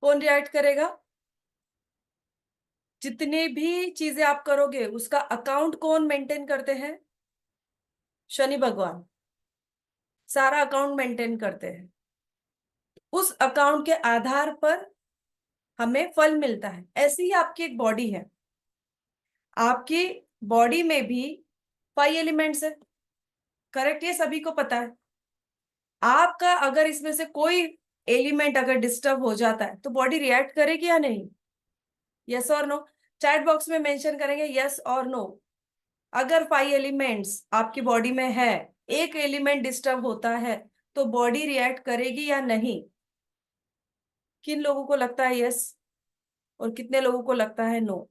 कौन रिएक्ट करेगा? जितनी भी चीजें आप करोगे उसका अकाउंट कौन मेंटेन करते हैं? शनि भगवान सारा अकाउंट मेंटेन करते हैं। उस अकाउंट के आधार पर हमें फल मिलता है। ऐसी ही आपकी एक बॉडी है। आपकी बॉडी में भी 5 एलिमेंट्स है। करेक्ट, ये सभी को पता है। आपका अगर इसमें से कोई एलिमेंट अगर डिस्टर्ब हो जाता है तो बॉडी रिएक्ट करेगी या नहीं? यस और नो? चैट बॉक्स में मेंशन करेंगे यस और नो। अगर 5 एलिमेंट्स आपकी बॉडी में है, एक एलिमेंट डिस्टर्ब होता है तो बॉडी रिएक्ट करेगी या नहीं? किन लोगों को लगता है यस और कितने लोगों को लगता है नो?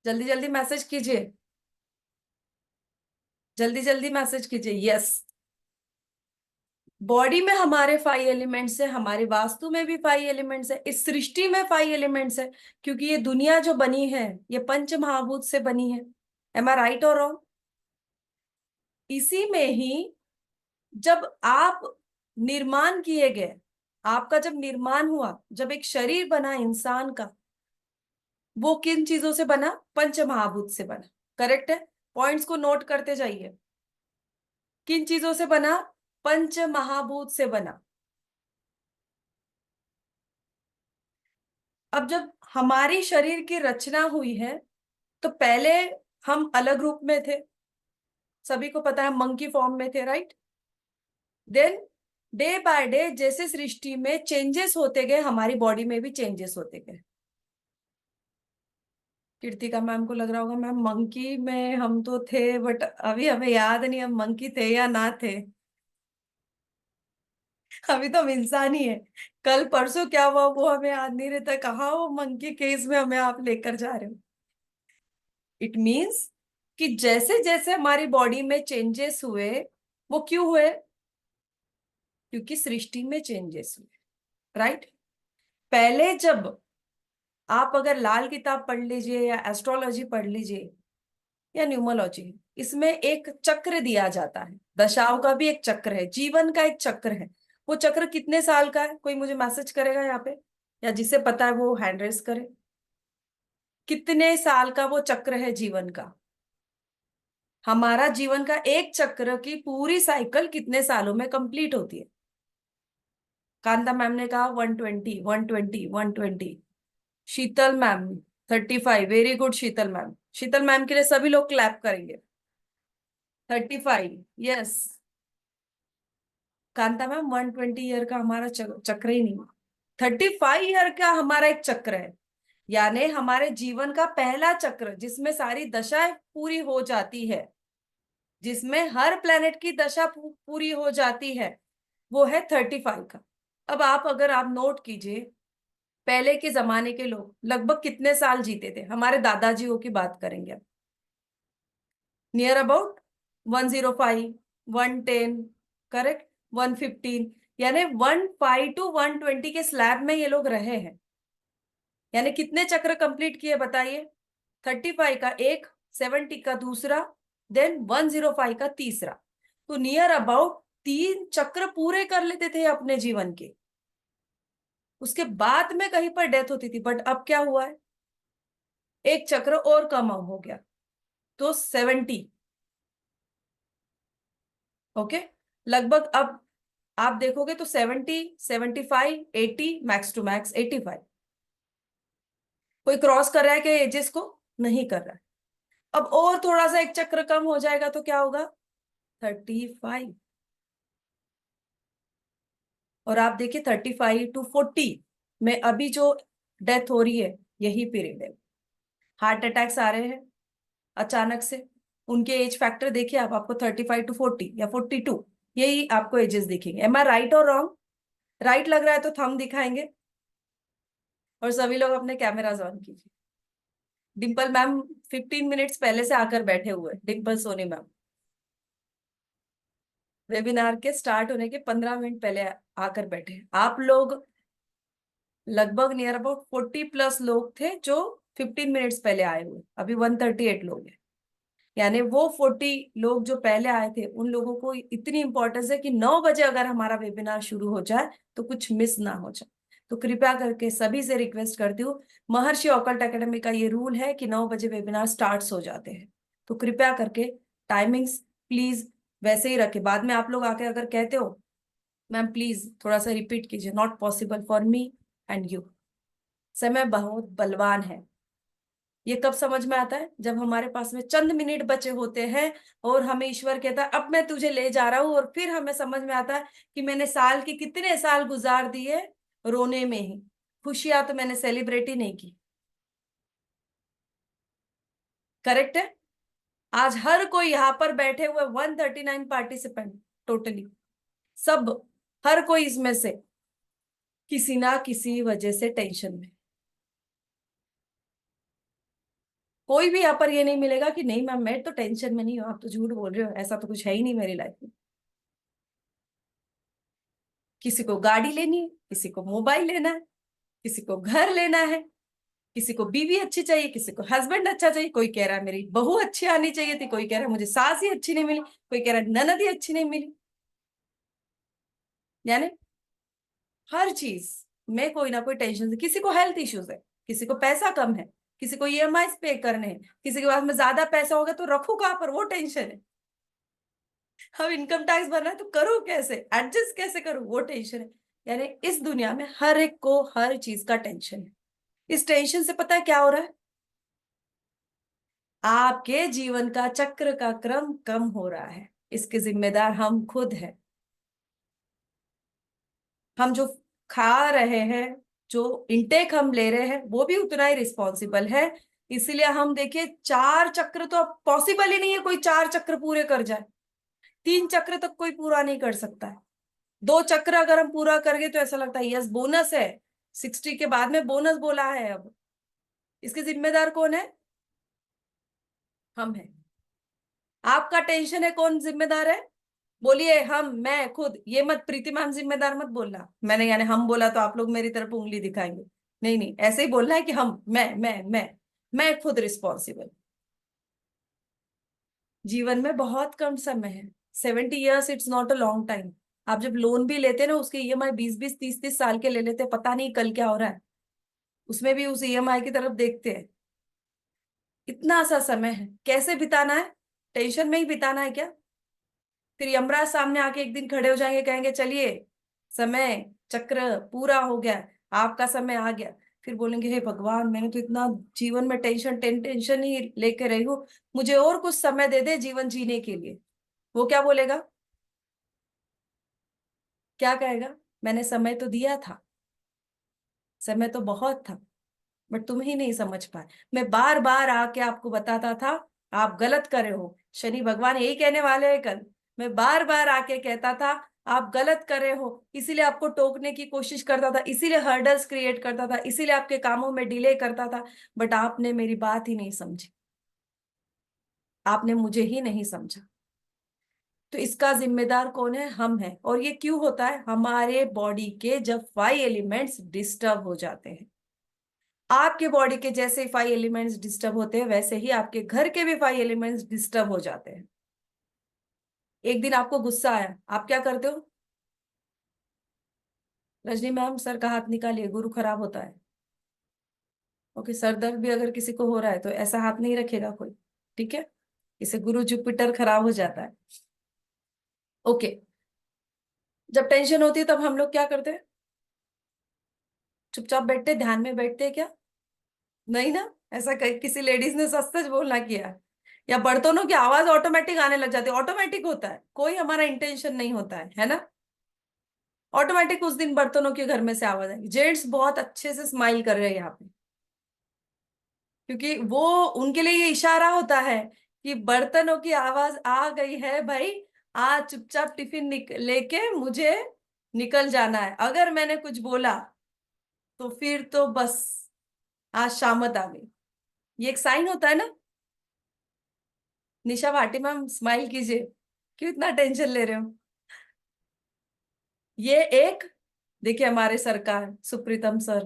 जल्दी जल्दी मैसेज कीजिए, जल्दी जल्दी मैसेज कीजिए यस। बॉडी में हमारे 5 एलिमेंट्स है, हमारी वास्तु में भी 5 एलिमेंट्स है, इस सृष्टि में 5 एलिमेंट्स है। क्योंकि ये दुनिया जो बनी है ये पंच महाभूत से बनी है। एम आई राइट और रॉन्ग? इसी में ही जब आप निर्माण किए गए, आपका जब निर्माण हुआ, जब एक शरीर बना इंसान का, वो किन चीजों से बना? पंच महाभूत से बना। करेक्ट है? पॉइंट्स को नोट करते जाइए। किन चीजों से बना? पंच महाभूत से बना। अब जब हमारी शरीर की रचना हुई है तो पहले हम अलग रूप में थे, सभी को पता है, मंकी फॉर्म में थे, right? Then day by day जैसे सृष्टि में चेंजेस होते गए, हमारी बॉडी में भी चेंजेस होते गए। कृतिका मैम को लग रहा होगा मैम मंकी में हम तो थे, बट अभी हमें याद नहीं हम मंकी थे या ना थे। अभी तो हम इंसान ही है। कल परसों क्या हुआ वो हमें याद नहीं रहता, कहाँ वो मंकी केस में हमें आप लेकर जा रहे हो। इट मीन्स कि जैसे जैसे हमारी बॉडी में चेंजेस हुए, वो क्यों हुए? क्योंकि सृष्टि में चेंजेस हुए, राइट? पहले जब आप अगर लाल किताब पढ़ लीजिए या एस्ट्रोलॉजी पढ़ लीजिए या न्यूमरोलॉजी, इसमें एक चक्र दिया जाता है। दशाओं का भी एक चक्र है, जीवन का एक चक्र है। वो चक्र कितने साल का है? कोई मुझे मैसेज करेगा यहाँ पे, या जिसे पता है वो हैंड रेस करे। कितने साल का वो चक्र है जीवन का? हमारा जीवन का एक चक्र की पूरी साइकिल कितने सालों में कंप्लीट होती है? कांता मैम ने कहा 120, 120, 120। शीतल मैम 35। वेरी गुड शीतल मैम। शीतल मैम के लिए सभी लोग क्लैप करेंगे। 35, यस। कांता मैम 120 ईयर का हमारा चक्र ही नहीं, 35 ईयर का हमारा एक चक्र है। यानी हमारे जीवन का पहला चक्र जिसमें सारी दशाएं पूरी हो जाती है, जिसमें हर प्लेनेट की दशा पूरी हो जाती है, वो है 35 का। अब अगर आप नोट कीजिए, पहले के जमाने के लोग लगभग कितने साल जीते थे? हमारे दादाजियों की बात करेंगे अब। Near about 105, 110, correct, 115। यानी 15 टू 120 के स्लैब में ये लोग रहे हैं। यानी कितने चक्र कंप्लीट किए बताइए? 35 का एक, 70 का दूसरा, देन 105 का तीसरा। तो नियर अबाउट 3 चक्र पूरे कर लेते थे अपने जीवन के। उसके बाद में कहीं पर डेथ होती थी, बट अब क्या हुआ है? एक चक्र और कम हो गया, तो 70। ओके, लगभग अब आप देखोगे तो 70, 75, 80, मैक्स टू मैक्स 85। कोई क्रॉस कर रहा है क्या एजेस को? नहीं कर रहा है। अब और थोड़ा सा एक चक्र कम हो जाएगा तो क्या होगा? 35। और आप देखिए 35 टू 40 में अभी जो डेथ हो रही है, यही पीरियड है। हार्ट अटैक्स आ रहे हैं अचानक से, उनके एज फैक्टर देखिए आप, आपको 35 टू 40 या 42, यही आपको एजेस दिखेंगे। एम आई राइट और रॉन्ग? राइट लग रहा है तो थंब दिखाएंगे, और सभी लोग अपने कैमरास ऑन कीजिए। डिम्पल मैम 15 मिनट्स पहले से आकर बैठे हुए, डिम्पल सोनी मैम वेबिनार के स्टार्ट होने के 15 मिनट पहले आकर बैठे। आप लोग लगभग नियर अबाउट 40 प्लस लोग थे जो 15 मिनट्स पहले आए हुए, अभी 138 लोग हैं। यानी वो 40 लोग जो पहले आए थे उन लोगों को इतनी इंपॉर्टेंस है कि 9 बजे अगर हमारा वेबिनार शुरू हो जाए तो कुछ मिस ना हो जाए। तो कृपया करके सभी से रिक्वेस्ट करती हूँ, महर्षि ऑकल्ट एकेडमी का ये रूल है कि 9 बजे वेबिनार स्टार्ट हो जाते हैं, तो कृपया करके टाइमिंग्स प्लीज वैसे ही रखे। बाद में आप लोग आके अगर कहते हो मैम प्लीज थोड़ा सा रिपीट कीजिए, not possible for me and you. समय बहुत बलवान है। ये कब समझ में आता है? जब हमारे पास में चंद मिनट बचे होते हैं और हमें ईश्वर कहता है अब मैं तुझे ले जा रहा हूं, और फिर हमें समझ में आता है कि मैंने साल के कितने साल गुजार दिए रोने में ही, खुशियां तो मैंने सेलिब्रेट ही नहीं की। करेक्ट है? आज हर कोई यहाँ पर बैठे हुए 139 पार्टिसिपेंट टोटली, सब, हर कोई इसमें से किसी ना किसी वजह से टेंशन में। कोई भी यहाँ पर ये नहीं मिलेगा कि नहीं मैम मैं तो टेंशन में नहीं हूँ, आप तो झूठ बोल रहे हो, ऐसा तो कुछ है ही नहीं मेरी लाइफ में। किसी को गाड़ी लेनी है, किसी को मोबाइल लेना है, किसी को घर लेना है, किसी को बीवी अच्छी चाहिए, किसी को हस्बैंड अच्छा चाहिए, कोई कह रहा है मेरी बहू अच्छी आनी चाहिए थी, कोई कह रहा है मुझे सास ही अच्छी नहीं मिली, कोई कह रहा है ननद ही अच्छी नहीं मिली। यानी हर चीज में कोई ना कोई टेंशन है। किसी को हेल्थ इश्यूज है, किसी को पैसा कम है, किसी को ईएमआई पे करने हैं, किसी के पास में ज्यादा पैसा होगा तो रखू कहाँ पर, वो टेंशन है। अब इनकम टैक्स भरना है तो करूँ कैसे, एडजस्ट कैसे करूँ, वो टेंशन है। यानी इस दुनिया में हर एक को हर चीज का टेंशन है। इस टेंशन से पता है क्या हो रहा है? आपके जीवन का चक्र का क्रम कम हो रहा है। इसके जिम्मेदार हम खुद हैं। हम जो खा रहे हैं, जो इनटेक हम ले रहे हैं, वो भी उतना ही रिस्पॉन्सिबल है। इसीलिए हम देखिए 4 चक्र तो अब पॉसिबल ही नहीं है कोई 4 चक्र पूरे कर जाए। 3 चक्र तक कोई पूरा नहीं कर सकता है। 2 चक्र अगर हम पूरा कर गए तो ऐसा लगता है यस बोनस है, 60 के बाद में बोनस बोला है। अब इसके जिम्मेदार कौन है? हम हैं। आपका टेंशन है, कौन जिम्मेदार है? बोलिए। हम, मैं खुद। ये मत प्रीति मैम जिम्मेदार मत बोलना, मैंने यानी हम बोला तो आप लोग मेरी तरफ उंगली दिखाएंगे। नहीं नहीं, ऐसे ही बोलना है कि हम, मैं खुद रिस्पॉन्सिबल। जीवन में बहुत कम समय है। 70 years it's not a long time. आप जब लोन भी लेते हैं ना, उसके ईएमआई 20-20 30-30 साल के ले लेते हैं, पता नहीं कल क्या हो रहा है। उसमें भी उस ईएमआई की तरफ देखते हैं। इतना सा समय है, कैसे बिताना है? टेंशन में ही बिताना है क्या? फिर यमराज सामने आके एक दिन खड़े हो जाएंगे, कहेंगे चलिए समय चक्र पूरा हो गया, आपका समय आ गया। फिर बोलेंगे हे भगवान, मैंने तो इतना जीवन में टेंशन ही लेके रही हूँ, मुझे और कुछ समय दे दे जीवन जीने के लिए। वो क्या बोलेगा? क्या कहेगा? मैंने समय तो दिया था, समय तो बहुत था, बट तुम ही नहीं समझ पाए। मैं बार बार आके आपको बताता था आप गलत कर रहे हो। शनि भगवान यही कहने वाले हैं कल। मैं बार बार आके कहता था आप गलत कर रहे हो, इसीलिए आपको टोकने की कोशिश करता था, इसीलिए हर्डल्स क्रिएट करता था, इसीलिए आपके कामों में डिले करता था। बट आपने मेरी बात ही नहीं समझी, आपने मुझे ही नहीं समझा। तो इसका जिम्मेदार कौन है? हम हैं। और ये क्यों होता है? हमारे बॉडी के जब 5 एलिमेंट्स डिस्टर्ब हो जाते हैं। आपके बॉडी के जैसे 5 एलिमेंट्स डिस्टर्ब होते हैं, वैसे ही आपके घर के भी 5 एलिमेंट्स डिस्टर्ब हो जाते हैं। एक दिन आपको गुस्सा आया, आप क्या करते हो? रजनी मैम सर का हाथ निकालिए, गुरु खराब होता है। ओके, सर दर्द भी अगर किसी को हो रहा है तो ऐसा हाथ नहीं रखेगा कोई, ठीक है? इसे गुरु जुपिटर खराब हो जाता है। ओके। जब टेंशन होती है तब हम लोग क्या करते हैं? चुपचाप बैठते, ध्यान में बैठते हैं क्या? नहीं ना। ऐसा किसी लेडीज ने सच सच बोलना किया? या बर्तनों की आवाज ऑटोमेटिक आने लग जाती है? ऑटोमेटिक होता है, कोई हमारा इंटेंशन नहीं होता है ना? ऑटोमेटिक उस दिन बर्तनों के घर में से आवाज आएगी। जेंट्स बहुत अच्छे से स्माइल कर रहे हैं यहाँ पे, क्योंकि वो, उनके लिए ये इशारा होता है कि बर्तनों की आवाज आ गई है भाई, आज चुपचाप टिफिन लेके मुझे निकल जाना है। अगर मैंने कुछ बोला तो फिर तो बस आज शामत आ गई। ये एक साइन होता है ना। निशा भाटी मैम स्माइल कीजिए, क्यों इतना टेंशन ले रहे हो? ये एक, देखिए हमारे सरकार सुप्रीतम सर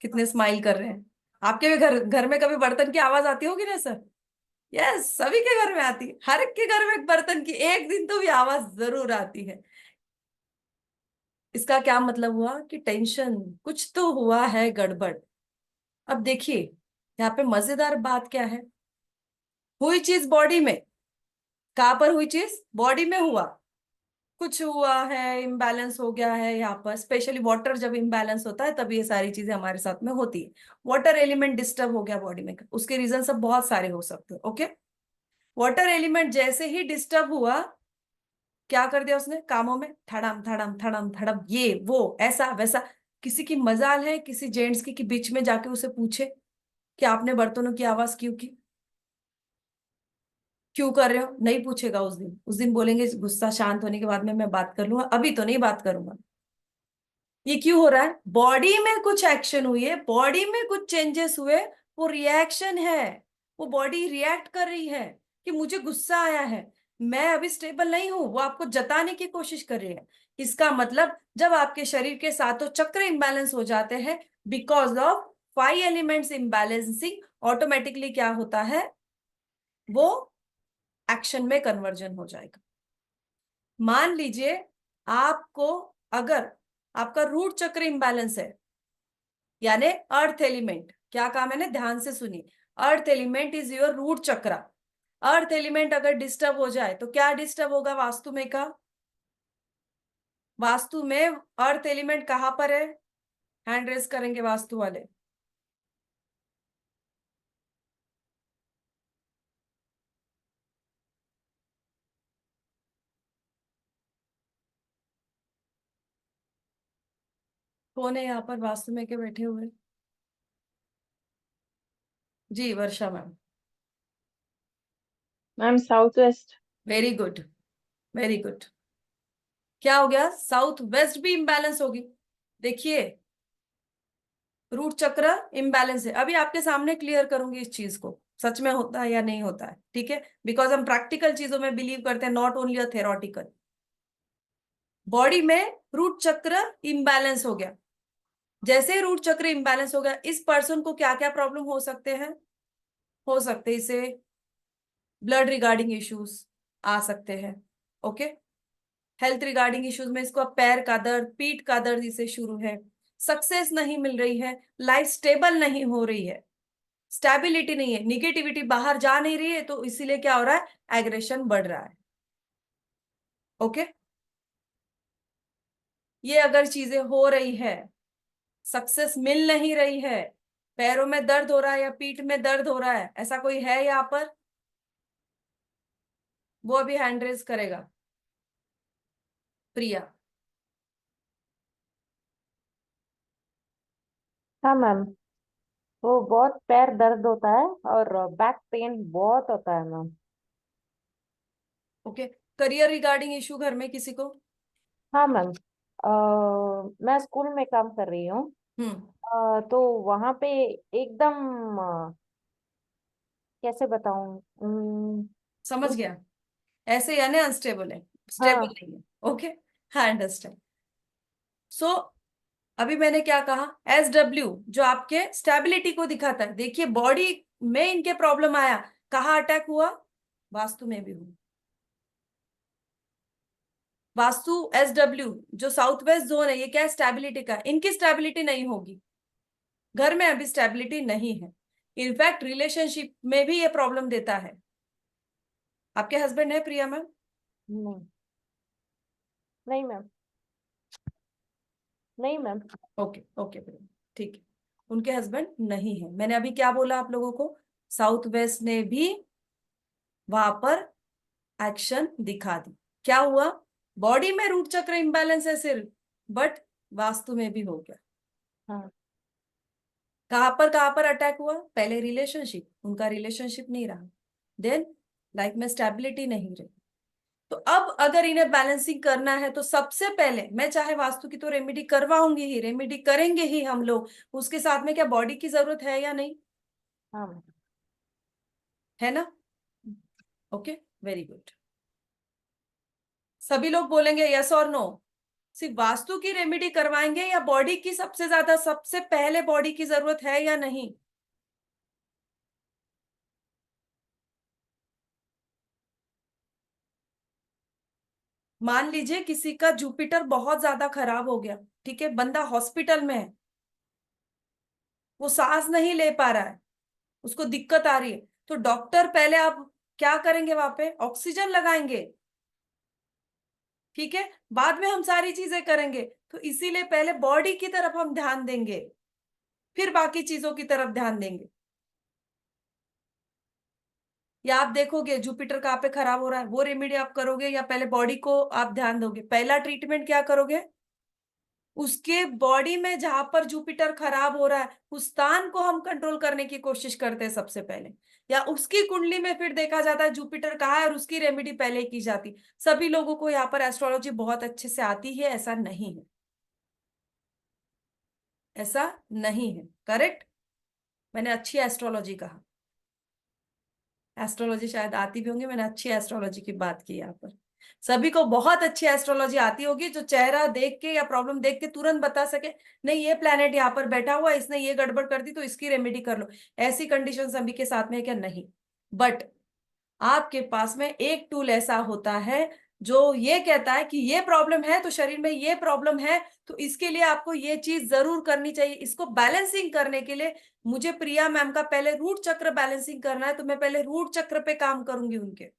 कितने स्माइल कर रहे हैं। आपके भी घर घर में कभी बर्तन की आवाज आती होगी ना सर? यस, सभी के घर में आती है, हर एक के घर में एक बर्तन की एक दिन तो भी आवाज जरूर आती है। इसका क्या मतलब हुआ कि टेंशन, कुछ तो हुआ है गड़बड़। अब देखिए, यहाँ पे मजेदार बात क्या है, हुई चीज बॉडी में, कहाँ पर हुई चीज, बॉडी में हुआ, कुछ हुआ है, इम्बैलेंस हो गया है यहाँ पर, स्पेशली वाटर जब इम्बैलेंस होता है तब ये सारी चीजें हमारे साथ में होती है। वाटर एलिमेंट डिस्टर्ब हो गया बॉडी में, उसके रीजन सब बहुत सारे हो सकते हैं। ओके, वाटर एलिमेंट जैसे ही डिस्टर्ब हुआ, क्या कर दिया उसने कामों में, थड़म थड़म थड़म थड़म, ये वो ऐसा वैसा। किसी की मजाल है किसी जेंट्स की कि बीच में जाके उसे पूछे कि आपने बर्तनों की आवाज क्यों की, क्यों कर रहे हो, नहीं पूछेगा उस दिन। उस दिन बोलेंगे गुस्सा शांत होने के बाद में मैं बात कर लूंगा, अभी तो नहीं बात करूंगा। ये क्यों हो रहा है, बॉडी में कुछ एक्शन हुई है, बॉडी में कुछ चेंजेस हुए, वो रिएक्शन है, वो बॉडी रिएक्ट कर रही है कि मुझे गुस्सा आया है, मैं अभी स्टेबल नहीं हूं, वो आपको जताने की कोशिश कर रही है। इसका मतलब जब आपके शरीर के सातों चक्र इम्बैलेंस हो जाते हैं because of 5 elements imbalancing, automatically क्या होता है, वो एक्शन में कन्वर्जन हो जाएगा। मान लीजिए आपको, अगर आपका रूट चक्र इम्बैलेंस है, यानी अर्थ एलिमेंट, क्या काम है ना, ध्यान से सुनिए, earth element is your root chakra. Earth element अगर डिस्टर्ब हो जाए तो क्या डिस्टर्ब होगा वास्तु में का, वास्तु में अर्थ एलिमेंट कहां पर है, हैंड रेस करेंगे वास्तु वाले। कौन है यहाँ पर वास्तु में के बैठे हुए, जी Varsha ma'am. Ma'am south west. Very good, very good. क्या हो गया, साउथ वेस्ट भी इम्बैलेंस होगी। देखिए, रूट चक्र इम्बैलेंस है, अभी आपके सामने क्लियर करूंगी इस चीज को, सच में होता है या नहीं होता है, ठीक है, बिकॉज हम प्रैक्टिकल चीजों में बिलीव करते हैं, not only a theoretical. Body में रूट चक्र इम्बैलेंस हो गया, जैसे रूट चक्र इम्बैलेंस हो गया, इस पर्सन को क्या क्या प्रॉब्लम हो सकते हैं, हो सकते हैं इसे ब्लड रिगार्डिंग इश्यूज आ सकते हैं। ओके, हेल्थ रिगार्डिंग इश्यूज में इसको पैर का दर्द, पीठ का दर्द इसे शुरू है, सक्सेस नहीं मिल रही है, लाइफ स्टेबल नहीं हो रही है, स्टेबिलिटी नहीं है, निगेटिविटी बाहर जा नहीं रही है, तो इसीलिए क्या हो रहा है, एग्रेशन बढ़ रहा है। ओके, ये अगर चीजें हो रही है, सक्सेस मिल नहीं रही है, पैरों में दर्द हो रहा है या पीठ में दर्द हो रहा है, ऐसा कोई है यहाँ पर, वो अभी हैंड रेज करेगा, प्रिया। हाँ मैम, वो बहुत पैर दर्द होता है और बैक पेन बहुत होता है ma'am. Okay, career regarding issue घर में किसी को, हाँ मैम, मैं स्कूल में काम कर रही हूँ। हम्म, तो वहाँ पे एकदम कैसे बताऊँ, समझ उस गया, ऐसे यानी अनस्टेबल है, स्टेबल हाँ नहीं है। ओके, हाँ अंडरस्टैंड। सो अभी मैंने क्या कहा, SW जो आपके स्टेबिलिटी को दिखाता है, देखिए बॉडी में इनके प्रॉब्लम आया, कहाँ अटैक हुआ, वास्तु में भी हुआ। वास्तु SW जो साउथ वेस्ट जोन है, ये क्या है, स्टेबिलिटी का, इनकी स्टेबिलिटी नहीं होगी, घर में अभी स्टेबिलिटी नहीं है, इनफैक्ट रिलेशनशिप में भी ये प्रॉब्लम देता है। आपके हस्बैंड है प्रिया मैम, नहीं, नहीं मैम, नहीं मैम। ओके ओके प्रिया, ठीक है, उनके हस्बैंड नहीं है। मैंने अभी क्या बोला आप लोगों को, साउथ वेस्ट ने भी वहां पर एक्शन दिखा दी, क्या हुआ, बॉडी में रूट चक्र इंबैलेंस है सिर्फ, बट वास्तु में भी हो गया। हाँ कहाँ पर अटैक हुआ, पहले रिलेशनशिप, उनका रिलेशनशिप नहीं रहा, देन लाइफ में स्टेबिलिटी नहीं रही। तो अब अगर इन्हें बैलेंसिंग करना है तो सबसे पहले मैं चाहे वास्तु की तो रेमेडी करवाऊंगी ही, रेमेडी करेंगे ही हम लोग, उसके साथ में क्या बॉडी की जरूरत है या नहीं, हाँ मैम। है ना। ओके, वेरी गुड, सभी लोग बोलेंगे यस और नो, सिर्फ वास्तु की रेमेडी करवाएंगे या बॉडी की सबसे ज्यादा, सबसे पहले बॉडी की जरूरत है या नहीं। मान लीजिए किसी का जुपिटर बहुत ज्यादा खराब हो गया, ठीक है, बंदा हॉस्पिटल में है, वो सांस नहीं ले पा रहा है, उसको दिक्कत आ रही है, तो डॉक्टर पहले आप क्या करेंगे, वहां पे ऑक्सीजन लगाएंगे, ठीक है, बाद में हम सारी चीजें करेंगे। तो इसीलिए पहले बॉडी की तरफ हम ध्यान देंगे, फिर बाकी चीजों की तरफ ध्यान देंगे। या आप देखोगे जुपिटर कहाँ पे खराब हो रहा है, वो रेमेडी आप करोगे, या पहले बॉडी को आप ध्यान दोगे? पहला ट्रीटमेंट क्या करोगे, उसके बॉडी में जहां पर जुपिटर खराब हो रहा है उस स्थान को हम कंट्रोल करने की कोशिश करते हैं सबसे पहले, या उसकी कुंडली में फिर देखा जाता है जुपिटर कहाँ है और उसकी रेमेडी पहले की जाती। सभी लोगों को यहाँ पर एस्ट्रोलॉजी बहुत अच्छे से आती है, ऐसा नहीं है, ऐसा नहीं है, करेक्ट। मैंने अच्छी एस्ट्रोलॉजी कहा, एस्ट्रोलॉजी शायद आती भी होंगी, मैंने अच्छी एस्ट्रोलॉजी की बात की यहाँ पर। सभी को बहुत अच्छी एस्ट्रोलॉजी आती होगी जो चेहरा देख के या प्रॉब्लम देख के तुरंत बता सके, नहीं ये प्लेनेट यहाँ पर बैठा हुआ है, इसने ये गड़बड़ कर दी तो इसकी रेमेडी कर लो। ऐसी कंडीशन सभी के साथ में है क्या? नहीं। बट आपके पास में एक टूल ऐसा होता है जो ये कहता है कि ये प्रॉब्लम है, तो शरीर में ये प्रॉब्लम है, तो इसके लिए आपको ये चीज जरूर करनी चाहिए। इसको बैलेंसिंग करने के लिए मुझे प्रिया मैम का पहले रूट चक्र बैलेंसिंग करना है, तो मैं पहले रूट चक्र पे काम करूंगी उनके।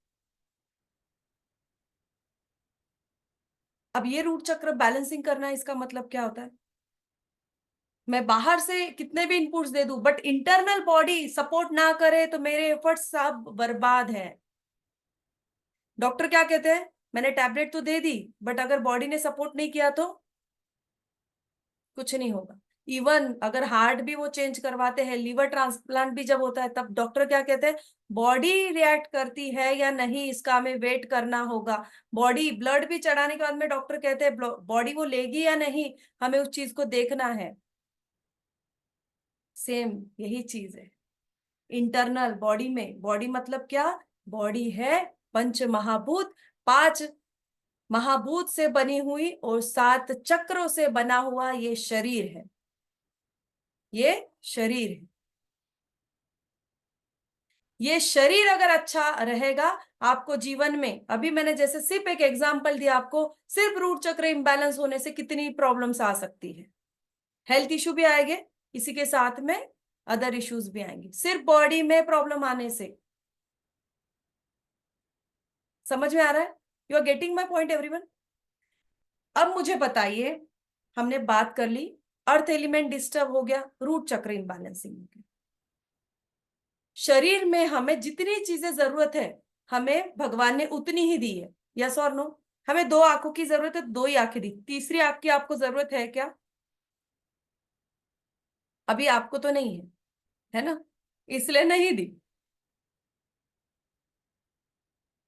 अब ये रूट चक्र बैलेंसिंग करना है, इसका मतलब क्या होता है? मैं बाहर से कितने भी इनपुट्स दे दूं, बट इंटरनल बॉडी सपोर्ट ना करे तो मेरे एफर्ट्स सब बर्बाद है। डॉक्टर क्या कहते हैं, मैंने टैबलेट तो दे दी, बट अगर बॉडी ने सपोर्ट नहीं किया तो कुछ नहीं होगा। इवन अगर हार्ट भी वो चेंज करवाते हैं, लीवर ट्रांसप्लांट भी जब होता है, तब डॉक्टर क्या कहते हैं, बॉडी रिएक्ट करती है या नहीं इसका हमें वेट करना होगा। बॉडी ब्लड भी चढ़ाने के बाद में डॉक्टर कहते हैं बॉडी वो लेगी या नहीं, हमें उस चीज को देखना है। सेम यही चीज है इंटरनल बॉडी में। बॉडी मतलब क्या? बॉडी है पंच महाभूत, पांच महाभूत से बनी हुई और सात चक्रों से बना हुआ ये शरीर है, ये शरीर है। ये शरीर अगर अच्छा रहेगा, आपको जीवन में, अभी मैंने जैसे सिर्फ एक एग्जांपल दिया आपको, सिर्फ रूट चक्र इम्बैलेंस होने से कितनी प्रॉब्लम्स आ सकती है। हेल्थ इश्यू भी आएंगे, इसी के साथ में अदर इश्यूज भी आएंगे, सिर्फ बॉडी में प्रॉब्लम आने से। समझ में आ रहा है? You are getting my point everyone? अब मुझे बताइए, हमने बात कर ली, अर्थ एलिमेंट डिस्टर्ब हो गया, रूट चक्र इम्बैलेंसिंग हो गया। शरीर में हमें जितनी चीजें जरूरत है, हमें भगवान ने उतनी ही दी है, यस और नो? हमें दो आंखों की जरूरत है, दो ही आंखें दी, तीसरी आंख की आपको जरूरत है क्या? अभी आपको तो नहीं है ना, इसलिए नहीं दी।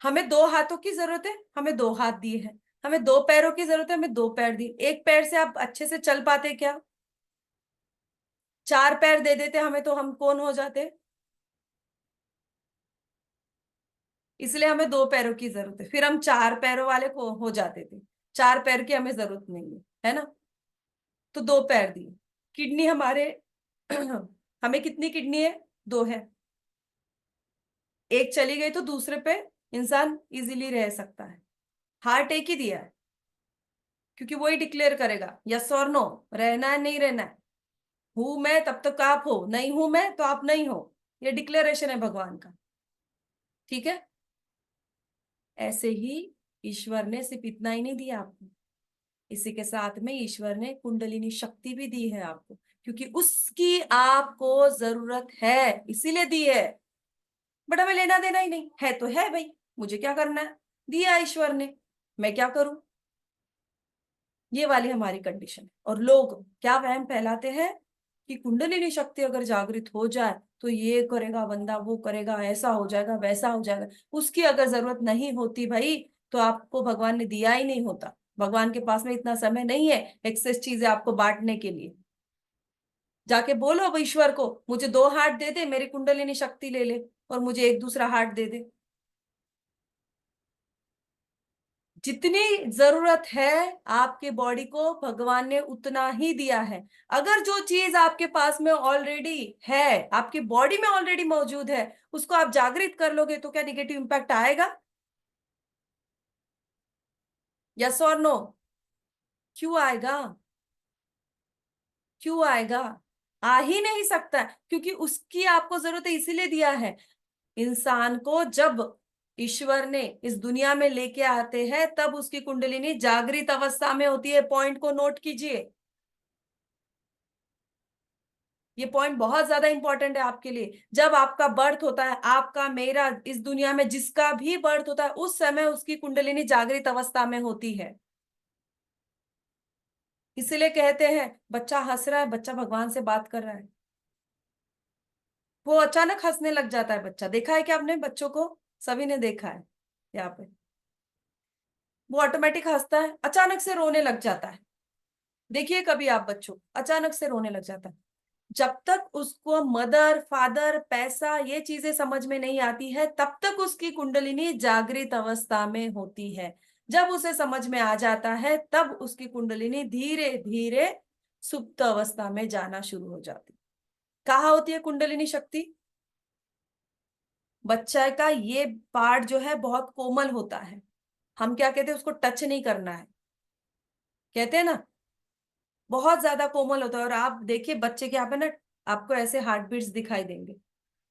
हमें दो हाथों की जरूरत है, हमें दो हाथ दिए हैं। हमें दो पैरों की जरूरत है, हमें दो पैर दिए। एक पैर से आप अच्छे से चल पाते क्या? चार पैर दे देते हमें तो हम कौन हो जाते? इसलिए हमें दो पैरों की जरूरत है, फिर हम चार पैरों वाले को हो जाते थे। चार पैर की हमें जरूरत नहीं है ना? तो दो पैर दिए। किडनी हमारे हमें कितनी किडनी है? दो है। एक चली गई तो दूसरे पे इंसान इजीली रह सकता है। हार्ट एक ही दिया है, क्योंकि वो ही डिक्लेयर करेगा यस और नो, रहना है नहीं रहना है। हूं मैं तब तक आप हो, नहीं हूं मैं तो आप नहीं हो। ये डिक्लेरेशन है भगवान का, ठीक है। ऐसे ही ईश्वर ने सिर्फ इतना ही नहीं दिया आपको, इसी के साथ में ईश्वर ने कुंडलिनी शक्ति भी दी है आपको, क्योंकि उसकी आपको जरूरत है, इसीलिए दी है। बट हमें लेना देना ही नहीं है, तो है भाई, मुझे क्या करना है, दिया ईश्वर ने, मैं क्या करूं? ये वाली हमारी कंडीशन है। और लोग क्या वहम फैलाते हैं कि कुंडलिनी शक्ति अगर जागृत हो जाए तो ये करेगा बंदा, वो करेगा, ऐसा हो जाएगा, वैसा हो जाएगा। उसकी अगर जरूरत नहीं होती भाई, तो आपको भगवान ने दिया ही नहीं होता। भगवान के पास में इतना समय नहीं है एक्सेस चीजें आपको बांटने के लिए। जाके बोलो अब ईश्वर को, मुझे दो हार्ट दे दे, मेरी कुंडलिनी शक्ति ले ले और मुझे एक दूसरा हार्ट दे दे। जितनी जरूरत है आपके बॉडी को भगवान ने उतना ही दिया है। अगर जो चीज आपके पास में ऑलरेडी है, आपकी बॉडी में ऑलरेडी मौजूद है, उसको आप जागृत कर लोगे तो क्या निगेटिव इंपैक्ट आएगा? यस और नो? क्यों आएगा? क्यों आएगा? आ ही नहीं सकता, क्योंकि उसकी आपको जरूरत है, इसीलिए दिया है। इंसान को जब ईश्वर ने इस दुनिया में लेके आते हैं तब उसकी कुंडलिनी जागृत अवस्था में होती है। पॉइंट को नोट कीजिए, ये पॉइंट बहुत ज्यादा इंपॉर्टेंट है आपके लिए। जब आपका बर्थ होता है, आपका, मेरा, इस दुनिया में जिसका भी बर्थ होता है, उस समय उसकी कुंडलिनी जागृत अवस्था में होती है। इसीलिए कहते हैं बच्चा हंस रहा है, बच्चा भगवान से बात कर रहा है। वो अचानक हंसने लग जाता है बच्चा। देखा है कि आपने बच्चों को? सभी ने देखा है यहाँ पे। वो ऑटोमेटिक हंसता है, अचानक से रोने लग जाता है। देखिए कभी आप बच्चों, अचानक से रोने लग जाता है। जब तक उसको मदर फादर पैसा ये चीजें समझ में नहीं आती है, तब तक उसकी कुंडलिनी जागृत अवस्था में होती है। जब उसे समझ में आ जाता है, तब उसकी कुंडलिनी धीरे धीरे सुप्त अवस्था में जाना शुरू हो जाती। कहाँ होती है कुंडलिनी शक्ति? बच्चा का ये पार्ट जो है बहुत कोमल होता है। हम क्या कहते हैं, उसको टच नहीं करना है, कहते हैं ना, बहुत ज्यादा कोमल होता है। और आप देखिए बच्चे के यहाँ पे ना, आपको ऐसे हार्ट बीट्स दिखाई देंगे,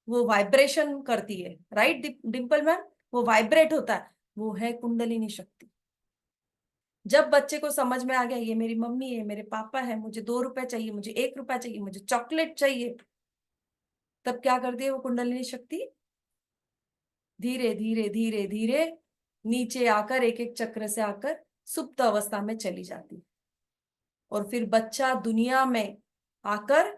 वो वाइब्रेशन करती है, राइट डिम्पल मैम? वो वाइब्रेट होता है, वो है कुंडलिनी शक्ति। जब बच्चे को समझ में आ गया ये मेरी मम्मी है, मेरे पापा है, मुझे 2 रुपए चाहिए, मुझे 1 रुपया चाहिए, मुझे चॉकलेट चाहिए, तब क्या करती है वो कुंडलिनी शक्ति? धीरे धीरे धीरे धीरे नीचे आकर एक एक चक्र से आकर सुप्त अवस्था में चली जाती है। और फिर बच्चा दुनिया में आकर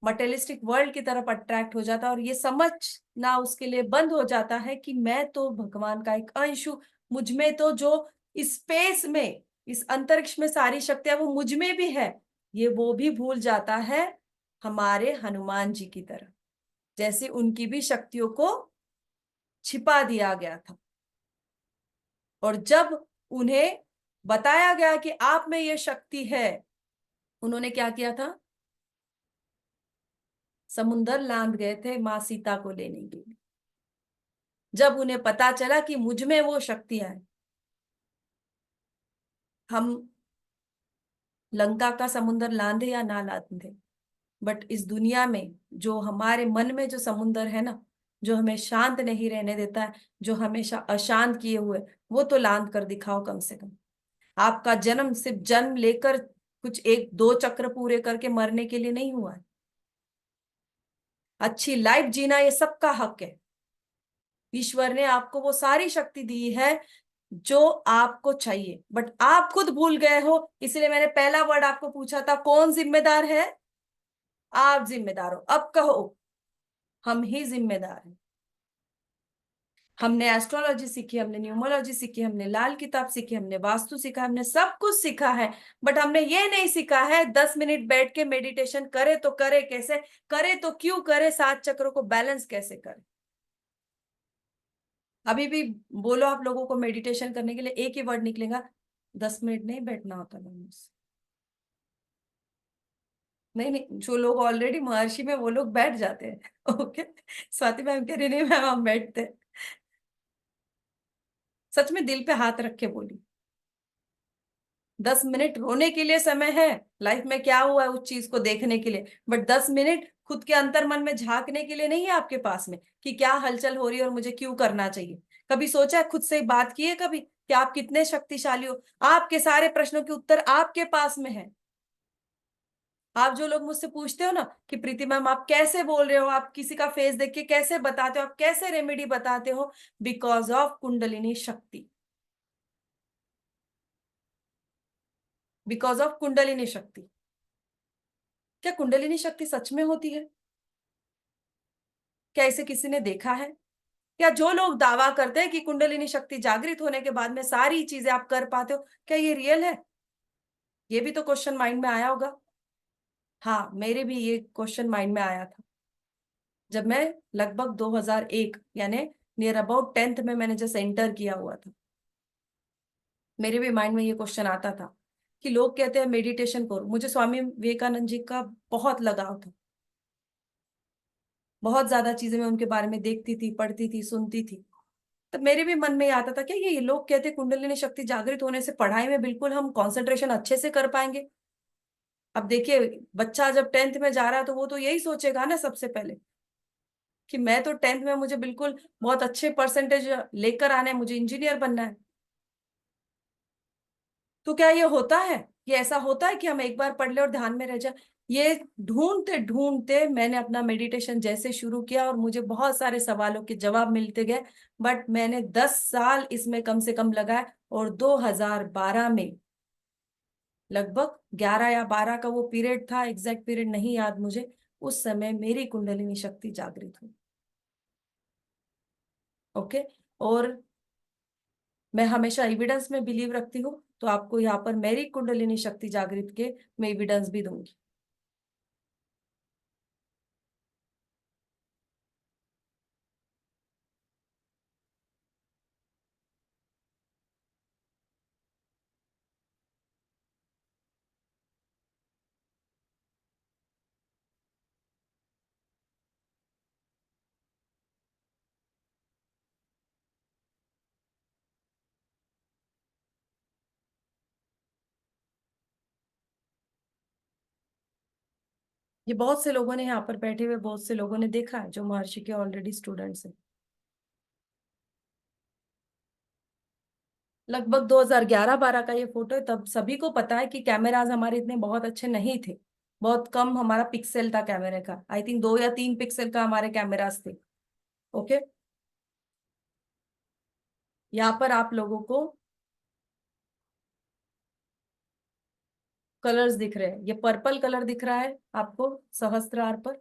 मटेरियलिस्टिक वर्ल्ड की तरफ अट्रैक्ट हो जाता है, और ये समझना उसके लिए बंद हो जाता है कि मैं तो भगवान का एक अंश हूं। मुझ में तो जो स्पेस में, इस अंतरिक्ष में सारी शक्तियां, वो मुझ में भी है। ये वो भी भूल जाता है, हमारे हनुमान जी की तरह, जैसे उनकी भी शक्तियों को छिपा दिया गया था। और जब उन्हें बताया गया कि आप में ये शक्ति है, उन्होंने क्या किया था? समुंदर लांघ गए थे माँ सीता को लेने के लिए। जब उन्हें पता चला कि मुझ में वो शक्तियां हैं, हम लंका का समुंदर लांधे या ना लांधे, बट इस दुनिया में जो हमारे मन में जो समुंदर है ना, जो हमें शांत नहीं रहने देता है, जो हमेशा अशांत किए हुए, वो तो लांध कर दिखाओ कम से कम। आपका जन्म सिर्फ जन्म लेकर कुछ एक दो चक्र पूरे करके मरने के लिए नहीं हुआ है। अच्छी लाइफ जीना ये सबका हक है। ईश्वर ने आपको वो सारी शक्ति दी है जो आपको चाहिए, बट आप खुद भूल गए हो। इसलिए मैंने पहला वर्ड आपको पूछा था, कौन जिम्मेदार है? आप जिम्मेदार हो। अब कहो, हम ही जिम्मेदार हैं। हमने एस्ट्रोलॉजी सीखी, हमने न्यूमरोलॉजी सीखी, हमने लाल किताब सीखी, हमने वास्तु सीखा, हमने सब कुछ सीखा है, बट हमने ये नहीं सीखा है 10 मिनट बैठ के मेडिटेशन करे तो करे कैसे, करे तो क्यों करे, 7 चक्रों को बैलेंस कैसे करे। अभी भी बोलो आप लोगों को मेडिटेशन करने के लिए, एक ही वर्ड निकलेगा, 10 मिनट नहीं बैठना होता लोगों से। नहीं नहीं, जो लोग ऑलरेडी महर्षि में, वो लोग बैठ जाते हैं। ओके। स्वाति मैम कह रही नहीं मैम हम बैठते हैं। सच में दिल पे हाथ रख के बोली, 10 मिनट रोने के लिए समय है, लाइफ में क्या हुआ है उस चीज को देखने के लिए, बट 10 मिनट खुद के अंतर मन में झांकने के लिए नहीं है आपके पास में, कि क्या हलचल हो रही है और मुझे क्यों करना चाहिए। कभी सोचा है, खुद से बात की है कभी, कि आप कितने शक्तिशाली हो? आपके सारे प्रश्नों के उत्तर आपके पास में है। आप जो लोग मुझसे पूछते हो ना कि प्रीति मैम आप कैसे बोल रहे हो, आप किसी का फेस देख के कैसे बताते हो, आप कैसे रेमेडी बताते हो, बिकॉज ऑफ कुंडलिनी शक्ति, बिकॉज ऑफ कुंडलिनी शक्ति। क्या कुंडलिनी शक्ति सच में होती है? क्या इसे किसी ने देखा है? या जो लोग दावा करते हैं कि कुंडलिनी शक्ति जागृत होने के बाद में सारी चीजें आप कर पाते हो, क्या ये रियल है? ये भी तो क्वेश्चन माइंड में आया होगा। हाँ, मेरे भी ये क्वेश्चन माइंड में आया था जब मैं लगभग 2001 यानी नियर अबाउट 10th में मैंने जैसे एंटर किया हुआ था। मेरे भी माइंड में ये क्वेश्चन आता था कि लोग कहते हैं मेडिटेशन करो। मुझे स्वामी विवेकानंद जी का बहुत लगाव था, बहुत ज्यादा चीजें मैं उनके बारे में देखती थी, पढ़ती थी, सुनती थी। तब मेरे भी मन में ये आता था क्या ये लोग कहते कुंडलिनी शक्ति जागृत होने से पढ़ाई में बिल्कुल हम कंसंट्रेशन अच्छे से कर पाएंगे। अब देखिए, बच्चा जब 10th में जा रहा है तो वो तो यही सोचेगा ना सबसे पहले कि मैं तो 10th में मुझे बिल्कुल बहुत अच्छे परसेंटेज लेकर आने हैं, मुझे इंजीनियर बनना है। तो क्या ये होता है, ये ऐसा होता है कि हम एक बार पढ़ ले और ध्यान में रह जाए? ये ढूंढते ढूंढते मैंने अपना मेडिटेशन जैसे शुरू किया और मुझे बहुत सारे सवालों के जवाब मिलते गए। बट मैंने 10 साल इसमें कम से कम लगाए, और 2012 में लगभग 11 या 12 का वो पीरियड था, एग्जैक्ट पीरियड नहीं याद मुझे, उस समय मेरी कुंडलिनी शक्ति जागृत हुई। ओके। और मैं हमेशा एविडेंस में बिलीव रखती हूँ, तो आपको यहाँ पर मेरी कुंडलिनी शक्ति जागृत के मैं एविडेंस भी दूंगी। ये बहुत से लोगों ने यहाँ पर बैठे हुए बहुत से लोगों ने देखा है जो महर्षि के ऑलरेडी स्टूडेंट्स हैं। लगभग 2011-12 का ये फोटो है। तब सभी को पता है कि कैमराज हमारे इतने बहुत अच्छे नहीं थे, बहुत कम हमारा पिक्सल था कैमरे का, आई थिंक 2 या 3 पिक्सल का हमारे कैमरास थे। ओके। यहाँ पर आप लोगों को कलर्स दिख रहे हैं, ये पर्पल कलर दिख रहा है आपको सहस्त्रार पर,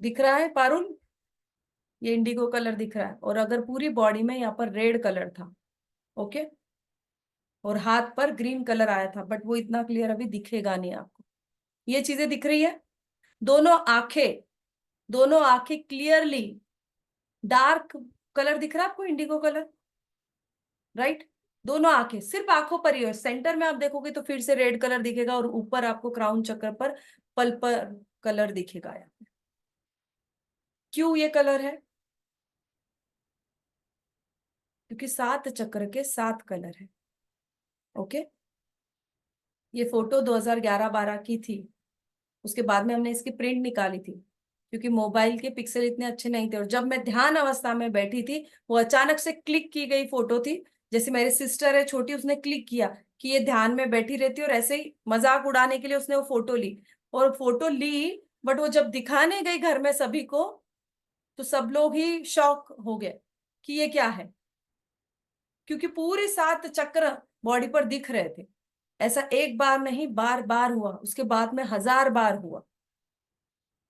दिख रहा है पारुल? ये इंडिगो कलर दिख रहा है, और अगर पूरी बॉडी में यहाँ पर रेड कलर था। ओके। और हाथ पर ग्रीन कलर आया था, बट वो इतना क्लियर अभी दिखेगा नहीं आपको। ये चीजें दिख रही है। दोनों आंखें, दोनों आंखें क्लियरली डार्क कलर दिख रहा है आपको, इंडिगो कलर, राइट? दोनों आंखें सिर्फ आंखों पर ही है, सेंटर में आप देखोगे तो फिर से रेड कलर दिखेगा, और ऊपर आपको क्राउन चक्र पर पर्पल कलर दिखेगा यहाँ पे। क्यों ये कलर है? क्योंकि 7 चक्र के 7 कलर है। ओके। ये फोटो 2011-12 की थी। उसके बाद में हमने इसकी प्रिंट निकाली थी, क्योंकि मोबाइल के पिक्सल इतने अच्छे नहीं थे, और जब मैं ध्यान अवस्था में बैठी थी वो अचानक से क्लिक की गई फोटो थी। जैसे मेरी सिस्टर है छोटी, उसने क्लिक किया कि ये ध्यान में बैठी रहती है, और ऐसे ही मजाक उड़ाने के लिए उसने वो फोटो ली, और फोटो ली। बट वो जब दिखाने गई घर में सभी को, तो सब लोग ही शॉक हो गए कि ये क्या है, क्योंकि पूरे 7 चक्र बॉडी पर दिख रहे थे। ऐसा एक बार नहीं, बार बार हुआ, उसके बाद में 1000 बार हुआ,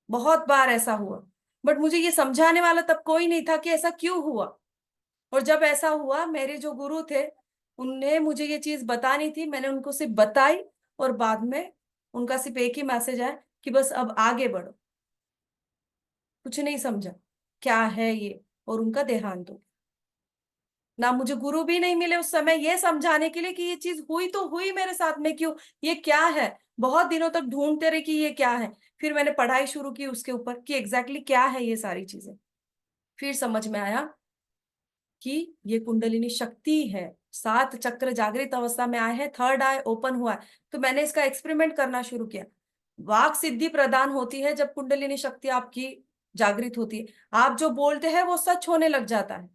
बहुत बार ऐसा हुआ। बट मुझे ये समझाने वाला तब कोई नहीं था कि ऐसा क्यों हुआ। और जब ऐसा हुआ, मेरे जो गुरु थे उनने मुझे ये चीज बतानी थी, मैंने उनको सिर्फ बताई, और बाद में उनका सिर्फ एक ही मैसेज आया कि बस अब आगे बढ़ो। कुछ नहीं समझा क्या है ये, और उनका देहांत हो गया। ना मुझे गुरु भी नहीं मिले उस समय ये समझाने के लिए कि ये चीज हुई तो हुई मेरे साथ में क्यों, ये क्या है। बहुत दिनों तक ढूंढते रहे कि ये क्या है। फिर मैंने पढ़ाई शुरू की उसके ऊपर कि एग्जैक्टली क्या है ये सारी चीजें। फिर समझ में आया कि ये कुंडलिनी शक्ति है। 7 चक्र जागृत अवस्था में आए हैं, थर्ड आई ओपन हुआ है। तो मैंने इसका एक्सपेरिमेंट करना शुरू किया। वाक सिद्धि प्रदान होती है जब कुंडलिनी शक्ति आपकी जागृत होती है। आप जो बोलते हैं वो सच होने लग जाता है।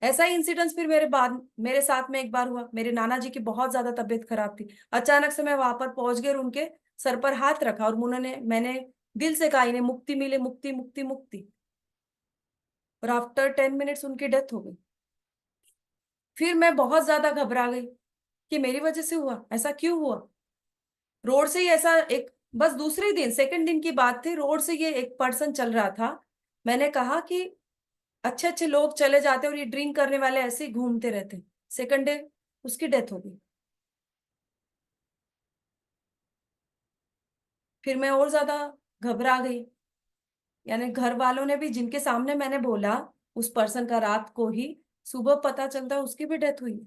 ऐसा ही इंसिडेंस फिर मेरे साथ में एक बार हुआ। मेरे नाना जी की बहुत ज्यादा तबीयत खराब थी, अचानक से मैं वहां पर पहुंच गई और उनके सर पर हाथ रखा, और उन्होंने मैंने दिल से कहा इन्हें मुक्ति मिले, मुक्ति मुक्ति मुक्ति। और आफ्टर 10 मिनट्स उनकी डेथ हो गई। फिर मैं बहुत ज्यादा घबरा गई कि मेरी वजह से हुआ, ऐसा क्यों हुआ। रोड से ही ऐसा एक, बस दूसरे दिन सेकंड दिन की बात थी, रोड से ये एक पर्सन चल रहा था। मैंने कहा कि अच्छे अच्छे लोग चले जाते और ये ड्रिंक करने वाले ऐसे ही घूमते रहते। सेकंड डे उसकी डेथ हो गई। फिर मैं और ज्यादा घबरा गई। यानी घर वालों ने भी, जिनके सामने मैंने बोला उस पर्सन का रात को ही, सुबह पता चलता है उसकी भी डेथ हुई।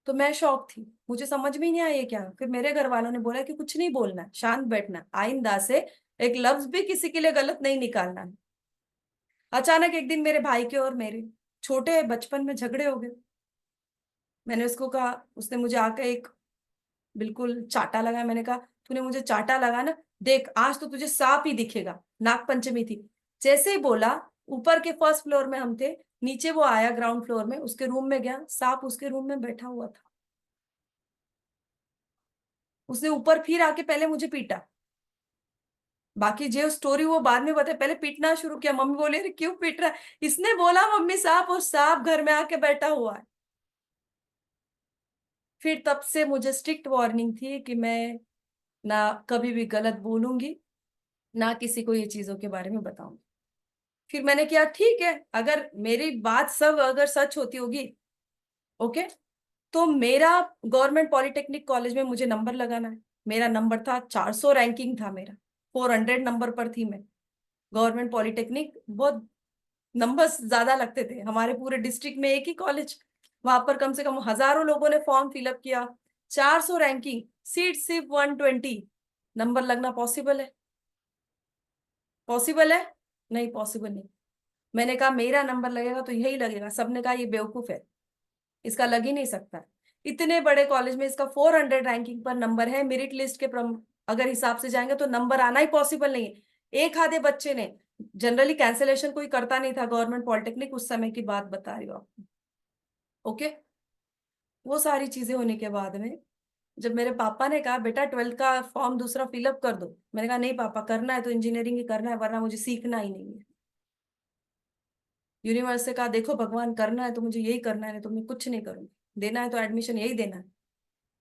तो मैं शॉक थी, मुझे समझ में ही नहीं आया ये क्या। फिर मेरे घर वालों ने बोला कि कुछ नहीं बोलना है, शांत बैठना है, आइंदा से एक लफ्ज भी किसी के लिए गलत नहीं निकालना है। अचानक एक दिन मेरे भाई के और मेरे छोटे बचपन में झगड़े हो गए। मैंने उसको कहा, उसने मुझे आकर एक बिल्कुल चाटा लगाया। मैंने कहा तूने मुझे चाटा लगा ना, देख आज तो तुझे सांप ही दिखेगा। नाग पंचमी थी। जैसे ही बोला, ऊपर के फर्स्ट फ्लोर में हम थे, नीचे वो आया ग्राउंड फ्लोर में, उसके रूम में गया, सांप उसके रूम में बैठा हुआ था। उसने ऊपर फिर आके पहले मुझे पीटा। बाकी जो स्टोरी वो बाद में बताए, पहले पीटना शुरू किया। मम्मी बोले अरे क्यों पीट रहा है? इसने बोला मम्मी सांप, और सांप घर में आके बैठा हुआ है। फिर तब से मुझे स्ट्रिक्ट वार्निंग थी कि मैं ना कभी भी गलत बोलूंगी, ना किसी को ये चीजों के बारे में बताऊंगी। फिर मैंने किया ठीक है, अगर मेरी बात सब अगर सच होती होगी, ओके, तो मेरा गवर्नमेंट पॉलिटेक्निक कॉलेज में मुझे नंबर लगाना है। मेरा नंबर था 400, रैंकिंग था मेरा, 400 नंबर पर थी मैं। गवर्नमेंट पॉलिटेक्निक बहुत नंबर्स ज्यादा लगते थे, हमारे पूरे डिस्ट्रिक्ट में एक ही कॉलेज। वहां पर कम से कम हजारों लोगों ने फॉर्म फिलअप किया। 400 रैंकिंग, सीट सिर्फ 120, नंबर लगना पॉसिबल है? पॉसिबल है? नहीं, पॉसिबल नहीं। मैंने कहा मेरा नंबर लगेगा तो यही लगेगा। सबने कहा ये बेवकूफ है, इसका लग ही नहीं सकता। इतने बड़े कॉलेज में इसका 400 रैंकिंग पर नंबर है। मेरिट लिस्ट के अगर हिसाब से जाएंगे तो नंबर आना ही पॉसिबल नहीं है। एक आधे बच्चे ने, जनरली कैंसिलेशन कोई करता नहीं था गवर्नमेंट पॉलिटेक्निक, उस समय की बात बता रही हूँ आपको। ओके। वो सारी चीजें होने के बाद में जब मेरे पापा ने कहा बेटा 12th का फॉर्म दूसरा फिलअप कर दो, मैंने कहा नहीं पापा, करना है तो इंजीनियरिंग ही करना है, वरना मुझे सीखना ही नहीं है। यूनिवर्स से कहा देखो भगवान, करना है तो मुझे यही करना है, नहीं तो मैं कुछ नहीं करूंगी। देना है तो एडमिशन यही देना है।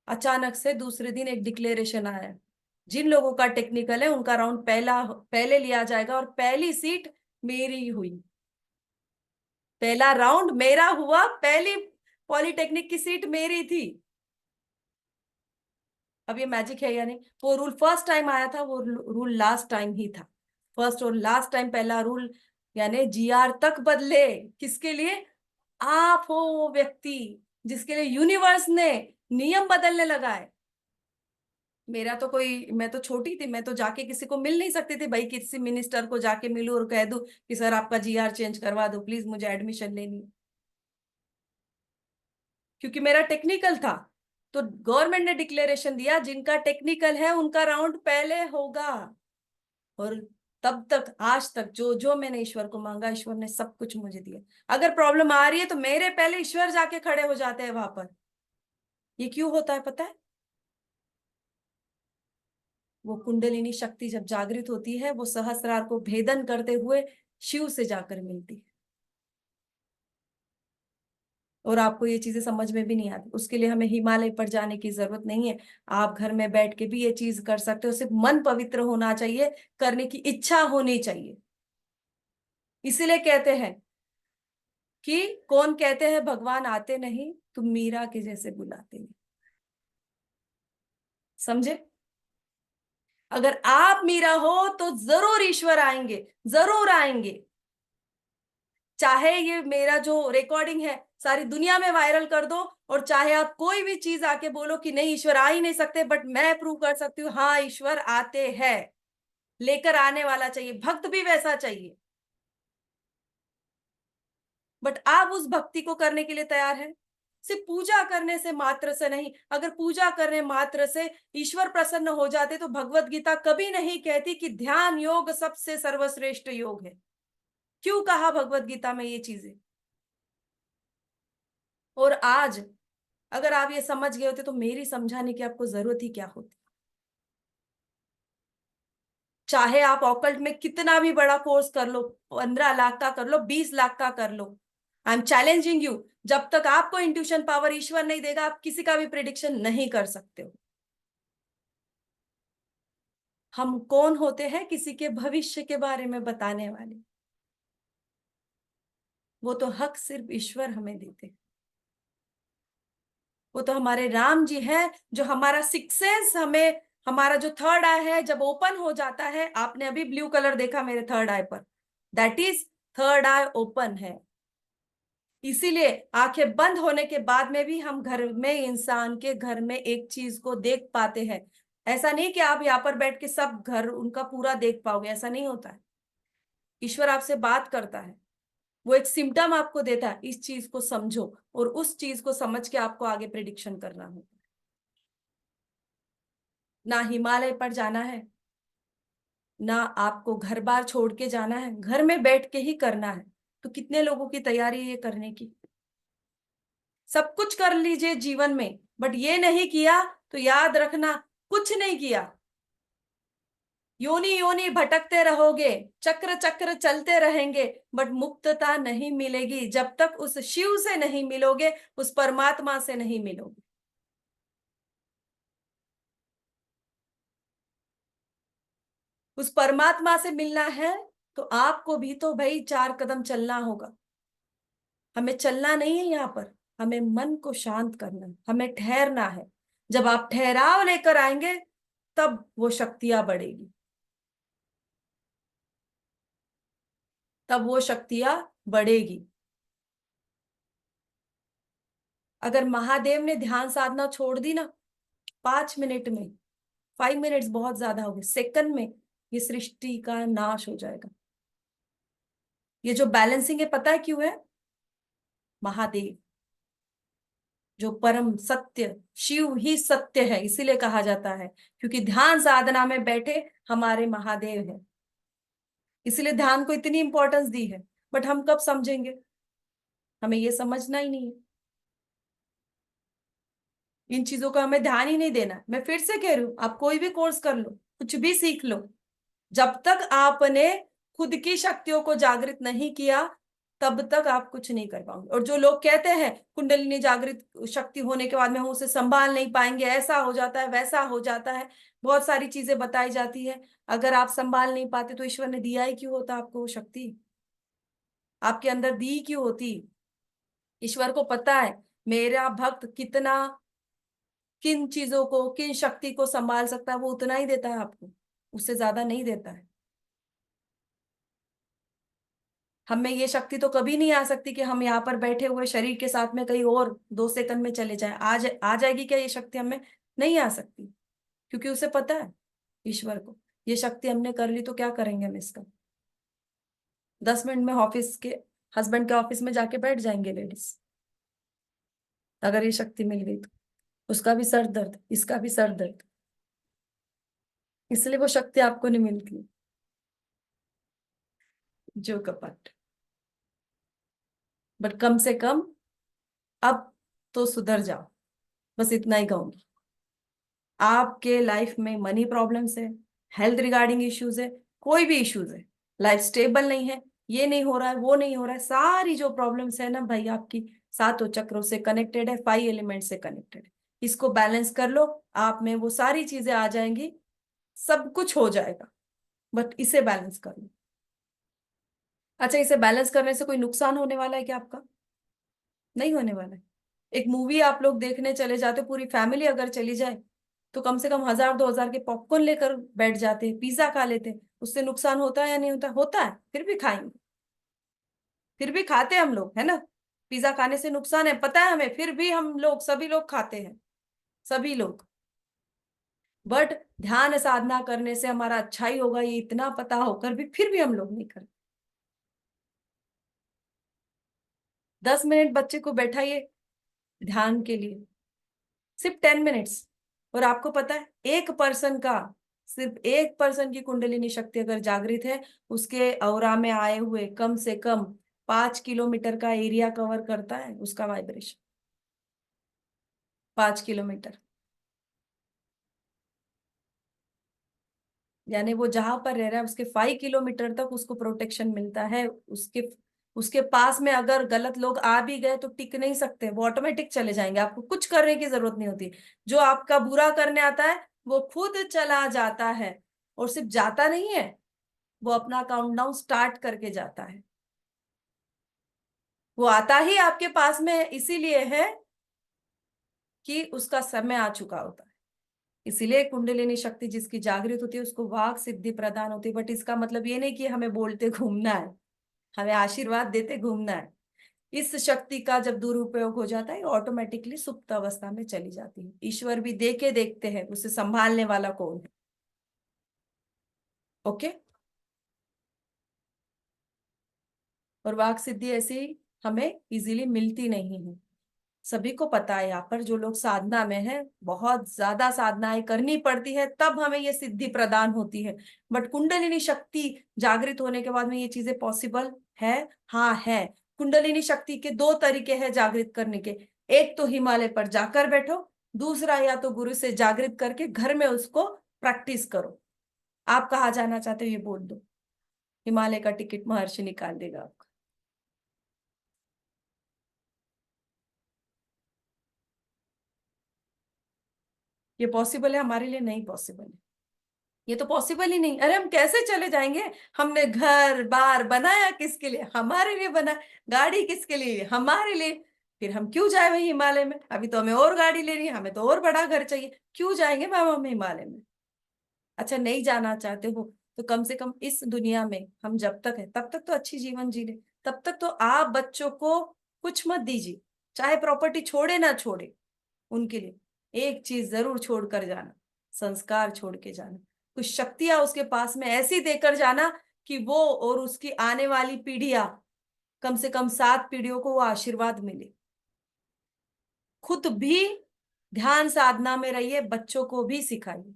अचानक से दूसरे दिन एक डिक्लेरेशन आया, जिन लोगों का टेक्निकल है उनका राउंड पहला पहले लिया जाएगा, और पहली सीट मेरी ही हुई। पहला राउंड मेरा हुआ, पहली पॉलिटेक्निक की सीट मेरी थी। अब ये मैजिक है या नहीं? वो रूल फर्स्ट टाइम आया था, वो रूल लास्ट टाइम ही था। फर्स्ट और लास्ट टाइम पहला रूल, यानी जीआर तक बदले। किसके लिए? आप हो वो व्यक्ति जिसके लिए यूनिवर्स ने नियम बदलने लगा है। मेरा तो कोई, मैं तो छोटी थी, मैं तो जाके किसी को मिल नहीं सकती थी भाई, किसी मिनिस्टर को जाके मिलूं और कह दूं कि सर आपका जीआर चेंज करवा दो प्लीज, मुझे एडमिशन लेनी है। क्योंकि मेरा टेक्निकल था, तो गवर्नमेंट ने डिक्लेरेशन दिया जिनका टेक्निकल है उनका राउंड पहले होगा। और तब तक आज तक जो जो मैंने ईश्वर को मांगा, ईश्वर ने सब कुछ मुझे दिया। अगर प्रॉब्लम आ रही है तो मेरे पहले ईश्वर जाके खड़े हो जाते हैं वहां पर। ये क्यों होता है पता है? वो कुंडलिनी शक्ति जब जागृत होती है, वो सहस्रार को भेदन करते हुए शिव से जाकर मिलती है। और आपको ये चीजें समझ में भी नहीं आती, उसके लिए हमें हिमालय पर जाने की जरूरत नहीं है। आप घर में बैठ के भी ये चीज कर सकते हो। सिर्फ मन पवित्र होना चाहिए, करने की इच्छा होनी चाहिए। इसीलिए कहते हैं कि कौन कहते हैं भगवान आते नहीं, तुम मीरा के जैसे बुलाते नहीं। समझे? अगर आप मीरा हो तो जरूर ईश्वर आएंगे, जरूर आएंगे। चाहे ये मेरा जो रिकॉर्डिंग है सारी दुनिया में वायरल कर दो, और चाहे आप कोई भी चीज आके बोलो कि नहीं ईश्वर आ ही नहीं सकते, बट मैं प्रूव कर सकती हूँ हाँ ईश्वर आते हैं। लेकर आने वाला चाहिए, भक्त भी वैसा चाहिए। बट आप उस भक्ति को करने के लिए तैयार हैं? सिर्फ पूजा करने से मात्र से नहीं। अगर पूजा करने मात्र से ईश्वर प्रसन्न हो जाते तो भगवत गीता कभी नहीं कहती कि ध्यान योग सबसे सर्वश्रेष्ठ योग है। क्यों कहा भगवत गीता में ये चीजें? और आज अगर आप ये समझ गए होते तो मेरी समझाने की आपको जरूरत ही क्या होती? चाहे आप ऑकल्ट में कितना भी बड़ा कोर्स कर लो, 15 लाख का कर लो, 20 लाख का कर लो, आई एम चैलेंजिंग यू, जब तक आपको इंट्यूशन पावर ईश्वर नहीं देगा आप किसी का भी प्रिडिक्शन नहीं कर सकते हो। हम कौन होते हैं किसी के भविष्य के बारे में बताने वाले? वो तो हक सिर्फ ईश्वर हमें देते हैं। वो तो हमारे राम जी हैं, जो हमारा सिक्स सेंस हमें, हमारा जो थर्ड आई है जब ओपन हो जाता है, आपने अभी ब्लू कलर देखा मेरे थर्ड आई पर, that is third I open है। इसीलिए आंखें बंद होने के बाद में भी हम घर में, इंसान के घर में एक चीज को देख पाते हैं। ऐसा नहीं कि आप यहाँ पर बैठ के सब घर उनका पूरा देख पाओगे, ऐसा नहीं होता है। ईश्वर आपसे बात करता है। वो एक सिम्टम आपको देता है, इस चीज को समझो, और उस चीज को समझ के आपको आगे प्रिडिक्शन करना होगा। ना हिमालय पर जाना है, ना आपको घर बार छोड़ के जाना है, घर में बैठ के ही करना है। तो कितने लोगों की तैयारी है ये करने की? सब कुछ कर लीजिए जीवन में, बट ये नहीं किया तो याद रखना कुछ नहीं किया। योनी योनी भटकते रहोगे, चक्र चक्र चलते रहेंगे, बट मुक्तता नहीं मिलेगी जब तक उस शिव से नहीं मिलोगे, उस परमात्मा से नहीं मिलोगे। उस परमात्मा से मिलना है तो आपको भी तो भाई 4 कदम चलना होगा। हमें चलना नहीं है यहाँ पर, हमें मन को शांत करना है, हमें ठहरना है। जब आप ठहराव लेकर आएंगे तब वो शक्तियां बढ़ेगी, तब वो शक्तियां बढ़ेगी। अगर महादेव ने ध्यान साधना छोड़ दी ना, 5 मिनट में, 5 मिनट्स बहुत ज्यादा हो गए, सेकंड में ये सृष्टि का नाश हो जाएगा। ये जो बैलेंसिंग है पता है क्यों है? महादेव जो परम सत्य, शिव ही सत्य है, इसीलिए कहा जाता है, क्योंकि ध्यान साधना में बैठे हमारे महादेव है, इसीलिए ध्यान को इतनी इंपॉर्टेंस दी है। बट हम कब समझेंगे? हमें ये समझना ही नहीं है, इन चीजों का हमें ध्यान ही नहीं देना। मैं फिर से कह रही हूँ, आप कोई भी कोर्स कर लो, कुछ भी सीख लो, जब तक आपने खुद की शक्तियों को जागृत नहीं किया तब तक आप कुछ नहीं कर पाओगे। और जो लोग कहते हैं कुंडलिनी जागृत शक्ति होने के बाद में हम उसे संभाल नहीं पाएंगे, ऐसा हो जाता है, वैसा हो जाता है, बहुत सारी चीजें बताई जाती है। अगर आप संभाल नहीं पाते तो ईश्वर ने दिया ही क्यों होता आपको वो शक्ति? आपके अंदर दी क्यों होती? ईश्वर को पता है मेरा भक्त कितना, किन चीजों को, किन शक्ति को संभाल सकता है, वो उतना ही देता है आपको, उससे ज्यादा नहीं देता है। हमें ये शक्ति तो कभी नहीं आ सकती कि हम यहाँ पर बैठे हुए शरीर के साथ में कहीं और 2 सेकंड में चले जाएं। आ जाएगी क्या ये शक्ति? हमें नहीं आ सकती, क्योंकि उसे पता है ईश्वर को, ये शक्ति हमने कर ली तो क्या करेंगे हम इसका? 10 मिनट में ऑफिस के, हस्बैंड के ऑफिस में जाके बैठ जाएंगे लेडीज, अगर ये शक्ति मिल गई तो। उसका भी सर दर्द, इसका भी सर दर्द, इसलिए वो शक्ति आपको नहीं मिलती। जो कपट। बट कम से कम अब तो सुधर जाओ, बस इतना ही कहूंगी। आपके लाइफ में मनी प्रॉब्लम्स है, हेल्थ रिगार्डिंग इश्यूज है, कोई भी इश्यूज है, लाइफ स्टेबल नहीं है, ये नहीं हो रहा है, वो नहीं हो रहा है, सारी जो प्रॉब्लम्स है ना भाई, आपकी सातों चक्रों से कनेक्टेड है, 5 एलिमेंट से कनेक्टेड है। इसको बैलेंस कर लो, आप में वो सारी चीजें आ जाएंगी, सब कुछ हो जाएगा। बट इसे बैलेंस कर लो। अच्छा, इसे बैलेंस करने से कोई नुकसान होने वाला है क्या आपका? नहीं होने वाला है। एक मूवी आप लोग देखने चले जाते हो, पूरी फैमिली अगर चली जाए तो कम से कम 1000-2000 के पॉपकॉर्न लेकर बैठ जाते हैं, पिज्जा खा लेते हैं, उससे नुकसान होता है या नहीं होता? होता है, फिर भी खाएंगे, फिर भी खाते हैं हम लोग, है ना? पिज्जा खाने से नुकसान है पता है हमें, फिर भी हम लोग, सभी लोग खाते हैं, सभी लोग। बट ध्यान साधना करने से हमारा अच्छा ही होगा, ये इतना पता होकर भी फिर भी हम लोग नहीं करते। 10 मिनट बच्चे को बैठाइए ध्यान के लिए, सिर्फ 10 मिनट्स, और आपको पता है एक पर्सन का, सिर्फ एक पर्सन की कुंडलिनी शक्ति अगर जागृत है, उसके औरा में आए हुए कम से कम 5 किलोमीटर का एरिया कवर करता है उसका वाइब्रेशन। 5 किलोमीटर, यानी वो जहां पर रह रहा है उसके 5 किलोमीटर तक उसको प्रोटेक्शन मिलता है। उसके उसके पास में अगर गलत लोग आ भी गए तो टिक नहीं सकते, वो ऑटोमेटिक चले जाएंगे, आपको कुछ करने की जरूरत नहीं होती। जो आपका बुरा करने आता है वो खुद चला जाता है, और सिर्फ जाता नहीं है, वो अपना काउंटडाउन स्टार्ट करके जाता है। वो आता ही आपके पास में इसीलिए है कि उसका समय आ चुका होता है। इसीलिए कुंडलिनी शक्ति जिसकी जागृत होती है उसको वाक सिद्धि प्रदान होती है। बट इसका मतलब ये नहीं कि हमें बोलते घूमना है, हमें आशीर्वाद देते घूमना है। इस शक्ति का जब दुरुपयोग हो जाता है ऑटोमेटिकली सुप्त अवस्था में चली जाती है। ईश्वर भी देखे देखते हैं उसे संभालने वाला कौन है। ओके। और वाक सिद्धि ऐसी हमें इजीली मिलती नहीं है। सभी को पता है यहाँ पर जो लोग साधना में है, बहुत ज्यादा साधनाएं करनी पड़ती है तब हमें ये सिद्धि प्रदान होती है। बट कुंडलिनी शक्ति जागृत होने के बाद में ये चीजें पॉसिबल है। हाँ है। कुंडलिनी शक्ति के दो तरीके हैं जागृत करने के। एक तो हिमालय पर जाकर बैठो, दूसरा या तो गुरु से जागृत करके घर में उसको प्रैक्टिस करो। आप कहाँ जाना चाहते हो ये बोल दो, हिमालय का टिकट महर्षि निकाल देगा आपका। ये पॉसिबल है, हमारे लिए नहीं पॉसिबल है। ये तो पॉसिबल ही नहीं। अरे हम कैसे चले जाएंगे? हमने घर बार बनाया किसके लिए? हमारे लिए बना। गाड़ी किसके लिए? हमारे लिए। फिर हम क्यों जाए वही हिमालय में? अभी तो हमें और गाड़ी लेनी है, हमें तो और बड़ा घर चाहिए, क्यों जाएंगे मैम हम हिमालय में? अच्छा नहीं जाना चाहते हो तो कम से कम इस दुनिया में हम जब तक है तब तक तो अच्छी जीवन जी ले। तब तक तो आप बच्चों को कुछ मत दीजिए, चाहे प्रॉपर्टी छोड़े ना छोड़े, उनके लिए एक चीज जरूर छोड़ कर जाना, संस्कार छोड़ के जाना। कुछ शक्तियां उसके पास में ऐसी देकर जाना कि वो और उसकी आने वाली पीढ़ियां, कम से कम 7 पीढ़ियों को वो आशीर्वाद मिले। खुद भी ध्यान साधना में रहिए, बच्चों को भी सिखाइए।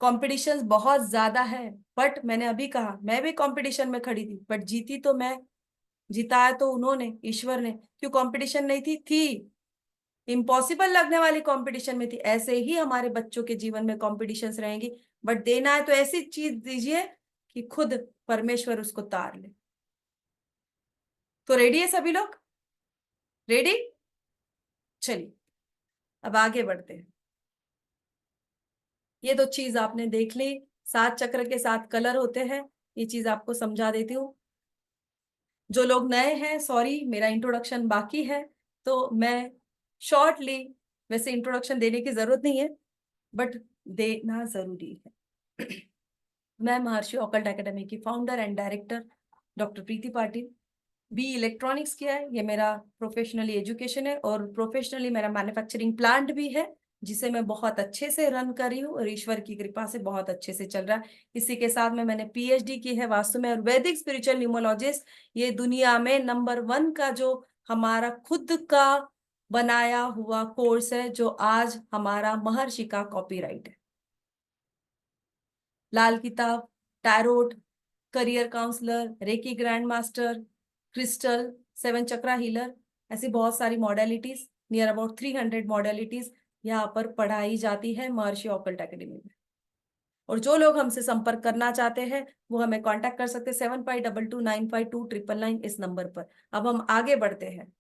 कॉम्पिटिशन बहुत ज्यादा है, बट मैंने अभी कहा मैं भी कंपटीशन में खड़ी थी, बट जीती तो मैं, जिताया तो उन्होंने, ईश्वर ने। क्यों कंपटीशन नहीं थी? इम्पॉसिबल लगने वाली कंपटीशन में थी। ऐसे ही हमारे बच्चों के जीवन में कॉम्पिटिशन्स रहेंगी, बट देना है तो ऐसी चीज दीजिए कि खुद परमेश्वर उसको तार ले। तो रेडी है सभी लोग? रेडी? चलिए अब आगे बढ़ते हैं। ये दो चीज आपने देख ली, 7 चक्र के 7 कलर होते हैं, ये चीज आपको समझा देती हूँ। जो लोग नए हैं, सॉरी मेरा इंट्रोडक्शन बाकी है, तो मैं शॉर्टली, वैसे इंट्रोडक्शन देने की जरूरत नहीं है बट देना जरूरी है। मैं महर्षि ऑकल्ट एकेडमी की founder and director doctor Preeti Patil. B electronics किया है, ये मेरा प्रोफेशनली एजुकेशन है, और प्रोफेशनली मेरा मैन्युफैक्चरिंग प्लांट भी है जिसे मैं बहुत अच्छे से रन कर रही हूँ और ईश्वर की कृपा से बहुत अच्छे से चल रहा है। इसी के साथ में मैंने पीएचडी की है वास्तु में, और वैदिक स्पिरिचुअल न्यूमरोलॉजिस्ट, ये दुनिया में नंबर 1 का जो हमारा खुद का बनाया हुआ कोर्स है, जो आज हमारा महर्षि का कॉपीराइट है। Lal Kitab, tarot, career counsellor, reiki grand master, crystal, 7 chakra healer, ऐसी बहुत सारी मॉडलिटीज, नियर अबाउट 300 मॉडलिटीज यहाँ पर पढ़ाई जाती है महर्षि ऑकल्ट एकेडमी में। और जो लोग हमसे संपर्क करना चाहते हैं वो हमें कांटेक्ट कर सकते हैं 7522952999 इस नंबर पर। अब हम आगे बढ़ते हैं,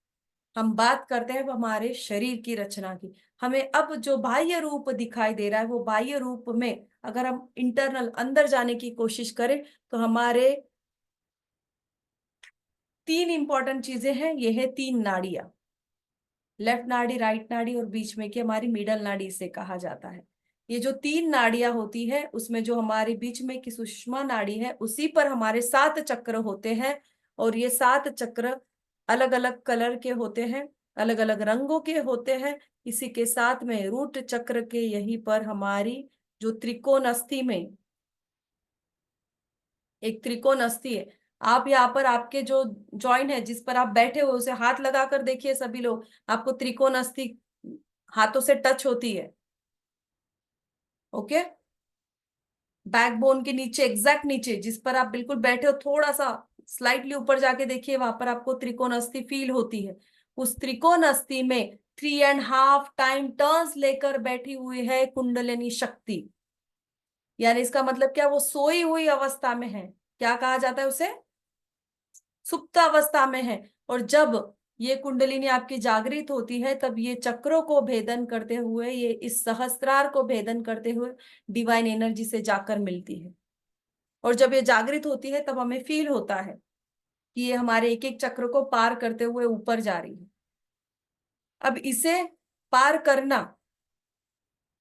हम बात करते हैं हमारे शरीर की रचना की। हमें अब जो बाह्य रूप दिखाई दे रहा है, वो बाह्य रूप में अगर हम इंटरनल अंदर जाने की कोशिश करें तो हमारे 3 इंपॉर्टेंट चीजें हैं। ये है 3 नाड़ियां, लेफ्ट नाड़ी, राइट नाड़ी और बीच में की हमारी मिडल नाड़ी इसे कहा जाता है। ये जो 3 नाड़ियां होती है उसमें जो हमारे बीच में की सुषमा नाड़ी है उसी पर हमारे 7 चक्र होते हैं। और ये 7 चक्र अलग अलग कलर के होते हैं, अलग अलग रंगों के होते हैं। इसी के साथ में रूट चक्र के यहीं पर हमारी जो त्रिकोण अस्थि में एक त्रिकोण अस्थि है। आप यहाँ पर आपके जो जॉइंट है जिस पर आप बैठे हो उसे हाथ लगाकर देखिए सभी लोग, आपको त्रिकोण अस्थि हाथों से टच होती है। ओके, बैकबोन के नीचे, एग्जैक्ट नीचे जिस पर आप बिल्कुल बैठे हो, थोड़ा सा स्लाइटली ऊपर जाके देखिए, वहां पर आपको त्रिकोण अस्थि फील होती है। उस त्रिकोण अस्थि में 3.5 टाइम टर्न्स लेकर बैठी हुई है कुंडलिनी शक्ति। यानी इसका मतलब क्या, वो सोई हुई अवस्था में है। क्या कहा जाता है उसे? सुप्त अवस्था में है। और जब ये कुंडलिनी आपकी जागृत होती है तब ये चक्रों को भेदन करते हुए, ये इस सहस्त्रार को भेदन करते हुए डिवाइन एनर्जी से जाकर मिलती है। और जब ये जागृत होती है तब हमें फील होता है कि ये हमारे एक एक चक्र को पार करते हुए ऊपर जा रही है। अब इसे पार करना,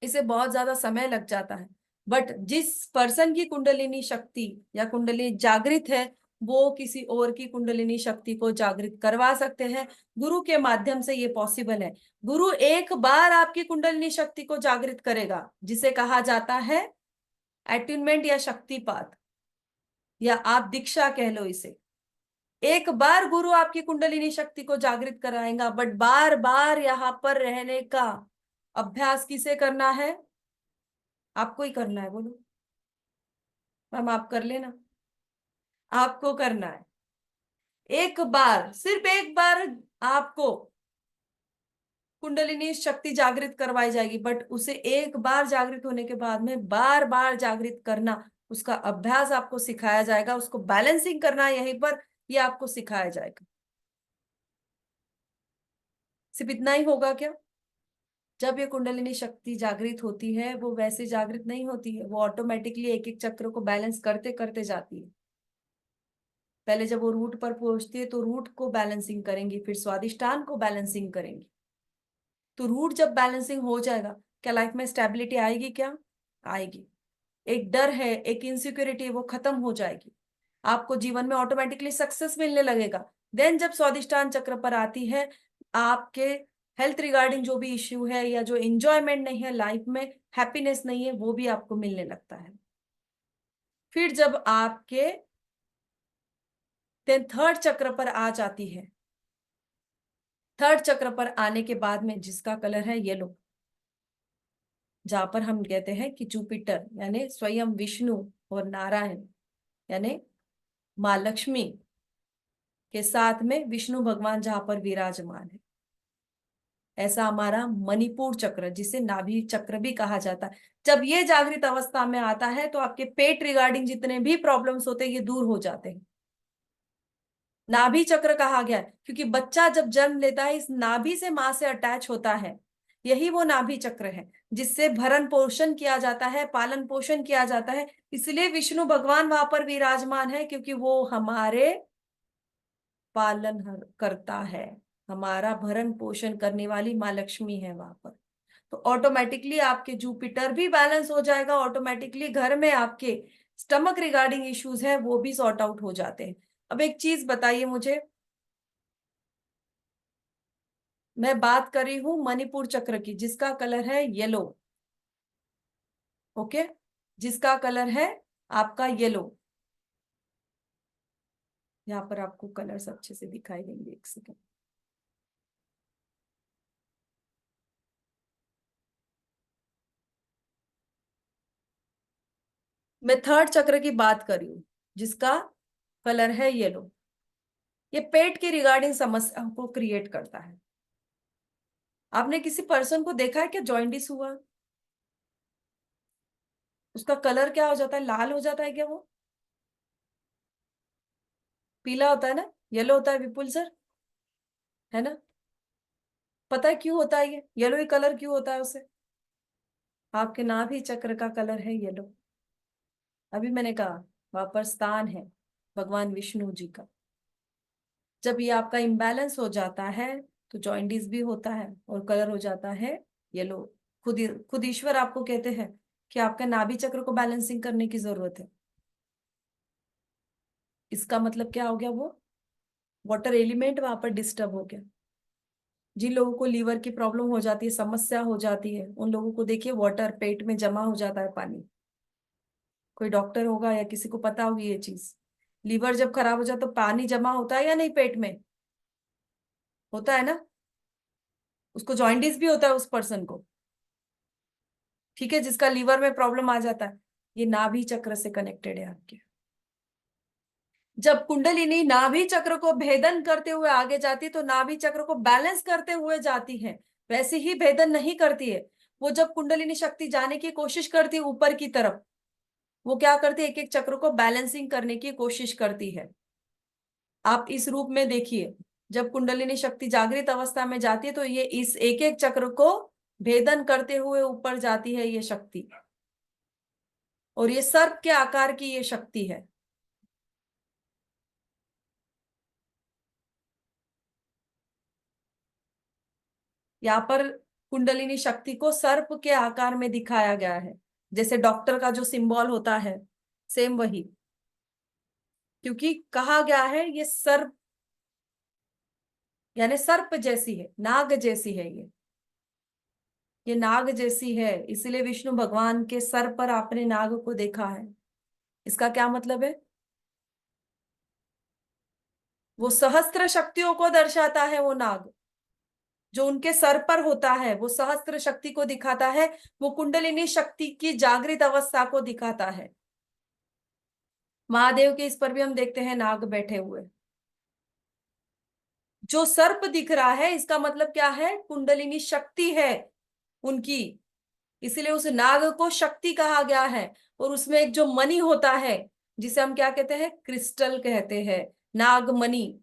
इसे बहुत ज्यादा समय लग जाता है, बट जिस पर्सन की कुंडलिनी शक्ति या कुंडली जागृत है वो किसी और की कुंडलिनी शक्ति को जागृत करवा सकते हैं। गुरु के माध्यम से ये पॉसिबल है। गुरु एक बार आपकी कुंडलिनी शक्ति को जागृत करेगा, जिसे कहा जाता है अट्यूनमेंट या शक्तिपात, या आप दीक्षा कह लो इसे। एक बार गुरु आपकी कुंडलिनी शक्ति को जागृत कराएगा, बट बार बार यहाँ पर रहने का अभ्यास किसे करना है? आपको ही करना है। बोलो मैम, आप कर लेना। आपको करना है। एक बार, सिर्फ एक बार आपको कुंडलिनी शक्ति जागृत करवाई जाएगी, बट उसे एक बार जागृत होने के बाद में बार बार जागृत करना, उसका अभ्यास आपको सिखाया जाएगा। उसको बैलेंसिंग करना यहीं पर, ये आपको सिखाया जाएगा। सिर्फ इतना ही होगा क्या? जब ये कुंडलिनी शक्ति जागृत होती है, वो वैसे जागृत नहीं होती है, वो ऑटोमेटिकली एक एक चक्र को बैलेंस करते करते जाती है। पहले जब वो रूट पर पहुंचती है तो रूट को बैलेंसिंग करेंगी, फिर स्वादिष्टान को बैलेंसिंग करेंगी। तो रूट जब बैलेंसिंग हो जाएगा, क्या लाइफ में स्टेबिलिटी आएगी? क्या आएगी? एक डर है, एक इनसिक्योरिटी है, वो खत्म हो जाएगी। आपको जीवन में ऑटोमेटिकली सक्सेस मिलने लगेगा। देन जब स्वादिष्टान चक्र पर आती है, आपके हेल्थ रिगार्डिंग जो भी इश्यू है, या जो इंजॉयमेंट नहीं है लाइफ में, हैप्पीनेस नहीं है, वो भी आपको मिलने लगता है। फिर जब आपके थर्ड चक्र पर आ जाती है, थर्ड चक्र पर आने के बाद में जिसका कलर है येलो, जहां पर हम कहते हैं कि जुपिटर यानी स्वयं विष्णु और नारायण यानी माँ लक्ष्मी के साथ में विष्णु भगवान जहां पर विराजमान है, ऐसा हमारा मणिपुर चक्र, जिसे नाभि चक्र भी कहा जाता है, जब ये जागृत अवस्था में आता है तो आपके पेट रिगार्डिंग जितने भी प्रॉब्लम्स होते हैं ये दूर हो जाते हैं। नाभि चक्र कहा गया है क्योंकि बच्चा जब जन्म लेता है, इस नाभि से मां से अटैच होता है। यही वो नाभि चक्र है जिससे भरण पोषण किया जाता है, पालन पोषण किया जाता है। इसलिए विष्णु भगवान वहां पर विराजमान है, क्योंकि वो हमारे पालन करता है, हमारा भरण पोषण करने वाली माँ लक्ष्मी है वहां पर। तो ऑटोमेटिकली आपके जुपिटर भी बैलेंस हो जाएगा, ऑटोमेटिकली घर में आपके स्टमक रिगार्डिंग इश्यूज है वो भी सॉर्ट आउट हो जाते हैं। अब एक चीज बताइए मुझे, मैं बात कर रही हूं मणिपुर चक्र की, जिसका कलर है येलो। ओके, जिसका कलर है आपका येलो। यहाँ पर आपको कलर्स अच्छे से दिखाई देंगे, एक सेकेंड। मैं थर्ड चक्र की बात कर रही हूँ, जिसका कलर है येलो। ये पेट के रिगार्डिंग समस्या को क्रिएट करता है। आपने किसी पर्सन को देखा है क्या जॉइंडिस हुआ? उसका कलर क्या हो जाता है? लाल हो जाता है क्या वो? पीला होता है ना, येलो होता है विपुल सर, है ना? पता है क्यों होता है ये येलो ही कलर क्यों होता है उसे? आपके नाभि चक्र का कलर है येलो। अभी मैंने कहा वहां पर स्थान है भगवान विष्णु जी का। जब ये आपका इम्बैलेंस हो जाता है तो जॉइंडिस भी होता है और कलर हो जाता है येलो। खुद ईश्वर आपको कहते हैं कि आपका नाभि चक्र को बैलेंसिंग करने की जरूरत है। इसका मतलब क्या हो गया? वो वाटर एलिमेंट वहां पर डिस्टर्ब हो गया। जिन लोगों को लीवर की प्रॉब्लम हो जाती है, समस्या हो जाती है, उन लोगों को देखिए वाटर पेट में जमा हो जाता है, पानी। कोई डॉक्टर होगा या किसी को पता होगी ये चीज। लीवर जब खराब हो जाए तो पानी जमा होता है या नहीं पेट में? होता है ना? उसको जॉइंडिस भी होता है उस पर्सन को। ठीक है, जिसका लीवर में प्रॉब्लम आ जाता है, ये नाभि चक्र से कनेक्टेड है आपके। जब कुंडलिनी नाभि चक्र को भेदन करते हुए आगे जाती है तो नाभि चक्र को बैलेंस करते हुए जाती है, वैसे ही भेदन नहीं करती है। वो जब कुंडलिनी शक्ति जाने की कोशिश करती है ऊपर की तरफ, वो क्या करती है? एक एक चक्र को बैलेंसिंग करने की कोशिश करती है। आप इस रूप में देखिए, जब कुंडलिनी शक्ति जागृत अवस्था में जाती है तो ये इस एक एक चक्र को भेदन करते हुए ऊपर जाती है ये शक्ति, और ये सर्प के आकार की ये शक्ति है। यहाँ पर कुंडलिनी शक्ति को सर्प के आकार में दिखाया गया है, जैसे डॉक्टर का जो सिंबल होता है, सेम वही। क्योंकि कहा गया है ये सर्प यानी सर्प जैसी है, नाग जैसी है ये नाग जैसी है, इसलिए विष्णु भगवान के सर पर आपने नाग को देखा है। इसका क्या मतलब है? वो सहस्त्र शक्तियों को दर्शाता है, वो नाग जो उनके सर पर होता है वो सहस्त्र शक्ति को दिखाता है, वो कुंडलिनी शक्ति की जागृत अवस्था को दिखाता है। महादेव के इस पर भी हम देखते हैं नाग बैठे हुए। जो सर्प दिख रहा है इसका मतलब क्या है, कुंडलिनी शक्ति है उनकी, इसलिए उस नाग को शक्ति कहा गया है। और उसमें एक जो मणि होता है जिसे हम क्या कहते हैं, क्रिस्टल कहते हैं, नागमणि।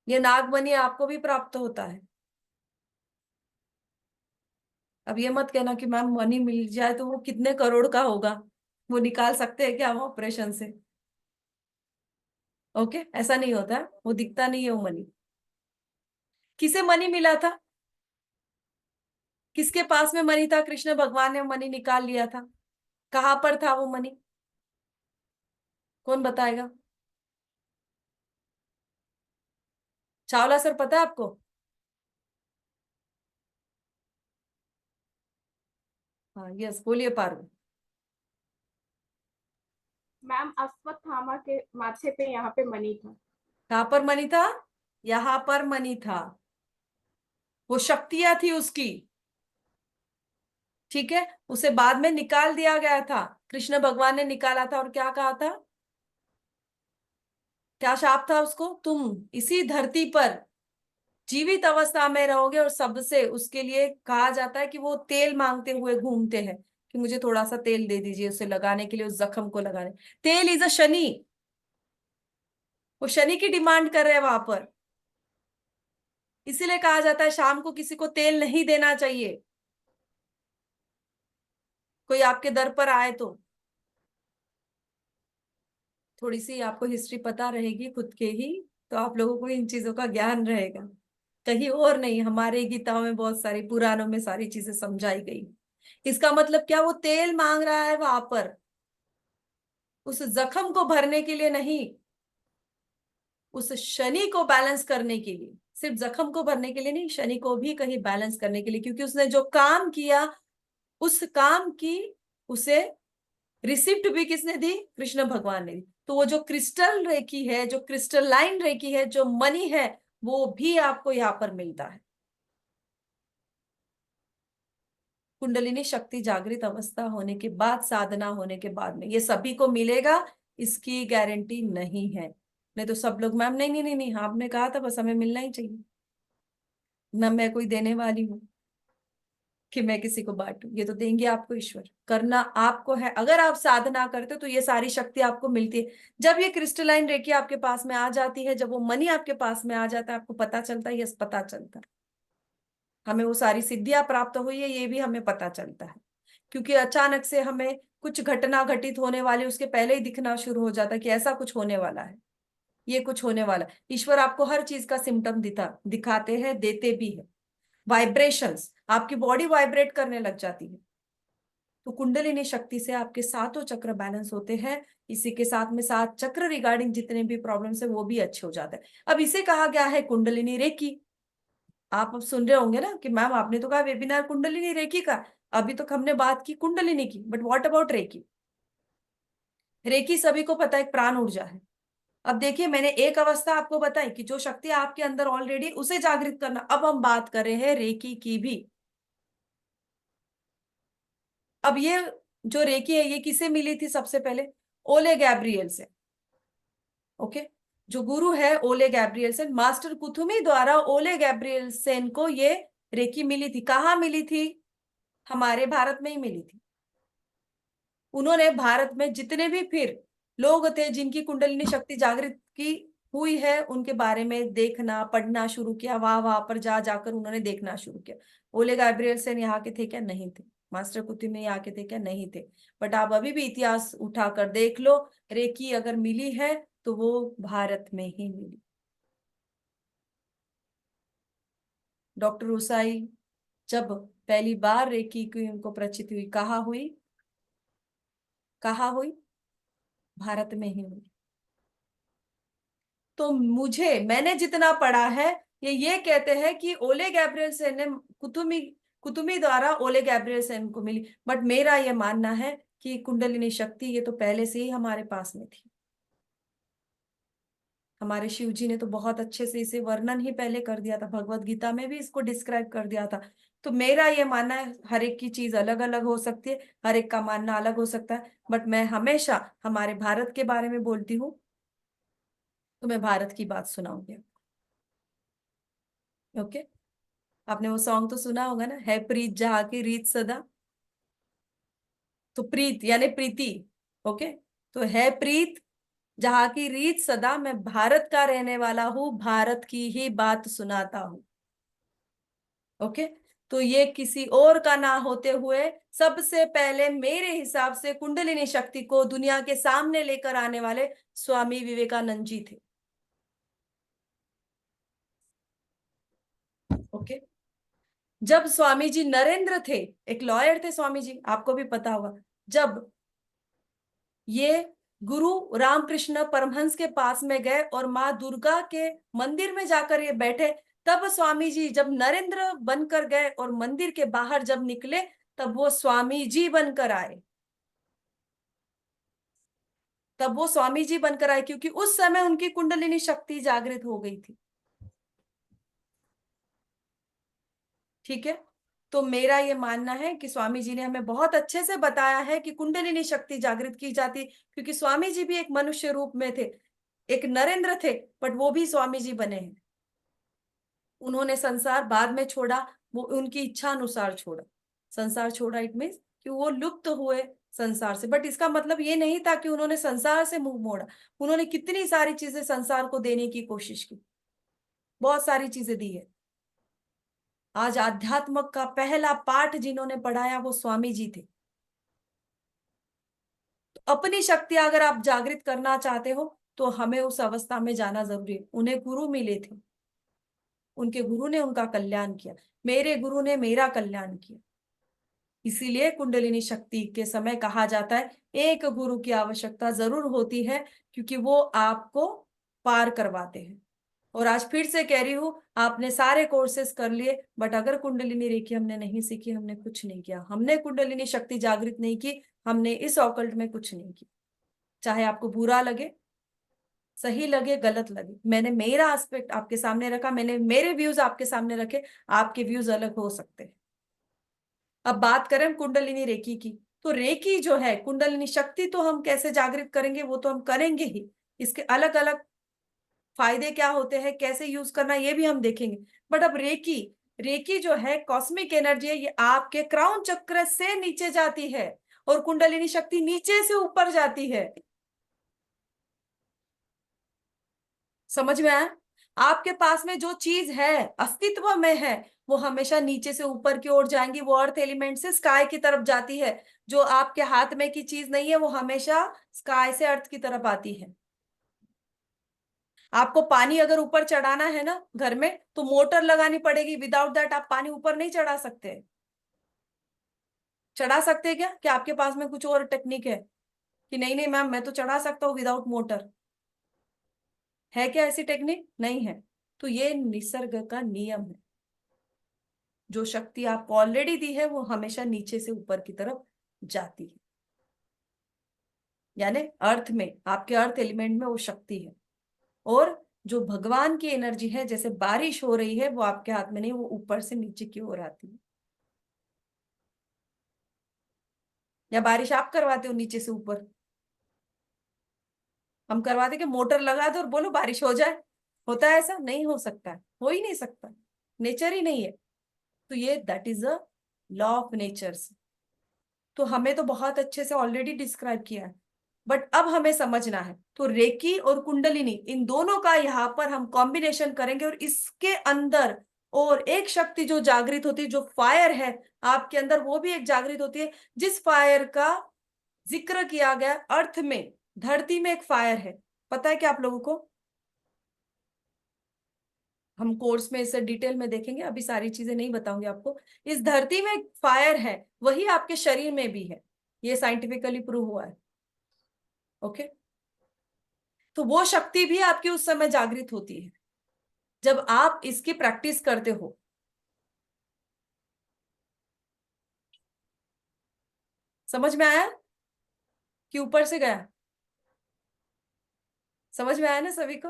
ये नागमणि आपको भी प्राप्त होता है। अब ये मत कहना कि मैम मनी मिल जाए तो वो कितने करोड़ का होगा, वो निकाल सकते हैं क्या हम ऑपरेशन से? ओके, ऐसा नहीं होता है, वो दिखता नहीं है वो मनी। किसे मनी मिला था, किसके पास में मनी था, कृष्ण भगवान ने मनी निकाल लिया था, कहां पर था वो मनी, कौन बताएगा? चावला सर पता है आपको? हाँ यस, बोलिए पारू। मैम अश्वत्थामा के माथे पे यहाँ पे मणि था। कहां पर मनी था? यहां पर मनी था, वो शक्तियां थी उसकी, ठीक है। उसे बाद में निकाल दिया गया था, कृष्ण भगवान ने निकाला था, और क्या कहा था, क्या शाप था उसको, तुम इसी धरती पर जीवित अवस्था में रहोगे। और सबसे उसके लिए कहा जाता है कि वो तेल मांगते हुए घूमते हैं कि मुझे थोड़ा सा तेल दे दीजिए उसे लगाने के लिए, उस जख्म को लगाने। तेल इज अ शनि, वो शनि की डिमांड कर रहे हैं वहां पर। इसीलिए कहा जाता है शाम को किसी को तेल नहीं देना चाहिए, कोई आपके दर पर आए तो। थोड़ी सी आपको हिस्ट्री पता रहेगी खुद के ही, तो आप लोगों को इन चीजों का ज्ञान रहेगा, कहीं और नहीं। हमारे गीताओं में बहुत सारी, पुराणों में सारी चीजें समझाई गई। इसका मतलब क्या, वो तेल मांग रहा है वहां पर उस जख्म को भरने के लिए नहीं, उस शनि को बैलेंस करने के लिए। सिर्फ जख्म को भरने के लिए नहीं, शनि को भी कहीं बैलेंस करने के लिए, क्योंकि उसने जो काम किया उस काम की उसे रिसिप्ट भी किसने दी, कृष्ण भगवान ने दी। तो वो जो क्रिस्टल रेखी है, जो क्रिस्टल लाइन रेखी है, जो मनी है, वो भी आपको यहाँ पर मिलता है। कुंडलिनी शक्ति जागृत अवस्था होने के बाद, साधना होने के बाद में ये सभी को मिलेगा, इसकी गारंटी नहीं है। नहीं तो सब लोग मैम नहीं नहीं नहीं नहीं, हाँ आपने कहा था बस हमें मिलना ही चाहिए, ना मैं कोई देने वाली हूँ कि मैं किसी को बांटू। ये तो देंगे आपको ईश्वर, करना आपको है। अगर आप साधना करते हो तो ये सारी शक्ति आपको मिलती है। जब ये क्रिस्टलाइन रेखी आपके पास में आ जाती है, जब वो मनी आपके पास में आ जाता है, आपको पता चलता है, यस पता चलता है हमें वो सारी सिद्धियां प्राप्त हुई है, ये भी हमें पता चलता है। क्योंकि अचानक से हमें कुछ घटना घटित होने वाली, उसके पहले ही दिखना शुरू हो जाता है कि ऐसा कुछ होने वाला है, ये कुछ होने वाला है। ईश्वर आपको हर चीज का सिम्टम दिखाते हैं, देते भी है। वाइब्रेशंस, आपकी बॉडी वाइब्रेट करने लग जाती है। तो कुंडलिनी शक्ति से आपके सातों चक्र बैलेंस होते हैं। इसी के साथ में सात चक्र रिगार्डिंग जितने भी प्रॉब्लम्स है वो भी अच्छे हो जाते हैं। अब इसे कहा गया है कुंडलिनी रेकी। आप अब सुन रहे होंगे ना कि मैम आपने तो कहा वेबिनार कुंडलिनी रेकी का, अभी तो हमने बात की कुंडलिनी की, but what about reiki? Reiki सभी को पता है एक प्राण ऊर्जा है। अब देखिए, मैंने एक अवस्था आपको बताई कि जो शक्ति आपके अंदर ऑलरेडी, उसे जागृत करना। अब हम बात कर रहे हैं रेकी की भी। अब ये जो रेकी है ये किसे मिली थी सबसे पहले? ओले गैब्रियल से। ओके, जो गुरु है ओले गैब्रियलसेन, मास्टर कुथुमी द्वारा ओले गैब्रियलसेन को ये रेकी मिली थी। कहाँ मिली थी? हमारे भारत में ही मिली थी। उन्होंने भारत में जितने भी फिर लोग थे जिनकी कुंडलिनी शक्ति जागृत की हुई है, उनके बारे में देखना पढ़ना शुरू किया, वहां पर जा जाकर उन्होंने देखना शुरू किया। ओले गैब्रियलसेन यहाँ के थे क्या? नहीं थे। मास्टर कुतुब यहाँ के थे क्या? नहीं थे। बट आप अभी भी इतिहास उठाकर देख लो, रेकी अगर मिली है तो वो भारत में ही मिली। डॉक्टर उसाई जब पहली बार रेकी की उनको परिचित हुई, कहाँ हुई? कहाँ हुई? भारत में ही हुई। तो मैंने जितना पढ़ा है, ये कहते हैं कि ओले गैब्रियलसेन ने कुतुमी कुतुमी द्वारा ओले गैब्रियलसेन को मिली। बट मेरा ये मानना है कि कुंडलिनी शक्ति ये तो पहले से ही हमारे पास में थी। हमारे शिव जी ने तो बहुत अच्छे से इसे वर्णन ही पहले कर दिया था, भगवत गीता में भी इसको डिस्क्राइब कर दिया था। तो मेरा ये मानना है, हर एक की चीज अलग अलग हो सकती है, हर एक का मानना अलग हो सकता है, बट मैं हमेशा हमारे भारत के बारे में बोलती हूँ, तो मैं भारत की बात सुनाऊंगी। ओके। आपने वो सॉन्ग तो सुना होगा ना, है प्रीत जहाँ की रीत सदा। तो प्रीत यानी प्रीति। ओके। तो है प्रीत जहाँ की रीत सदा, मैं भारत का रहने वाला हूँ, भारत की ही बात सुनाता हूँ। ओके। तो ये किसी और का ना होते हुए सबसे पहले मेरे हिसाब से कुंडलिनी शक्ति को दुनिया के सामने लेकर आने वाले स्वामी विवेकानंद जी थे। ओके। जब स्वामी जी नरेंद्र थे, एक लॉयर थे स्वामी जी, आपको भी पता होगा, जब ये गुरु रामकृष्ण परमहंस के पास में गए और माँ दुर्गा के मंदिर में जाकर ये बैठे, तब स्वामी जी जब नरेंद्र बनकर गए और मंदिर के बाहर जब निकले, तब वो स्वामी जी बनकर आए। तब वो स्वामी जी बनकर आए क्योंकि उस समय उनकी कुंडलिनी शक्ति जागृत हो गई थी। ठीक है। तो मेरा ये मानना है कि स्वामी जी ने हमें बहुत अच्छे से बताया है कि कुंडलिनी शक्ति जागृत की जाती, क्योंकि स्वामी जी भी एक मनुष्य रूप में थे, एक नरेंद्र थे, बट वो भी स्वामी जी बने हैं। उन्होंने संसार बाद में छोड़ा, वो उनकी इच्छा अनुसार छोड़ा। संसार छोड़ा इट मीन्स कि वो लुप्त हुए संसार से, बट इसका मतलब ये नहीं था कि उन्होंने संसार से मुंह मोड़ा। उन्होंने कितनी सारी चीजें संसार को देने की कोशिश की, बहुत सारी चीजें दी है। आज आध्यात्म का पहला पाठ जिन्होंने पढ़ाया वो स्वामी जी थे। तो अपनी शक्ति अगर आप जागृत करना चाहते हो तो हमें उस अवस्था में जाना जरूरी है। उन्हें गुरु मिले थे, उनके गुरु ने उनका कल्याण किया, मेरे गुरु ने मेरा कल्याण किया। इसीलिए कुंडलिनी शक्ति के समय कहा जाता है एक गुरु की आवश्यकता जरूर होती है, क्योंकि वो आपको पार करवाते हैं। और आज फिर से कह रही हूं, आपने सारे कोर्सेज कर लिए, बट अगर कुंडलिनी रेखी हमने नहीं सीखी, हमने कुछ नहीं किया, हमने कुंडलिनी शक्ति जागृत नहीं की, हमने इस ऑकल्ट में कुछ नहीं किया। चाहे आपको बुरा लगे, सही लगे, गलत लगे, मैंने मेरा एस्पेक्ट आपके सामने रखा, मैंने मेरे व्यूज आपके सामने रखे, आपके व्यूज अलग हो सकते हैं। अब बात करें हम कुंडलिनी रेकी की, तो रेकी जो है, कुंडलिनी शक्ति तो हम कैसे जागृत करेंगे, वो तो हम करेंगे ही, इसके अलग अलग फायदे क्या होते हैं, कैसे यूज करना, ये भी हम देखेंगे। बट अब रेकी, रेकी जो है कॉस्मिक एनर्जी है, ये आपके क्राउन चक्र से नीचे जाती है और कुंडलिनी शक्ति नीचे से ऊपर जाती है। समझ में आया? आपके पास में जो चीज है, अस्तित्व में है, वो हमेशा नीचे से ऊपर की ओर जाएंगी, वो अर्थ एलिमेंट से स्काई की तरफ जाती है। जो आपके हाथ में की चीज नहीं है वो हमेशा स्काई से अर्थ की तरफ आती है। आपको पानी अगर ऊपर चढ़ाना है ना घर में, तो मोटर लगानी पड़ेगी, विदाउट दैट आप पानी ऊपर नहीं चढ़ा सकते। चढ़ा सकते हैं क्या आपके पास में कुछ और टेक्निक है कि नहीं नहीं मैम मैं तो चढ़ा सकता हूँ विदाउट मोटर? है क्या ऐसी टेक्निक? नहीं है। तो ये निसर्ग का नियम है, जो शक्ति आपको ऑलरेडी दी है वो हमेशा नीचे से ऊपर की तरफ जाती है। यानी अर्थ में, आपके अर्थ एलिमेंट में वो शक्ति है। और जो भगवान की एनर्जी है, जैसे बारिश हो रही है, वो आपके हाथ में नहीं, वो ऊपर से नीचे की ओर आती है। या बारिश आप करवाते हो नीचे से ऊपर? हम करवाते कि मोटर लगा दो और बोलो बारिश हो जाए? होता है ऐसा? नहीं हो सकता है, हो ही नहीं सकता, नेचर ही नहीं है। तो ये that is a law of natures. तो हमें तो बहुत अच्छे से ऑलरेडी डिस्क्राइब किया है, बट अब हमें समझना है। तो रेकी और कुंडलिनी, इन दोनों का यहाँ पर हम कॉम्बिनेशन करेंगे, और इसके अंदर और एक शक्ति जो जागृत होती है, जो फायर है आपके अंदर, वो भी एक जागृत होती है, जिस फायर का जिक्र किया गया अर्थ में, धरती में एक फायर है। पता है क्या आप लोगों को? हम कोर्स में इसे डिटेल में देखेंगे, अभी सारी चीजें नहीं बताऊंगी आपको। इस धरती में एक फायर है, वही आपके शरीर में भी है, ये साइंटिफिकली प्रूव हुआ है। ओके। तो वो शक्ति भी आपकी उस समय जागृत होती है जब आप इसकी प्रैक्टिस करते हो। समझ में आया कि ऊपर से गया? समझ में आया ना सभी को?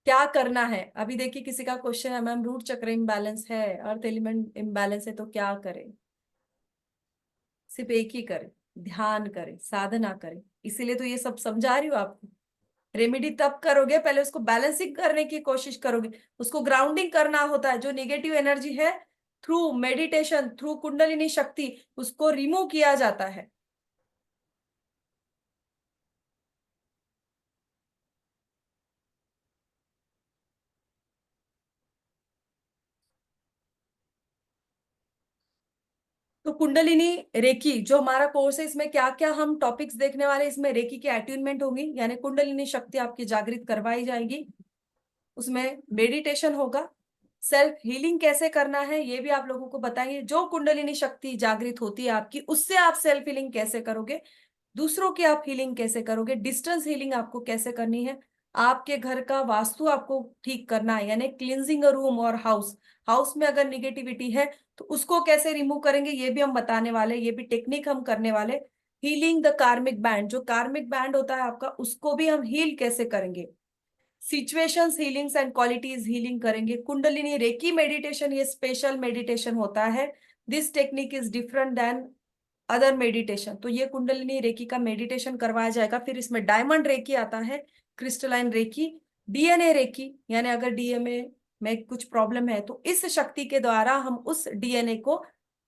क्या करना है? अभी देखिए किसी का क्वेश्चन है, मैम रूट चक्र इम्बैलेंस है, अर्थ एलिमेंट इम्बैलेंस है, तो क्या करें? सिर्फ एक ही करें, ध्यान करें, साधना करें। इसीलिए तो ये सब समझा रही हूँ आपको। रेमेडी तब करोगे, पहले उसको बैलेंसिंग करने की कोशिश करोगे, उसको ग्राउंडिंग करना होता है। जो नेगेटिव एनर्जी है, थ्रू मेडिटेशन, थ्रू कुंडलिनी शक्ति, उसको रिमूव किया जाता है। तो कुंडलिनी रेकी जो हमारा कोर्स है, इसमें क्या क्या हम टॉपिक्स देखने वाले हैं? इसमें रेकी की अट्यूनमेंट होगी, यानी कुंडलिनी शक्ति आपकी जागृत करवाई जाएगी। उसमें मेडिटेशन होगा। सेल्फ हीलिंग कैसे करना है ये भी आप लोगों को बताएंगे। जो कुंडलिनी शक्ति जागृत होती है आपकी, उससे आप सेल्फ हीलिंग कैसे करोगे, दूसरों की आप हीलिंग कैसे करोगे, डिस्टेंस हीलिंग आपको कैसे करनी है, आपके घर का वास्तु आपको ठीक करना है, यानी क्लींजिंग अ रूम और हाउस। हाउस में अगर निगेटिविटी है तो उसको कैसे रिमूव करेंगे, ये भी हम बताने वाले, ये भी टेक्निक हम करने वाले। हीलिंग द कार्मिक बैंड, जो कार्मिक बैंड होता है आपका, उसको भी हम हील कैसे करेंगे। Situations healings and qualities healing करेंगे। कुंडलिनी रेकी मेडिटेशन ये स्पेशल मेडिटेशन होता है। This technique is different than other meditation. तो ये कुंडलिनी रेकी का मेडिटेशन करवाया जाएगा। फिर इसमें डायमंड रेकी आता है, क्रिस्टलाइन रेकी, डीएनए रेकी, यानी अगर डीएनए में कुछ प्रॉब्लम है तो इस शक्ति के द्वारा हम उस डीएनए को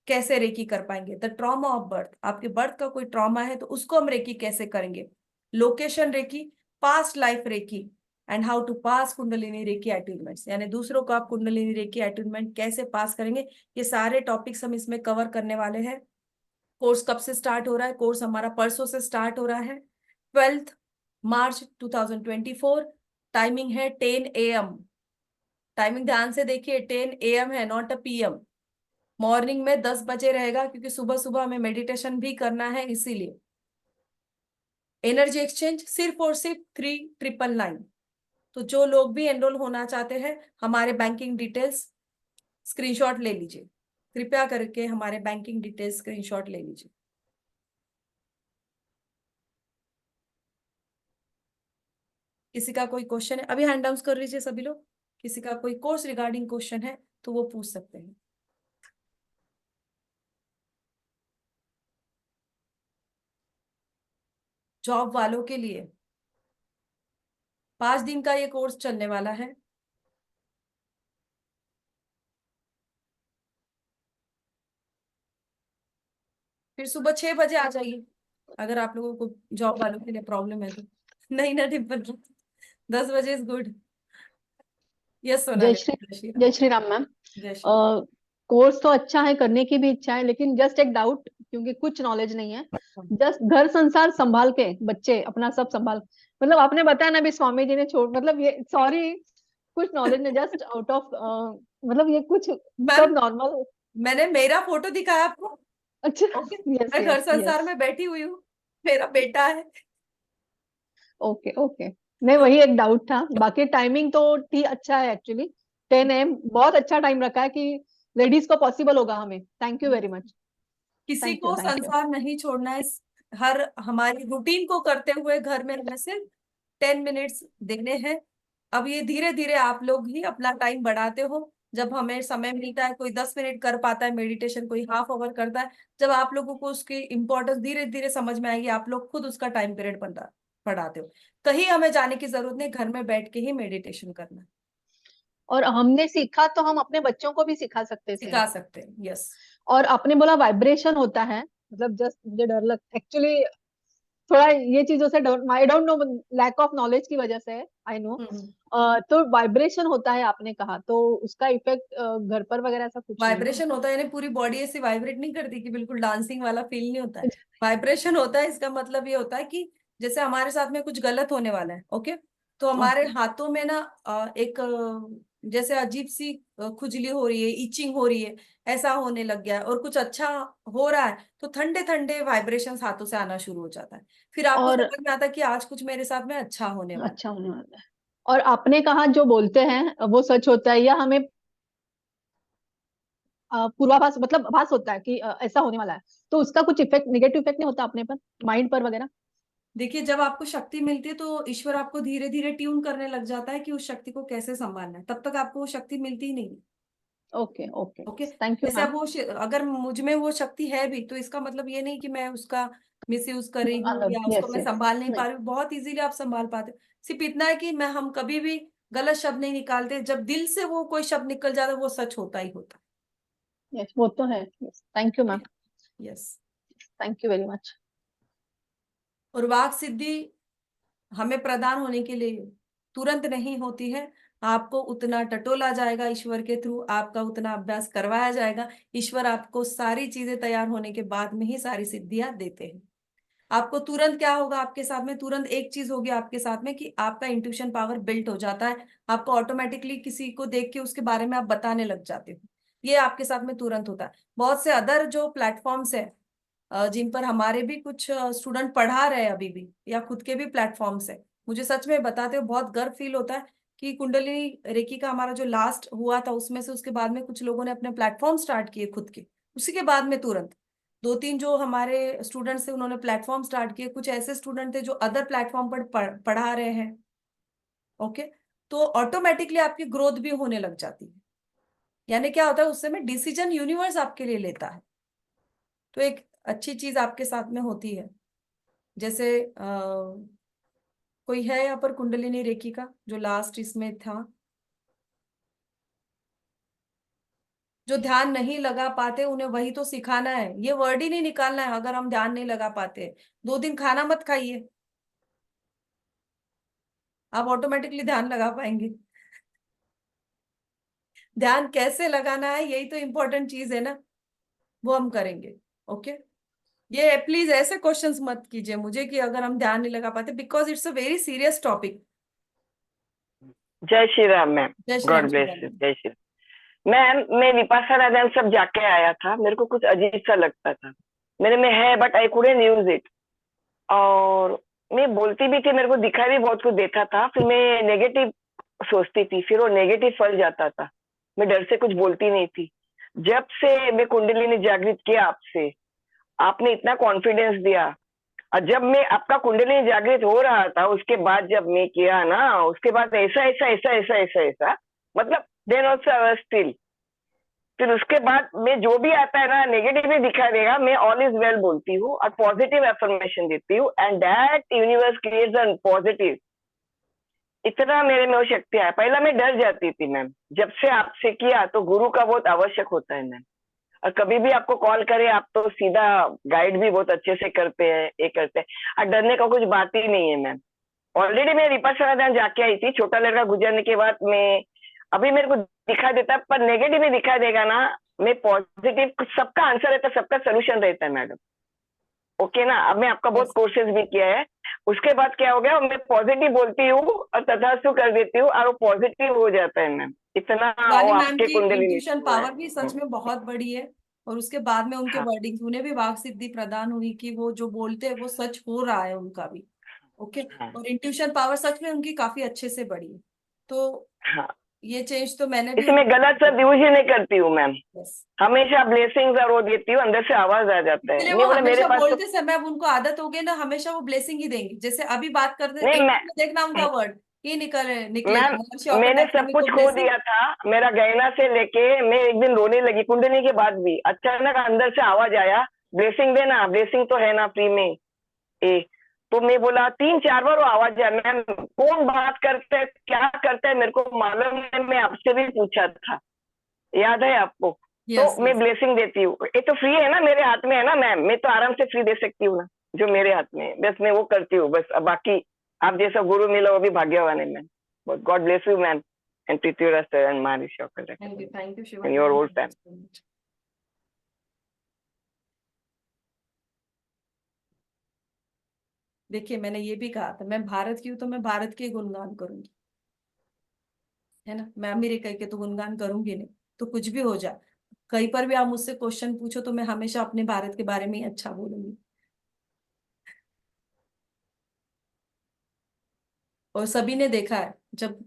कैसे रेकी कर पाएंगे। द ट्रॉमा ऑफ बर्थ, आपके बर्थ का कोई ट्रॉमा है तो उसको हम रेकी कैसे करेंगे। Location reiki, past life reiki, and how to pass kundalini reiki attunements, यानी दूसरों को आप कुंडलिनी रेकी अट्यूनमेंट कैसे पास करेंगे। ये सारे टॉपिक्स हम इसमें कवर करने वाले हैं। कोर्स कब से स्टार्ट हो रहा है? कोर्स हमारा परसों से स्टार्ट हो रहा है, 12 मार्च 2024। टाइमिंग है 10 AM। टाइमिंग ध्यान से देखिए, 10 AM है, नॉट अ PM। मॉर्निंग में 10 बजे रहेगा, क्योंकि सुबह सुबह हमें मेडिटेशन भी करना है, इसीलिए। एनर्जी एक्सचेंज सिर्फ और सिर्फ 3999। तो जो लोग भी एनरोल होना चाहते हैं, हमारे बैंकिंग डिटेल्स स्क्रीनशॉट ले लीजिए, कृपया करके हमारे बैंकिंग डिटेल्स स्क्रीनशॉट ले लीजिए। किसी का कोई क्वेश्चन है? अभी हैंड डाउन कर लीजिए सभी लोग। किसी का कोई कोर्स रिगार्डिंग क्वेश्चन है तो वो पूछ सकते हैं। जॉब वालों के लिए 5 दिन का ये कोर्स चलने वाला है। फिर सुबह 6 बजे आ जाइए, अगर आप लोगों को जॉब वालों के लिए प्रॉब्लम है तो। नहीं ना डिम्पल, 10 बजे इज गुड। यस जय सोनाली, श्री जय श्री राम। जय श्री राम मैम। जय श्री राम। कोर्स तो अच्छा है, करने की भी इच्छा है, लेकिन जस्ट एक डाउट, क्योंकि कुछ नॉलेज नहीं है। जस्ट घर संसार संभाल के बच्चे अपना सब संभाल, मतलब आपने बताया ना अभी स्वामी जी ने छोड़, मतलब ये सॉरी, कुछ नॉलेज नहीं, जस्ट आउट ऑफ, मतलब ये कुछ मैम, सब नॉर्मल। मैंने मेरा फोटो दिखाया आपको? अच्छा। ओके, यस मैं घर यस संसार यस। में बैठी हुई हूँ, मेरा बेटा है। Okay okay. नहीं, वही एक डाउट था, बाकी टाइमिंग तो ठीक अच्छा है एक्चुअली। 10 AM बहुत अच्छा टाइम रखा है कि लेडीज को पॉसिबल होगा हमें। Thank you very much. किसी थैंक यू को थैंक यू। संसार नहीं छोड़ना है। हर हमारी रूटीन को करते हुए घर में हमें सिर्फ 10 मिनट्स देने हैं। अब ये धीरे धीरे आप लोग ही अपना टाइम बढ़ाते हो। जब हमें समय मिलता है, कोई 10 मिनट कर पाता है मेडिटेशन, कोई हाफ आवर करता है। जब आप लोगों को उसकी इंपॉर्टेंस धीरे धीरे समझ में आएगी, आप लोग खुद उसका टाइम पीरियड बढ़ाते हो। कहीं हमें जाने की जरूरत नहीं, घर में बैठ के ही मेडिटेशन करना है। और हमने सीखा तो हम अपने बच्चों को भी सिखा सकते थे। सिखा सकते हैं, यस। और आपने बोला वाइब्रेशन होता है, मतलब जस्ट मुझे डर लग एक्चुअली, थोड़ा ये चीजों से डर, I don't know, lack of knowledge की वजह से, आई नो। हम्म। तो वाइब्रेशन होता है आपने कहा, तो उसका इफेक्ट घर पर वगैरह ऐसा कुछ नहीं है? वाइब्रेशन होता है, यानी पूरी बॉडी ऐसी वाइब्रेट नहीं करती कि बिल्कुल डांसिंग वाला फील नहीं होता है। वाइब्रेशन होता है, इसका मतलब ये होता है कि जैसे हमारे साथ में कुछ गलत होने वाला है, ओके, तो हमारे ओके। हाथों में ना एक जैसे अजीब सी खुजली हो रही है, इचिंग हो रही है, ऐसा होने लग गया है, और कुछ अच्छा हो रहा है तो ठंडे ठंडे वाइब्रेशंस हाथों से आना शुरू हो जाता है। फिर आपको और समझ में आता है कि आज कुछ मेरे साथ में अच्छा होने वाला अच्छा होने वाला है। और आपने कहा जो बोलते हैं वो सच होता है, या हमें पूर्वाभास, मतलब भास होता है कि ऐसा होने वाला है, तो उसका कुछ इफेक्ट, नेगेटिव इफेक्ट नहीं होता अपने पर, माइंड पर वगैरह? देखिए, जब आपको शक्ति मिलती है तो ईश्वर आपको धीरे धीरे ट्यून करने लग जाता है कि उस शक्ति को कैसे संभालना है, तब तक आपको वो शक्ति मिलती ही नहीं। Okay okay, okay. Thank you जैसे मैम। अब अगर मुझ में वो शक्ति है भी, तो इसका मतलब ये नहीं कि मैं उसका मिस यूज कर रही हूँ या उसको यस मैं यस, संभाल नहीं नहीं। पा रही हूँ। बहुत इजीली आप संभाल पाते हो। सिर्फ इतना है कि मैं हम कभी भी गलत शब्द नहीं निकालते। जब दिल से वो कोई शब्द निकल जाता है, वो सच होता ही होता यस, वो तो है। यस, थैंक यू है। Ma'am. Yes. Thank you very much. और वाक सिद्धि हमें प्रदान होने के लिए तुरंत नहीं होती है। आपको उतना टटोला जाएगा ईश्वर के थ्रू, आपका उतना अभ्यास करवाया जाएगा। ईश्वर आपको सारी चीजें तैयार होने के बाद में ही सारी सिद्धियां देते हैं। आपको तुरंत क्या होगा, आपके साथ में तुरंत एक चीज होगी आपके साथ में कि आपका इंट्यूशन पावर बिल्ट हो जाता है। आपको ऑटोमेटिकली किसी को देख के उसके बारे में आप बताने लग जाते हो। ये आपके साथ में तुरंत होता है। बहुत से अदर जो प्लेटफॉर्म्स है, जिन पर हमारे भी कुछ स्टूडेंट पढ़ा रहे हैं अभी भी, या खुद के भी प्लेटफॉर्म्स है, मुझे सच में बताते हो बहुत गर्व फील होता है कि कुंडलिनी रेकी का हमारा जो लास्ट हुआ था, उसमें से उसके बाद में कुछ लोगों ने अपने प्लेटफॉर्म स्टार्ट किए खुद के। उसी के बाद में तुरंत दो तीन जो हमारे स्टूडेंट्स थे, उन्होंने प्लेटफॉर्म स्टार्ट किए। कुछ ऐसे स्टूडेंट थे जो अदर प्लेटफॉर्म पर पढ़ा रहे हैं। ओके। तो ऑटोमेटिकली आपकी ग्रोथ भी होने लग जाती है। यानी क्या होता है, उस समय डिसीजन यूनिवर्स आपके लिए लेता है। तो एक अच्छी चीज आपके साथ में होती है। जैसे कोई है यहाँ पर कुंडलिनी रेखी का जो लास्ट इसमें था, जो ध्यान नहीं लगा पाते, उन्हें वही तो सिखाना है। ये वर्ड ही नहीं निकालना है। अगर हम ध्यान नहीं लगा पाते, 2 दिन खाना मत खाइए, आप ऑटोमेटिकली ध्यान लगा पाएंगे। ध्यान कैसे लगाना है, यही तो इम्पोर्टेंट चीज है ना, वो हम करेंगे। ओके। ये प्लीज ऐसे क्वेश्चंस मत कीजिए मुझे कि अगर हम ध्यान नहीं लगा पाते, because it's a very serious topic. जय श्री राम मैम। जय Shri Ram God Shri bless you. Ram. जय श्री राम मैम। मैं विपाशना ध्यान सब जाके आया था, मेरे को कुछ अजीब सा लगता था। मेरे में है but I couldn't use it. और मैं बोलती भी थी, मेरे को दिखाई भी बहुत कुछ देता था। फिर मैं नेगेटिव सोचती थी, फिर वो नेगेटिव फल जाता था। मैं डर से कुछ बोलती नहीं थी। जब से मैं कुंडलिनी जागृत किया आपसे, आपने इतना कॉन्फिडेंस दिया। और जब मैं आपका कुंडली जागृत हो रहा था, उसके बाद जब मैं किया ना, उसके बाद ऐसा ऐसा ऐसा ऐसा ऐसा ऐसा, मतलब देन ऑल्सो स्टिल। फिर उसके बाद मैं जो भी आता है ना, नेगेटिव ही दिखा देगा, मैं ऑल इज वेल बोलती हूँ और पॉजिटिव एफर्मेशन देती हूँ, and that universe creates an positive. इतना मेरे में वो शक्ति है। पहला मैं डर जाती थी मैम, जब से आपसे किया तो गुरु का बहुत आवश्यक होता है मैम। और कभी भी आपको कॉल करे, आप तो सीधा गाइड भी बहुत अच्छे से करते हैं, ये करते हैं। और डरने का कुछ बात ही नहीं है मैम। ऑलरेडी मैं विपश्यना ध्यान जाके आई थी, छोटा लड़का गुजरने के बाद। मैं अभी मेरे को दिखा देता, पर नेगेटिव ही दिखा देगा ना, मैं पॉजिटिव, सबका आंसर रहता है, सबका सोल्यूशन रहता है मैडम। ओके ना। अब मैं आपका बहुत यस। कोर्सेज भी किया है। उसके बाद क्या हो गया, मैं पॉजिटिव बोलती हूँ और तथास्तु कर देती हूँ, और वो पॉजिटिव हो जाता है मैम। इतना वो शिवानी मैम आपके की कुंडली इंट्यूशन में पावर भी है। सच में बहुत बड़ी है। और उसके बाद में उनके हाँ वर्डिंग्स, उन्हें भी वाक सिद्धि प्रदान हुई कि वो जो बोलते हैं वो सच हो रहा है उनका भी। ओके। हाँ और इंट्यूशन पावर सच में उनकी काफी अच्छे से बढ़ी है। तो हाँ। ये चेंज तो मैंने भी इसमें गलत शब्द यूज ही नहीं करती हूँ मैम। यस। हमेशा ब्लेसिंग्स और वो देती हूँ, अंदर से आवाज आ जाता है। इसलिए वो नहीं बोला मेरे हमेशा पास तो। बोलते समय, अब उनको आदत हो गई ना, हमेशा वो ब्लेसिंग ही देंगे। जैसे अभी बात करते नहीं एक मैं दिन में देखना उनका वर्ड ही निकलेगा, मैम, महर्षि मैंने ऑकट सब अकेडमी कुछ को खो ब्लेसिंग। दिया था। मेरा गहना से लेके मैं एक दिन रोने लगी कुंडली के बाद भी। अचानक अंदर से आवाज आया, ब्लेसिंग देना, ब्लेसिंग तो है ना फ्री में। ए तो मैं बोला, 3 4 बार वो आवाज आया। मैम कौन बात करते है, क्या करते है, मेरे को मालूम है। मैं आपसे भी पूछा था, याद है आपको? तो यस मैं यस। ब्लेसिंग देती हूँ। ये तो फ्री है ना, मेरे हाथ में है ना मैम। मैं तो आराम से फ्री दे सकती हूँ ना, जो मेरे हाथ में है बस मैं वो करती हूँ बस। अब बाकी आप जैसा गुरु मिला वो भी भाग्यवान है ma'am. God bless you ma'am, and Prithviraj sir and Maharshi ऑकट thank you Shiva, and your thank whole family. You. देखिए, मैंने ये भी कहा था, मैं भारत की हूँ तो मैं भारत के गुणगान करूंगी, है ना। मैं अमेरिका के तो गुणगान करूंगी नहीं। तो कुछ भी हो जाए, कहीं पर भी आप मुझसे क्वेश्चन पूछो, तो मैं हमेशा अपने भारत के बारे में ही अच्छा बोलूंगी। और सभी ने देखा है, जब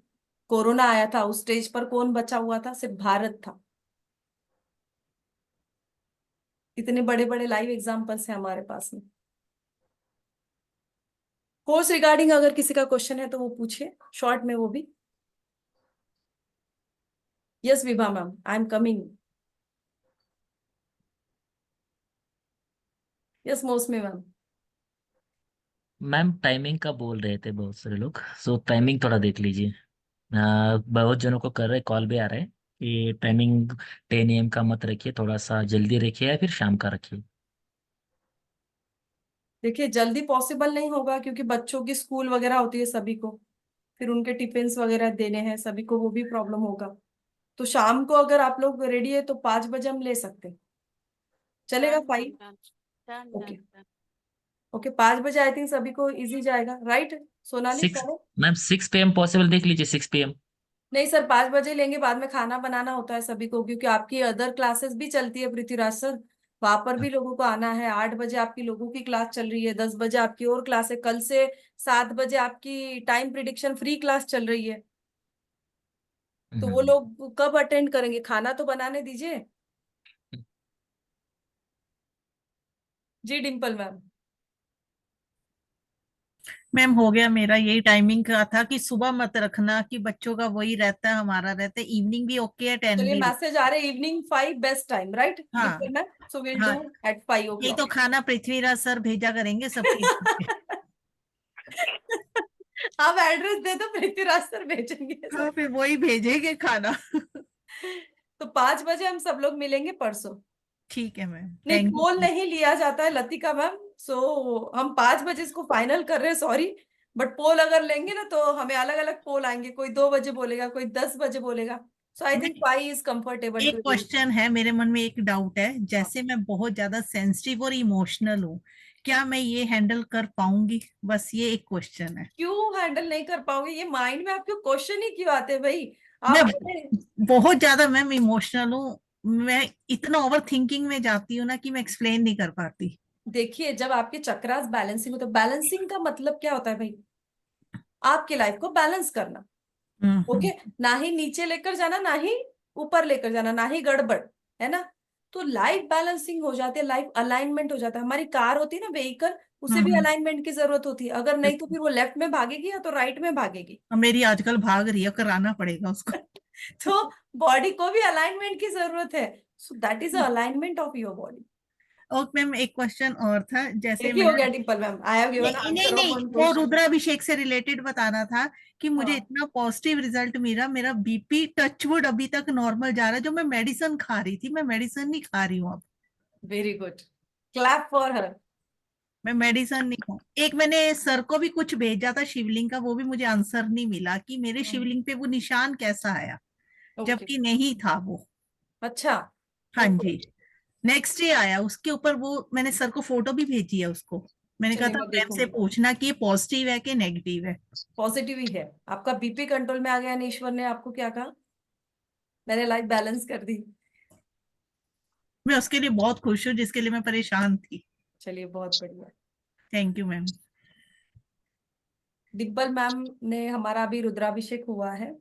कोरोना आया था उस स्टेज पर कौन बचा हुआ था, सिर्फ भारत था। इतने बड़े बड़े लाइव एग्जाम्पल्स हैं हमारे पास में। कोर्स रिगार्डिंग अगर किसी का क्वेश्चन है तो वो पूछिए शॉर्ट में, वो भी। Yes Vibha ma'am, I am coming. Yes मौसमी मैम। मैम टाइमिंग का बोल रहे थे बहुत सारे लोग, सो टाइमिंग थोड़ा देख लीजिए। बहुत जनों को कर रहे कॉल भी आ रहे हैं कि टाइमिंग 10 AM का मत रखिए, थोड़ा सा जल्दी रखिए या फिर शाम का रखिए। देखिए जल्दी पॉसिबल नहीं होगा क्योंकि बच्चों की स्कूल वगैरह होती है सभी को, फिर उनके टिफिन्स वगैरह देने हैं सभी को, वो भी प्रॉब्लम होगा। तो शाम को अगर आप लोग रेडी है तो 5 बजे हम ले सकते हैं, चलेगा? 5? ओके। ओके 5 बजे आई थिंक सभी को इजी जाएगा, right Sonali? 6 ma'am 6 PM possible देख लीजिए, 6 PM। नहीं सर, 5 बजे लेंगे, बाद में खाना बनाना होता है सभी को, क्योंकि आपकी अदर क्लासेस भी चलती है पृथ्वीराज सर, वहां पर भी लोगों को आना है। 8 बजे आपकी लोगों की क्लास चल रही है, 10 बजे आपकी और क्लास है, कल से 7 बजे आपकी टाइम प्रिडिक्शन फ्री क्लास चल रही है। तो वो लोग कब अटेंड करेंगे? खाना तो बनाने दीजिए। जी डिम्पल मैम। मैम हो गया, मेरा यही टाइमिंग का था कि सुबह मत रखना, कि बच्चों का वही रहता है, हमारा रहता है इवनिंग भी ओके है, 10 चलिए भी okay। मैसेज आ रहे, इवनिंग 5 बेस्ट टाइम, राइट हाँ डिम्पल मैम? सो विल हाँ, डू एट 5 नहीं तो o'clock। खाना पृथ्वीराज सर भेजा करेंगे सबके लिए। आप एड्रेस दे दो, पृथ्वीराज सर भेजेंगे हाँ सर। फिर वही भेजेंगे खाना। तो 5 बजे हम सब लोग मिलेंगे परसों। ठीक है मैम, नहीं, थैंक पोल यू। नहीं लिया जाता है लतिका मैम, सो हम 5 बजे इसको फाइनल कर रहे हैं, सॉरी। बट पोल अगर लेंगे ना तो हमें अलग अलग पोल आएंगे, कोई 2 बजे बोलेगा, कोई 10 बजे बोलेगा। सो आई थिंक 5 इज कंफर्टेबल एक टू डू। क्वेश्चन है मेरे मन में, एक डाउट है, जैसे मैं बहुत ज्यादा सेंसिटिव और इमोशनल हूँ, क्या मैं ये हैंडल कर पाऊंगी? बस ये एक क्वेश्चन है। क्यों हैंडल नहीं कर पाओगे? ये माइंड में आपके क्वेश्चन ही क्यों आते हैं भाई? मैं आप अपने बहुत ज्यादा मैम इमोशनल हूँ, मैं इतना ओवर थिंकिंग में जाती हूँ ना कि मैं एक्सप्लेन नहीं कर पाती। देखिए, जब आपके चक्रास बैलेंसिंग होता है, बैलेंसिंग का मतलब क्या होता है भाई? आपके लाइफ को बैलेंस करना। ओके, ना ही नीचे लेकर जाना, ना ही ऊपर लेकर जाना, ना ही गड़बड़, है ना? तो लाइफ बैलेंसिंग हो जाती है, लाइफ अलाइनमेंट हो जाता है। हमारी कार होती है ना, व्हीकल, उसे भी हम्म। अलाइनमेंट की जरूरत होती है, अगर नहीं तो फिर वो लेफ्ट में भागेगी या तो राइट में भागेगी। मेरी आजकल भाग रही है, कराना पड़ेगा उसको। तो बॉडी को भी अलाइनमेंट की जरूरत है, so that is alignment of your body. और मैम एक क्वेश्चन और था, जैसे एक ही हो मैं गया Dimple ma'am, I have given नहीं नहीं आंसर ऑफ नहीं, वन वो क्वेश्चन। रुद्राभिषेक से रिलेटेड बताना था कि मुझे हाँ, इतना पॉजिटिव रिजल्ट मिला, मेरा बीपी टचवुड अभी तक नॉर्मल जा रहा है, जो मैं मेडिसिन खा रही थी, मैं मेडिसिन नहीं खा रही हूँ अब। Very good, clap for her. मैं मेडिसिन नहीं खाऊं। एक मैंने सर को भी कुछ भेजा था शिवलिंग का, वो भी मुझे आंसर नहीं मिला कि मेरे शिवलिंग पे वो निशान कैसा आया, ओके, जबकि नहीं था वो। अच्छा। हाँ ओके, जी, नेक्स्ट डे आया, उसके ऊपर वो मैंने सर को फोटो भी भेजी है उसको। मैंने कहा चलिए था मैं मैम से देखूंगी। पूछना कि ये पॉजिटिव है कि नेगेटिव है। पॉजिटिव ही है, आपका बीपी कंट्रोल में आ गया। ईश्वर ने आपको क्या कहा? मैंने लाइफ बैलेंस कर दी। मैं उसके लिए बहुत खुश हूँ, जिसके लिए मैं परेशान थी। चलिए बहुत बढ़िया। Thank you ma'am. Dimple ma'am ने हमारा अभी रुद्राभिषेक हुआ है,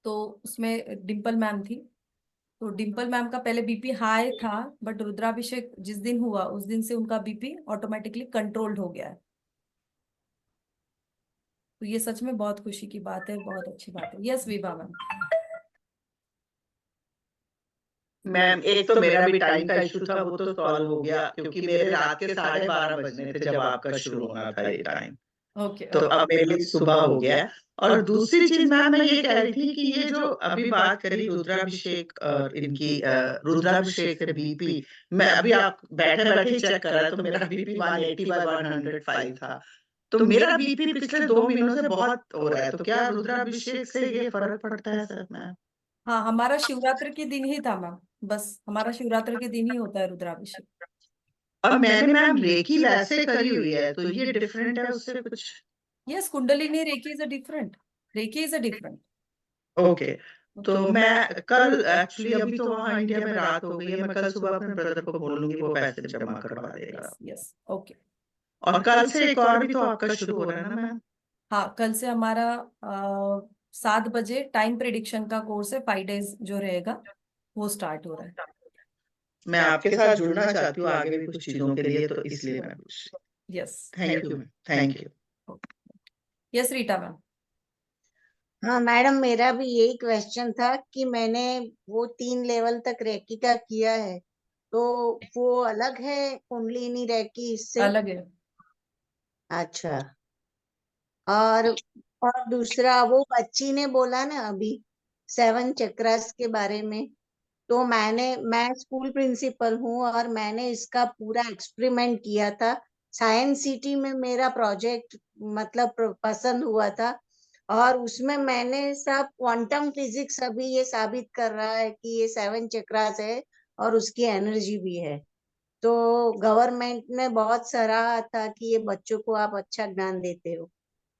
तो उसमें डिम्पल मैम थी। तो डिम्पल मैम का पहले बीपी हाई था, बट रुद्राभिषेक जिस दिन हुआ उस दिन से उनका बीपी ऑटोमेटिकली कंट्रोल्ड हो गया है। तो ये सच में बहुत खुशी की बात है, बहुत अच्छी बात है। Yes Vibha ma'am. मैम एक तो मेरा भी टाइम का इशू था, वो तो सॉल्व हो गया, क्योंकि मेरे रात के 12:30 बजने थे जब आपका शुरू होना था ये टाइम। ओके। तो अब मेरे लिए सुबह हो गया है। और दूसरी चीज मैम मैं ये कह रही थी कि ये जो अभी बात करी रुद्राभिषेक और इनकी रुद्राभिषेक से बीपी, मैं अभी आप बैठे बैठे चेक कर रहा था तो मेरा बीपी 180/105 था। तो मेरा बीपी पिछले 2 महीनों से बहुत हो रहा है, तो क्या रुद्राभिषेक से ये फर्क पड़ता है सर मैम? हाँ, हमारा शिवरात्रि के दिन ही था मैम, बस हमारा शिवरात्रि के दिन ही होता है रुद्राभिषेक। और मैंने मैम रेकी वैसे करी हुई है, तो ये डिफरेंट है उससे कुछ? Yes, kundalini reiki is a different, reiki is a different. Okay, तो मैं कल एक्चुअली अभी तो वहाँ इंडिया में रात हो गई है, मैं कल सुबह अपने ब्रदर को बोलूंगी वो पैसे जमा करवा देगा। Yes yes, okay. और कल से एक और भी तो आपका शुरू हो रहा है ना मैम? हाँ, कल से हमारा 7 बजे टाइम प्रिडिक्शन का कोर्स है, 5 days जो रहेगा वो स्टार्ट हो रहा है। मैं आपके साथ जुड़ना चाहती हूँ आगे भी कुछ चीजों के लिए, तो इसलिए मैं पूछ। Yes. Thank you ma'am, thank you. Yes Rita ma'am. हाँ मैडम, मेरा भी यही क्वेश्चन था कि मैंने वो 3 लेवल तक रेकी का किया है, तो वो अलग है कुंडलिनी रेकी इससे? अलग है। अच्छा। और और दूसरा, वो बच्ची ने बोला ना अभी 7 चक्रास के बारे में, तो मैं स्कूल प्रिंसिपल हूँ और मैंने इसका पूरा एक्सपेरिमेंट किया था। साइंस सिटी में मेरा प्रोजेक्ट मतलब पसंद हुआ था, और उसमें मैंने सब क्वांटम फिजिक्स अभी ये साबित कर रहा है कि ये 7 चक्रास है और उसकी एनर्जी भी है। तो गवर्नमेंट ने बहुत सराहा था कि ये बच्चों को आप अच्छा ज्ञान देते हो।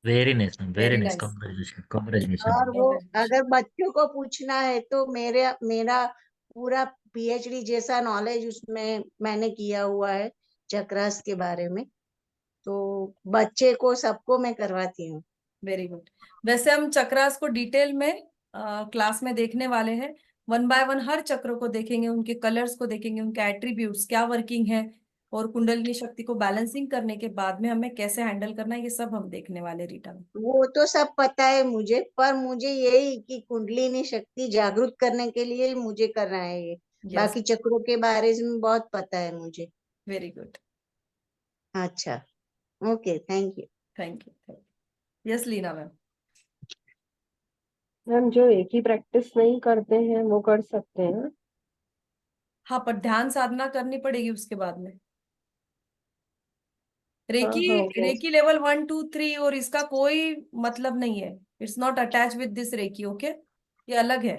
Very nice ma'am, very very nice, nice. Congratulation, congratulation. और वो अगर बच्चों को पूछना है तो मेरा पूरा पीएचडी जैसा नॉलेज उसमें मैंने किया हुआ है चक्रास के बारे में, तो बच्चे को सबको मैं करवाती हूँ। Very good. वैसे हम चक्रास को डिटेल में क्लास में देखने वाले हैं। 1 बाय 1 हर चक्र को देखेंगे, उनके कलर्स को देखेंगे, उनके एट्रीब्यूट्स क्या वर्किंग है, और कुंडलिनी शक्ति को बैलेंसिंग करने के बाद में हमें कैसे हैंडल करना है, ये सब हम देखने वाले रीटा में। वो तो सब पता है मुझे, पर मुझे यही कि कुंडलिनी शक्ति जागरूक करने के लिए मुझे करना है ये। यस। बाकी चक्रों के बारे में बहुत पता है मुझे। Very good. अच्छा, okay, thank you. Thank you. Yes Leena ma'am. Ma'am, जो एक ही प्रैक्टिस नहीं करते हैं वो कर सकते हैं? हाँ, पर ध्यान साधना करनी पड़ेगी उसके बाद में। हाँ रेकी हाँ, रेकी लेवल 1 2 3 और इसका कोई मतलब नहीं है। It's not attach with this reiki. Okay, ये अलग है।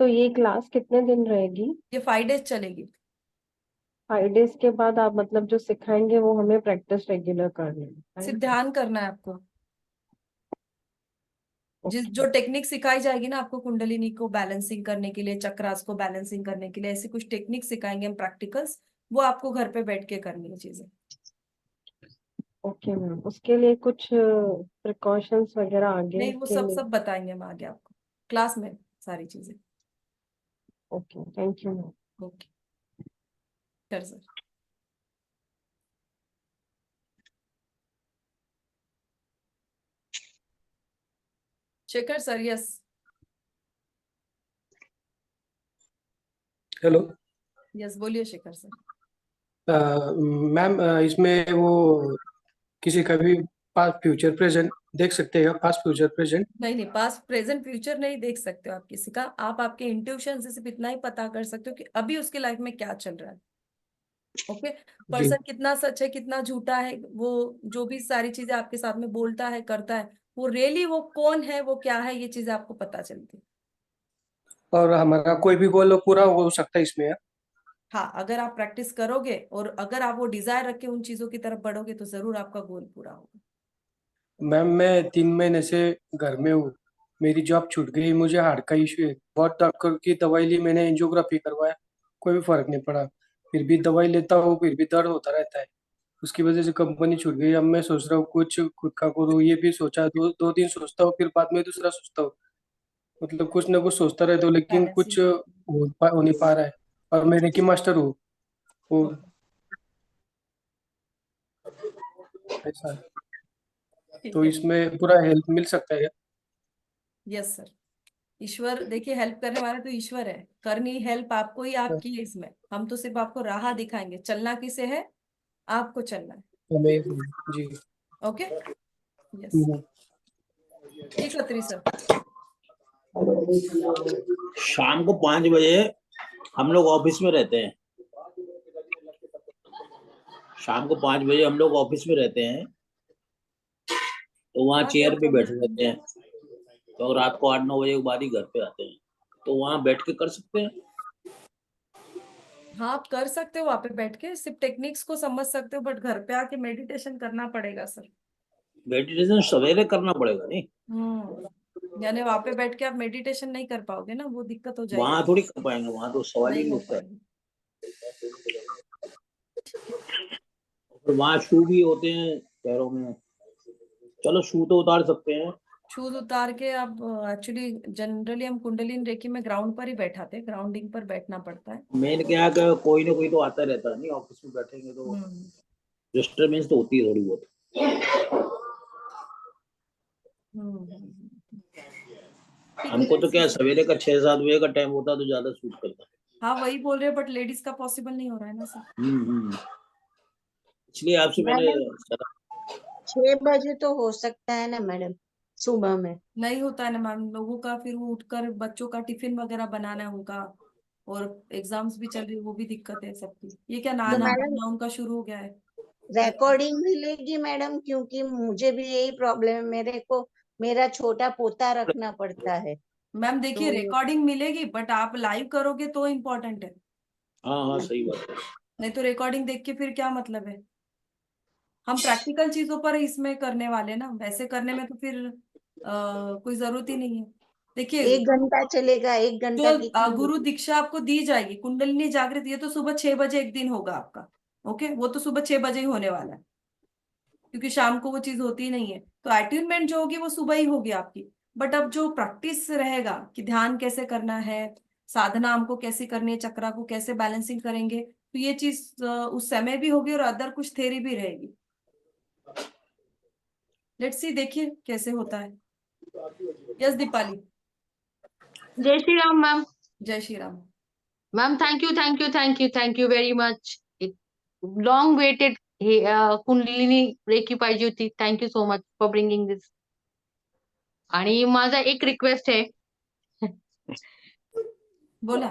तो ये क्लास कितने दिन रहेगी? ये 5 डेज चलेगी। 5 डेज के बाद आप मतलब जो सिखाएंगे वो हमें प्रैक्टिस रेगुलर करनी है, सिर्फ right? ध्यान करना है आपको। जो टेक्निक सिखाई जाएगी ना आपको कुंडलिनी को बैलेंसिंग करने के लिए, चक्रास को बैलेंसिंग करने के लिए, ऐसी कुछ टेक्निक सिखाएंगे हम प्रैक्टिकल्स, वो आपको घर पे बैठ के करनी है चीजें। ओके मैम, उसके लिए कुछ प्रिकॉशंस वगैरह आगे नहीं, वो के सब लिए? सब बताएंगे हम आगे आपको क्लास में सारी चीजें। Okay, thank you ma'am. Okay sir. Shekhar sir. Yes. Hello yes, बोलिए शेखर सर। मैम, इसमें वो किसी का भी पास्ट फ्यूचर प्रेजेंट देख सकते हैं? Past future present? नहीं नहीं, पास्ट प्रेजेंट फ्यूचर नहीं देख सकते हो आप किसी का। आप आपके इंट्यूशन से सिर्फ इतना ही पता कर सकते हो कि अभी उसके लाइफ में क्या चल रहा है। ओके, जी। पर्सन कितना सच है कितना झूठा है, वो जो भी सारी चीजें आपके साथ में बोलता है करता है, वो रियली वो कौन है, वो क्या है, ये चीजें आपको पता चलती है। और हमारा कोई भी गोल पूरा हो सकता है इसमें? हाँ, अगर आप प्रैक्टिस करोगे और अगर आप वो डिजायर रख के उन चीजों की तरफ बढ़ोगे तो जरूर आपका गोल पूरा होगा। मैम, मैं 3 महीने से घर में हूँ। मेरी जॉब छूट गई, मुझे हार्ट का इश्यू है। बहुत डॉक्टर की दवाई ली, मैंने एंजियोग्राफी करवाया, कोई भी फर्क नहीं पड़ा। फिर भी दवाई लेता हूँ, फिर भी दर्द होता रहता है। उसकी वजह से कंपनी छूट गई। अब मैं सोच रहा हूँ कुछ खुद का करूँ, ये भी सोचा। 2 दिन सोचता हूँ, फिर बाद में दूसरा सोचता हूँ। मतलब कुछ ना कुछ सोचता रहता हूँ, लेकिन कुछ बैलेंसिंग। हो नहीं पा रहा है। और मैं रेकी मास्टर हूँ, वो ऐसा है। ठीक तो है। इसमें पूरा हेल्प मिल सकता है? Yes sir. ईश्वर देखिए, हेल्प करने वाला तो ईश्वर है। करनी हेल्प आपको ही आपकी है इसमें। हम तो सिर्फ आपको राह दिखाएंगे, चलना किसे है, आपको चलना है। हमें जी। ओके। यस। जी खत्री सर। शाम को 5 बजे हम लोग ऑफिस में रहते हैं। शाम को 5 बजे हम लोग ऑफिस में रहते हैं, तो वहाँ हाँ, चेयर कोई पे बैठे प्रॉब्लम नहीं। रहते हैं। तो रात को 8-9 बजे के बाद ही घर पे आते हैं, तो वहाँ बैठ के कर सकते हैं। हाँ, आप कर सकते हो वहां पे बैठ के, सिर्फ टेक्निक्स को समझ सकते हो, बट घर पे आके मेडिटेशन करना पड़ेगा सर। मेडिटेशन सवेरे करना पड़ेगा नहीं? यानी वहां पे बैठ के आप मेडिटेशन नहीं कर पाओगे ना, वो दिक्कत हो जाएगी। वहाँ थोड़ी कर पाएंगे, वहाँ तो सवाल ही नहीं नहीं हो उठता है। पाएगी। फिर वहाँ शू भी होते हैं पैरों में। चलो शू तो उतार सकते हैं। शूज उतार के आप, एक्चुअली जनरली हम कुंडलिनी रेकी में ग्राउंड पर ही बैठाते हैं, ग्राउंडिंग पर बैठना पड़ता है। मेन क्या है कि कोई ना कोई तो आता रहता है नहीं, ऑफिस में बैठेंगे तो हम्म। डिस्टर्बेंस तो होती है थोड़ी बहुत। ठीक हमको है, तो क्या सवेरे का 6-7 बजे का टाइम होता तो ज्यादा सूट करता। हाँ वही बोल रहे हैं, बट लेडीज का पॉसिबल नहीं हो रहा है ना सर। इसलिए आपसे मैंने मैडम 6 बजे तो हो सकता है ना मैडम, सुबह में? नहीं होता है ना मैम, लोगों का फिर वो उठकर बच्चों का टिफिन वगैरह बनाना है उनका, और एग्जाम्स भी चल रही है, वो भी दिक्कत है सबकी। ये क्या तो नहाना मैडम धोना उनका शुरू हो गया है। रिकॉर्डिंग मिलेगी मैडम? क्योंकि मुझे भी यही प्रॉब्लम है, मेरे को मेरा छोटा पोता रखना पड़ता है। मैम देखिए, तो रिकॉर्डिंग मिलेगी, बट आप लाइव करोगे तो इम्पोर्टेंट है, हाँ हाँ सही बात है। नहीं तो रिकॉर्डिंग देख के फिर क्या मतलब है। हम प्रैक्टिकल चीजों पर इसमें करने वाले ना, वैसे करने में तो फिर कोई जरूरत ही नहीं है। देखिए, 1 घंटा चलेगा, 1 घंटा जो कितनी गुरु देर? दीक्षा आपको दी जाएगी, कुंडलिनी जागृत, ये तो सुबह 6 बजे एक दिन होगा आपका। ओके, वो तो सुबह 6 बजे ही होने वाला है, क्योंकि शाम को वो चीज होती ही नहीं है। तो अट्यूनमेंट जो होगी वो सुबह ही होगी आपकी। बट अब जो प्रैक्टिस रहेगा कि ध्यान कैसे करना है, साधना हमको कैसे करनी है, चक्रा को कैसे बैलेंसिंग करेंगे, तो ये चीज उस समय भी होगी, और अदर कुछ थेरी भी रहेगी। लेट्स सी, देखिए कैसे होता है। यस दीपाली। जय श्री राम मैम। जय Shri Ram. Ma'am thank you very much. Long waited kundalini reiki पाहिजे होती. Thank you so much for bringing this. आणि माझा एक रिक्वेस्ट आहे. बोला।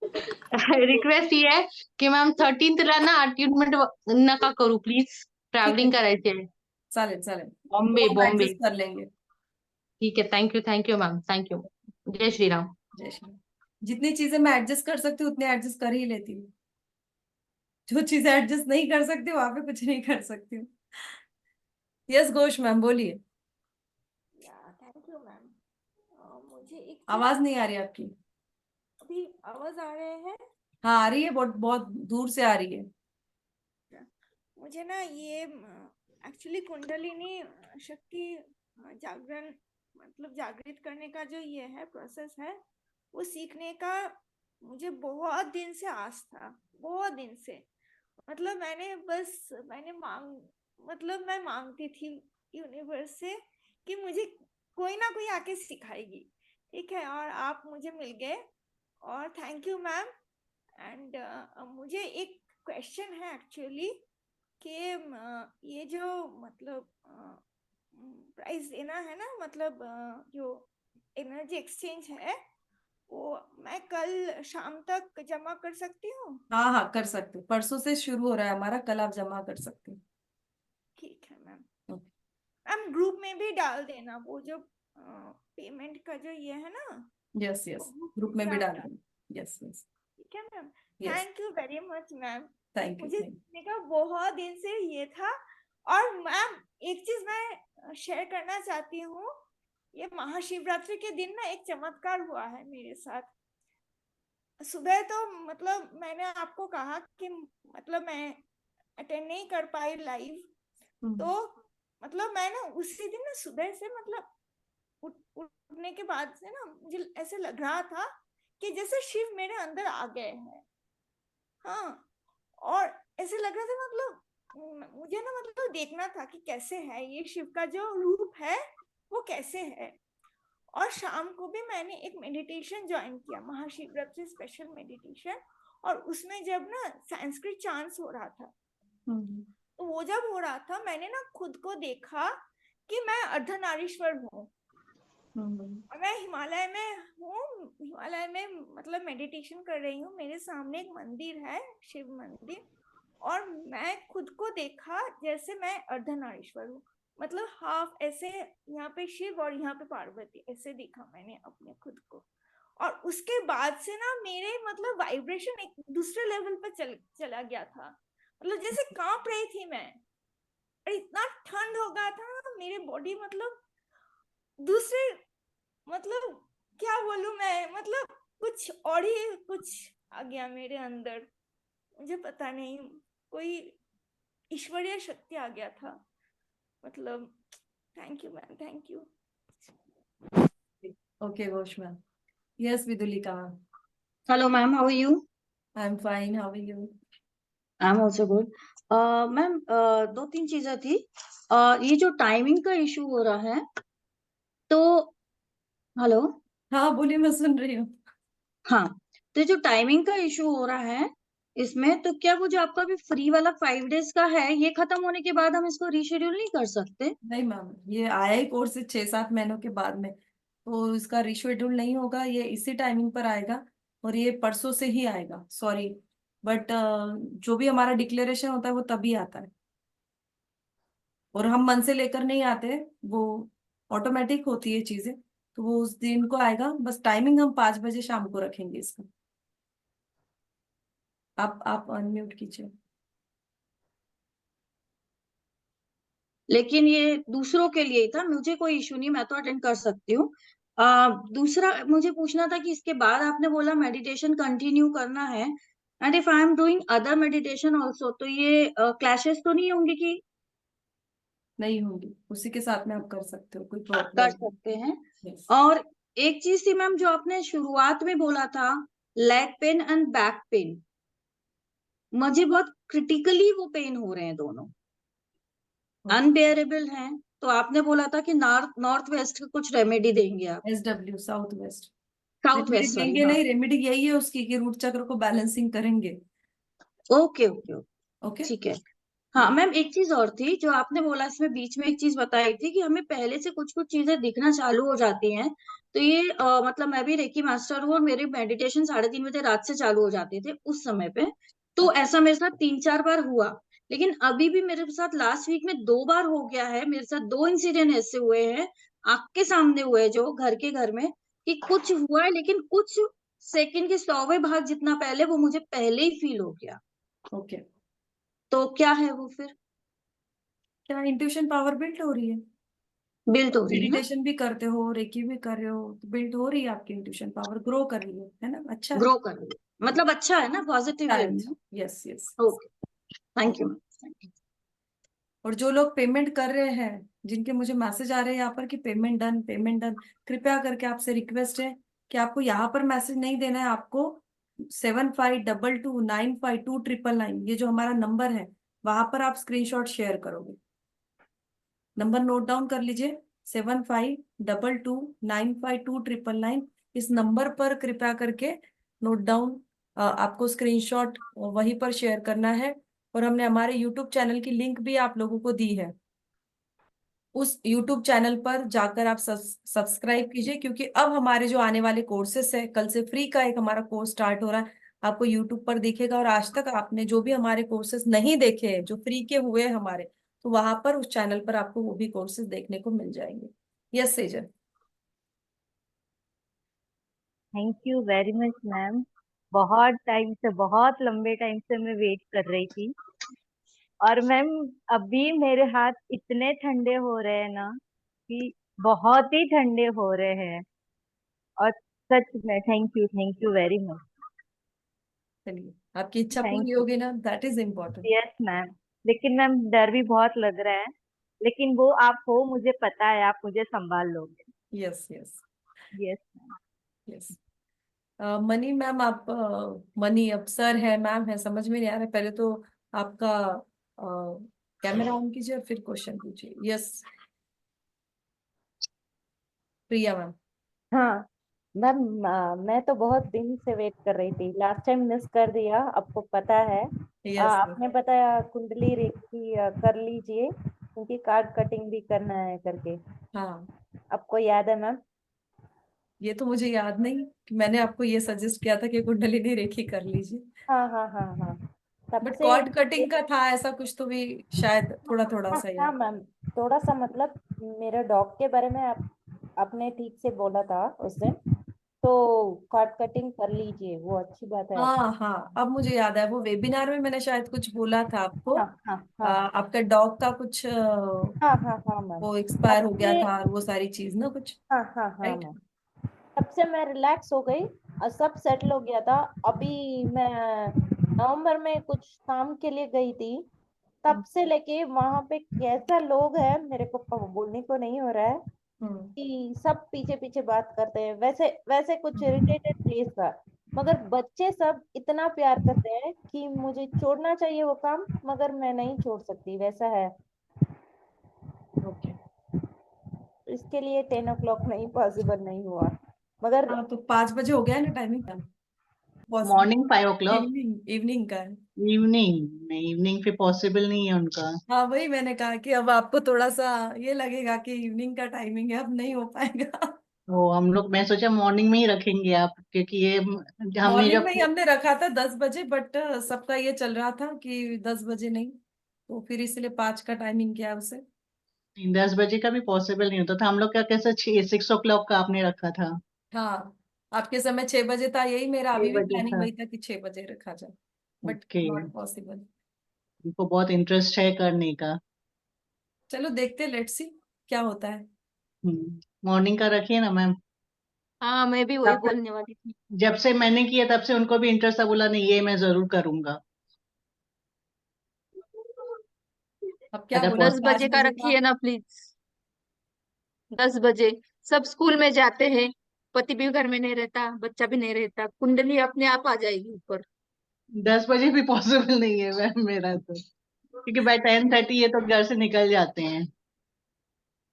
रिक्वेस्ट ही आहे की मॅम 13th ला ना अट्युनमेंट नका करू प्लीज. ठीक है, ट्रॅव्हलिंग करायची आहे. चालेल चालेल, बॉम्बे वो हम बॉम्बे. एडजस्ट कर लेंगे। ठीक आहे. Thank you ma'am. Thank you. जय श्रीराम. जय श्री राम। जितनी चीजें मैं एडजस्ट कर सकती हूँ उतने एडजस्ट कर ही लेती हूँ, जो चीजें एडजस्ट नहीं कर सकती वहां पे कुछ नहीं कर सकती हूँ। यस घोष मैम, बोलिए। Thank you ma'am. मुझे एक आवाज नहीं आ रही आपकी। अभी आवाज आ रहे हैं? हाँ आ रही है, बहुत बहुत दूर से आ रही है। मुझे ना ये एक्चुअली कुंडलिनी शक्ति जागरण मतलब जागृत करने का जो ये है प्रोसेस है, वो सीखने का मुझे बहुत दिन से आस था, बहुत दिन से। मतलब मैं मांगती थी यूनिवर्स से कि मुझे कोई ना कोई आके सिखाएगी, ठीक है, और आप मुझे मिल गए, और थैंक यू मैम। एंड मुझे एक क्वेश्चन है एक्चुअली कि ये जो मतलब प्राइस देना है ना, मतलब जो एनर्जी एक्सचेंज है, वो मैं कल शाम तक जमा कर सकती हूँ? हाँ हाँ कर सकते हो, परसों से शुरू हो रहा है हमारा, कल आप जमा कर सकते हो। ठीक है मैम। मैम ग्रुप में भी डाल देना वो जो पेमेंट का जो ये है ना, यस यस, ग्रुप में भी डाल देंगे। यस यस, ठीक है ma'am. Yes, thank you very much ma'am. Thank you. मुझे सीखने का बहुत दिन से ये था। और मैम एक चीज मैं शेयर करना चाहती हूँ, ये महाशिवरात्रि के दिन ना एक चमत्कार हुआ है मेरे साथ। सुबह तो मतलब मैंने आपको कहा कि मतलब मैं अटेंड नहीं कर पाई लाइव, तो मतलब मैं ना उसी दिन ना सुबह से मतलब उठने के बाद से ना मुझे ऐसे लग रहा था कि जैसे शिव मेरे अंदर आ गए हैं। हाँ, और ऐसे लग रहा था मतलब मुझे ना मतलब देखना था कि कैसे है ये शिव का जो रूप है वो कैसे है। और शाम को भी मैंने एक मेडिटेशन ज्वाइन किया, महाशिवरात्रि स्पेशल मेडिटेशन, और उसमें जब ना संस्कृत चांस हो रहा था, तो वो जब हो रहा था मैंने ना खुद को देखा कि मैं अर्धनारीश्वर हूँ, और मैं हिमालय में हूँ, हिमालय में मतलब मेडिटेशन कर रही हूँ, मेरे सामने एक मंदिर है, शिव मंदिर, और मैं खुद को देखा जैसे मैं अर्धनारीश्वर हूँ, मतलब हाफ ऐसे, यहाँ पे शिव और यहाँ पे पार्वती, ऐसे देखा मैंने अपने खुद को। और उसके बाद से ना मेरे मतलब वाइब्रेशन एक दूसरे लेवल पे चला गया था, मतलब जैसे कांप रही थी मैं, और इतना ठंड हो गया था मेरे बॉडी, मतलब दूसरे, मतलब क्या बोलूं मैं, मतलब कुछ और ही कुछ आ गया मेरे अंदर, मुझे पता नहीं, कोई ईश्वरीय शक्ति आ गया था, मतलब thank you ma'am, thank you. Okay, Ghosh ma'am. Yes, Vidulika ma'am. Hello, ma'am. How are you? I'm fine. How are you? I'm also good. Ma'am 2-3 चीजें थी। ये जो टाइमिंग का इशू हो रहा है, तो हेलो। हाँ बोलिए, मैं सुन रही हूँ। हाँ, तो जो टाइमिंग का इशू हो रहा है इसमें, तो क्या वो जो आपका भी फ्री वाला 5 डेज का है, ये खत्म होने के बाद हम इसको रीशेड्यूल नहीं कर सकते? नहीं मैम, ये आया ही कोर्स 6-7 महीनों के बाद में, तो इसका रिशेड्यूल नहीं होगा, ये इसी टाइमिंग पर आएगा। और ये परसों से ही आएगा, सॉरी, बट जो भी हमारा डिक्लेरेशन होता है वो तभी आता है, और हम मन से लेकर नहीं आते, वो ऑटोमेटिक होती है चीजें। तो वो उस दिन को आएगा, बस टाइमिंग हम 5 बजे शाम को रखेंगे इसका। आप अनम्यूट कीजिए। लेकिन ये दूसरों के लिए ही था, मुझे कोई इशू नहीं, मैं तो अटेंड कर सकती हूँ। दूसरा मुझे पूछना था कि इसके बाद आपने बोला मेडिटेशन कंटिन्यू करना है, and if I am doing other meditation also, तो ये क्लैशेस तो नहीं होंगे कि? नहीं होंगी, उसी के साथ में आप कर सकते हो, कोई कर प्रॉब्लम सकते हैं। नहीं। और एक चीज थी मैम, जो आपने शुरुआत में बोला था, leg pain and back pain, मुझे बहुत क्रिटिकली वो पेन हो रहे हैं दोनों, अनबेयरेबल हैं। तो आपने बोला था कि नॉर्थ वेस्ट का कुछ रेमेडी देंगे आप। SW, south west. South remedy west, sorry, देंगे हाँ। नहीं, रेमेडी यही है उसकी कि रूट चक्र को बैलेंसिंग करेंगे। Okay okay okay, okay. ठीक है। हाँ मैम, एक चीज और थी जो आपने बोला, इसमें बीच में एक चीज बताई थी कि हमें पहले से कुछ कुछ चीजें दिखना चालू हो जाती हैं। तो ये मतलब मैं भी रेकी मास्टर हूँ, और मेरे मेडिटेशन 3:30 बजे रात से चालू हो जाते थे उस समय पे। तो ऐसा मेरे साथ 3-4 बार हुआ, लेकिन अभी भी मेरे साथ लास्ट वीक में 2 बार हो गया है। मेरे साथ 2 इंसिडेंट ऐसे हुए हैं, आंख के सामने हुए, जो घर में, कि कुछ हुआ है, लेकिन कुछ सेकंड के 100वें भाग जितना पहले वो मुझे पहले ही फील हो गया। ओके। तो क्या है वो फिर? क्या इंट्यूशन पावर बिल्ड हो रही है? बिल्ड हो रही है ना? मेडिटेशन भी करते हो, रेकी भी कर रहे हो, तो बिल्ड हो रही है आपकी इंट्यूशन पावर, ग्रो कर रही है ना? अच्छा है। ग्रो कर रही है, मतलब अच्छा है ना, पॉजिटिव वे में? Yes yes. Okay, thank you. और जो लोग पेमेंट कर रहे हैं, जिनके मुझे मैसेज आ रहे हैं यहाँ पर कि पेमेंट डन, पेमेंट डन, कृपया करके आपसे रिक्वेस्ट है कि आपको यहाँ पर मैसेज नहीं देना है, आपको 7522952999, ये जो हमारा नंबर है, वहां पर आप स्क्रीनशॉट शेयर करोगे। नंबर नोट डाउन कर लीजिए, 7522952999। इस नंबर पर कृपया करके नोट डाउन, आपको स्क्रीनशॉट वहीं पर शेयर करना है। और हमने हमारे यूट्यूब चैनल की लिंक भी आप लोगों को दी है, उस यूट्यूब चैनल पर जाकर आप सब्सक्राइब कीजिए, क्योंकि अब हमारे जो आने वाले कोर्सेस है, कल से फ्री का एक हमारा कोर्स स्टार्ट हो रहा है, आपको यूट्यूब पर दिखेगा। और आज तक आपने जो भी हमारे कोर्सेस नहीं देखे हैं, जो फ्री के हुए हैं हमारे, तो वहां पर उस चैनल पर आपको वो भी कोर्सेज देखने को मिल जाएंगे। Yes Sejal. Thank you very much ma'am. बहुत टाइम से, बहुत लंबे टाइम से मैं वेट कर रही थी। और मैम, अभी मेरे हाथ इतने ठंडे हो रहे हैं ना, कि बहुत ही ठंडे हो रहे हैं। और सच में थैंक यू वेरी मच। चलिए, आपकी इच्छा थैंक पूरी यू। होगी ना, that is important. Yes ma'am. लेकिन मैम, डर भी बहुत लग रहा है, लेकिन वो आप हो, मुझे पता है आप मुझे संभाल लोगे। Yes yes yes ma'am. Yes. Money ma'am, आप मनी अब सर है मैम है, समझ में नहीं आ रहा है। पहले तो आपका कैमरा ऑन कीजिए और फिर क्वेश्चन पूछिए। यस, प्रिया मैम। हाँ मैम, मैं तो बहुत दिन से वेट कर रही थी, लास्ट टाइम मिस कर दिया, आपको पता है। Yes yes. आपने बताया कुंडली रेखी कर लीजिए, क्योंकि कार्ड कटिंग भी करना है करके। हाँ, आपको याद है मैम? ये तो मुझे याद नहीं कि मैंने आपको ये सजेस्ट किया था कि कुंडलिनी रेखी कर लीजिए, हाँ हाँ हाँ हाँ, तब बट से कॉर्ड कटिंग का था ऐसा कुछ, तो भी शायद थोड़ा थोड़ा हाँ सा हाँ याद। मैम, थोड़ा सा मतलब मेरे डॉग के बारे में आपने ठीक से बोला था उस दिन, तो कार्ड कटिंग कर लीजिए, वो अच्छी बात है आप। हाँ हाँ, अब मुझे याद है, वो वेबिनार में मैंने शायद कुछ बोला था आपको। हाँ हाँ हाँ आपका डॉग का कुछ हाँ हाँ हाँ मैम, वो एक्सपायर तब हो गया से था, और वो सारी चीज ना कुछ, हाँ हाँ हाँ राइट। मैम, तब से मैं रिलैक्स हो गई और सब सेटल हो गया था। अभी मैं नवंबर में कुछ काम के लिए गई थी, तब से लेके वहां पे कैसा लोग है, मेरे को बोलने को नहीं हो रहा है हम्म। कि सब पीछे पीछे बात करते हैं, वैसे वैसे कुछ इरिटेटेड प्लेस था। मगर बच्चे सब इतना प्यार करते हैं कि मुझे छोड़ना चाहिए वो काम, मगर मैं नहीं छोड़ सकती, वैसा है। ओके। इसके लिए 10 o'clock नहीं पॉसिबल नहीं हुआ, मगर हाँ, तो 5 बजे हो गया है ना टाइमिंग का, मॉर्निंग 5 o'clock, इवनिंग का है। इवनिंग पे पॉसिबल नहीं है उनका। हाँ, वही मैंने कहा कि अब आपको थोड़ा सा ये लगेगा कि इवनिंग का टाइमिंग है, अब नहीं हो पाएगा। वो हम लोग, मैं सोचा मॉर्निंग में ही रखेंगे आप, क्योंकि ये हमने मॉर्निंग में ही जब हमने रखा था 10 बजे, बट सबका ये चल रहा था कि 10 बजे नहीं, तो फिर इसलिए 5 का टाइमिंग किया उसे। 10 बजे का भी पॉसिबल नहीं होता था, हम लोग का कैसे 6 o'clock का आपने रखा था। हाँ, आपके समय 6 बजे था, यही मेरा 6 अभी भी बजे प्लानिंग था। वही था कि 6 बजे रखा जाए, बट ओके, नॉट पॉसिबल। उनको बहुत इंटरेस्ट है करने का। चलो देखते, लेट्स सी क्या होता है। मॉर्निंग का रखिए ना मैम। हाँ, मैं भी वही तब से बोलने वाली थी। जब से मैंने किया तब से उनको भी इंटरेस्ट था, बोला नहीं ये मैं जरूर करूंगा। अब क्या अगर बोले, 10 पॉसिबल। 5 बजे का बजे का। रखिए ना प्लीज। 10 बजे सब स्कूल में जाते हैं, पति भी घर में नहीं रहता, बच्चा भी नहीं रहता, कुंडली अपने आप आ जाएगी ऊपर। 10 बजे भी पॉसिबल नहीं है मैम मेरा तो, क्योंकि बाय 10:30 ये तो घर से निकल जाते हैं।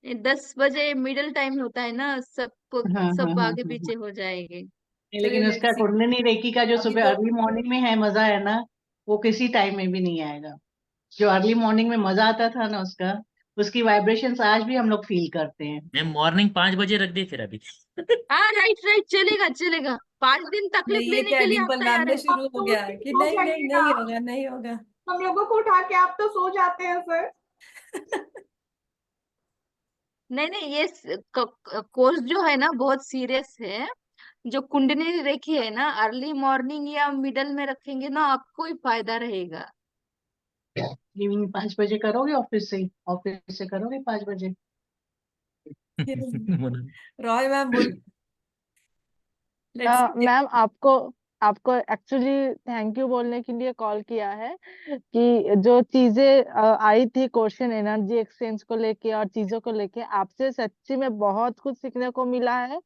10 बजे मिडिल टाइम होता है ना, हाँ हाँ सब हाँ आगे हाँ पीछे हाँ। हो जाएंगे। नहीं, चलिए लेकिन उसका लेट्स सी। कुंडलिनी रेकी का जो अभी सुबह तो अर्ली मॉर्निंग में है मजा है ना, वो किसी टाइम में भी नहीं आएगा। जो अर्ली मॉर्निंग में मजा आता था ना उसका, उसकी वाइब्रेशंस आज भी हम लोग फील करते हैं। मैं मॉर्निंग 5 बजे रख दी फिर अभी। हाँ, राइट राइट, चलेगा चलेगा। 5 दिन तकलीफ नहीं, ये लेने क्या के लिए आप डिम्पल मैम तैयार ने है? शुरू आप हो तो गया उठ है के कि सो नहीं नहीं जाइएगा, नहीं होगा, नहीं होगा। हम लोगों को उठा के आप तो सो जाते हैं सर। नहीं नहीं, ये कोर्स जो है ना बहुत सीरियस है। जो कुंडली रेखी है ना, अर्ली मॉर्निंग या मिडल में रखेंगे ना, आपको ही फायदा रहेगा। इवनिंग 5 बजे करोगे, ऑफिस से करोगे 5 बजे। मोना, रॉय मैम बोल, लेट्स सी। मैम आपको आपको एक्चुअली थैंक यू बोलने के लिए कॉल किया है कि जो चीजें आई थी क्वेश्चन एनर्जी एक्सचेंज को लेके और चीजों को लेके, आपसे सच्ची में बहुत कुछ सीखने को मिला है।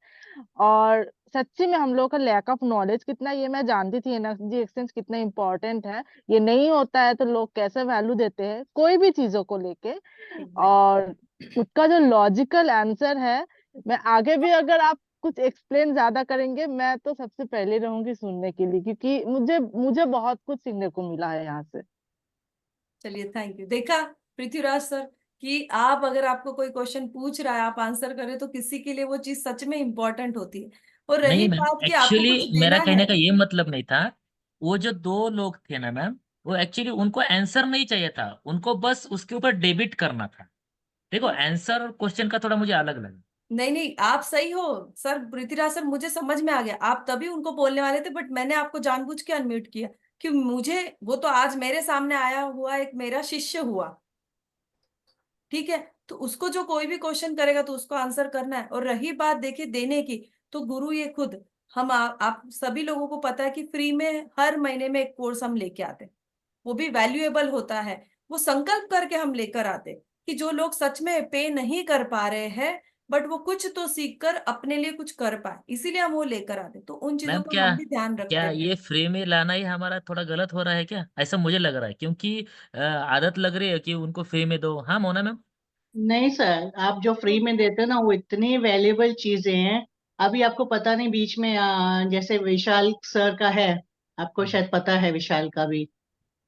और सच्ची में हम लोग का लैक ऑफ नॉलेज कितना, ये मैं जानती थी एनर्जी एक्सचेंज कितना इम्पोर्टेंट है, ये नहीं होता है तो लोग कैसे वैल्यू देते हैं कोई भी चीजों को लेके। और उसका जो लॉजिकल आंसर है, मैं आगे भी अगर आप कुछ एक्सप्लेन ज्यादा करेंगे मैं तो सबसे पहले रहूंगी सुनने के लिए, क्योंकि मुझे मुझे बहुत कुछ सीखने को मिला है यहाँ से। चलिए, थैंक यू। देखा पृथ्वीराज सर, कि आप अगर आपको कोई क्वेश्चन पूछ रहा है, आप आंसर करें तो किसी के लिए वो चीज सच में इम्पोर्टेंट होती है। और रही नहीं मैम, बात कि आपको एक्चुअली कुछ मेरा देना है। कहने का ये मतलब नहीं था। वो जो 2 लोग थे ना मैम, वो एक्चुअली उनको आंसर नहीं चाहिए था, उनको बस उसके ऊपर डेबिट करना था। देखो, आंसर और क्वेश्चन का थोड़ा मुझे अलग लगा। नहीं नहीं, आप सही हो सर, पृथ्वीराज सर, मुझे समझ में आ गया, आप तभी उनको बोलने वाले थे, बट मैंने आपको जानबूझ के अनम्यूट किया कि मुझे, वो तो आज मेरे सामने आया हुआ एक मेरा शिष्य हुआ, ठीक है, तो उसको जो कोई भी क्वेश्चन करेगा तो उसको आंसर करना है। और रही बात देखिए देने की, तो गुरु ये खुद, आप सभी लोगों को पता है कि फ्री में हर महीने में एक कोर्स हम लेके आते हैं, वो भी वैल्यूएबल होता है। वो संकल्प करके हम लेकर आते कि जो लोग सच में पे नहीं कर पा रहे हैं, बट वो कुछ तो सीख कर अपने लिए कुछ कर पाए, इसीलिए हम वो लेकर आते, तो उन चीजों मैम, का क्या हम भी ध्यान रखते क्या हैं। ये फ्री में लाना ही हमारा थोड़ा गलत हो रहा है क्या? ऐसा मुझे लग रहा है, क्योंकि आदत लग रही है कि उनको फ्री में दो। हाँ मोना मैम। नहीं सर, आप जो फ्री में देते हो ना वो इतनी वैल्यूएबल चीजें हैं। अभी आपको पता नहीं, बीच में जैसे विशाल सर का है, आपको हम्म, शायद पता है विशाल का भी।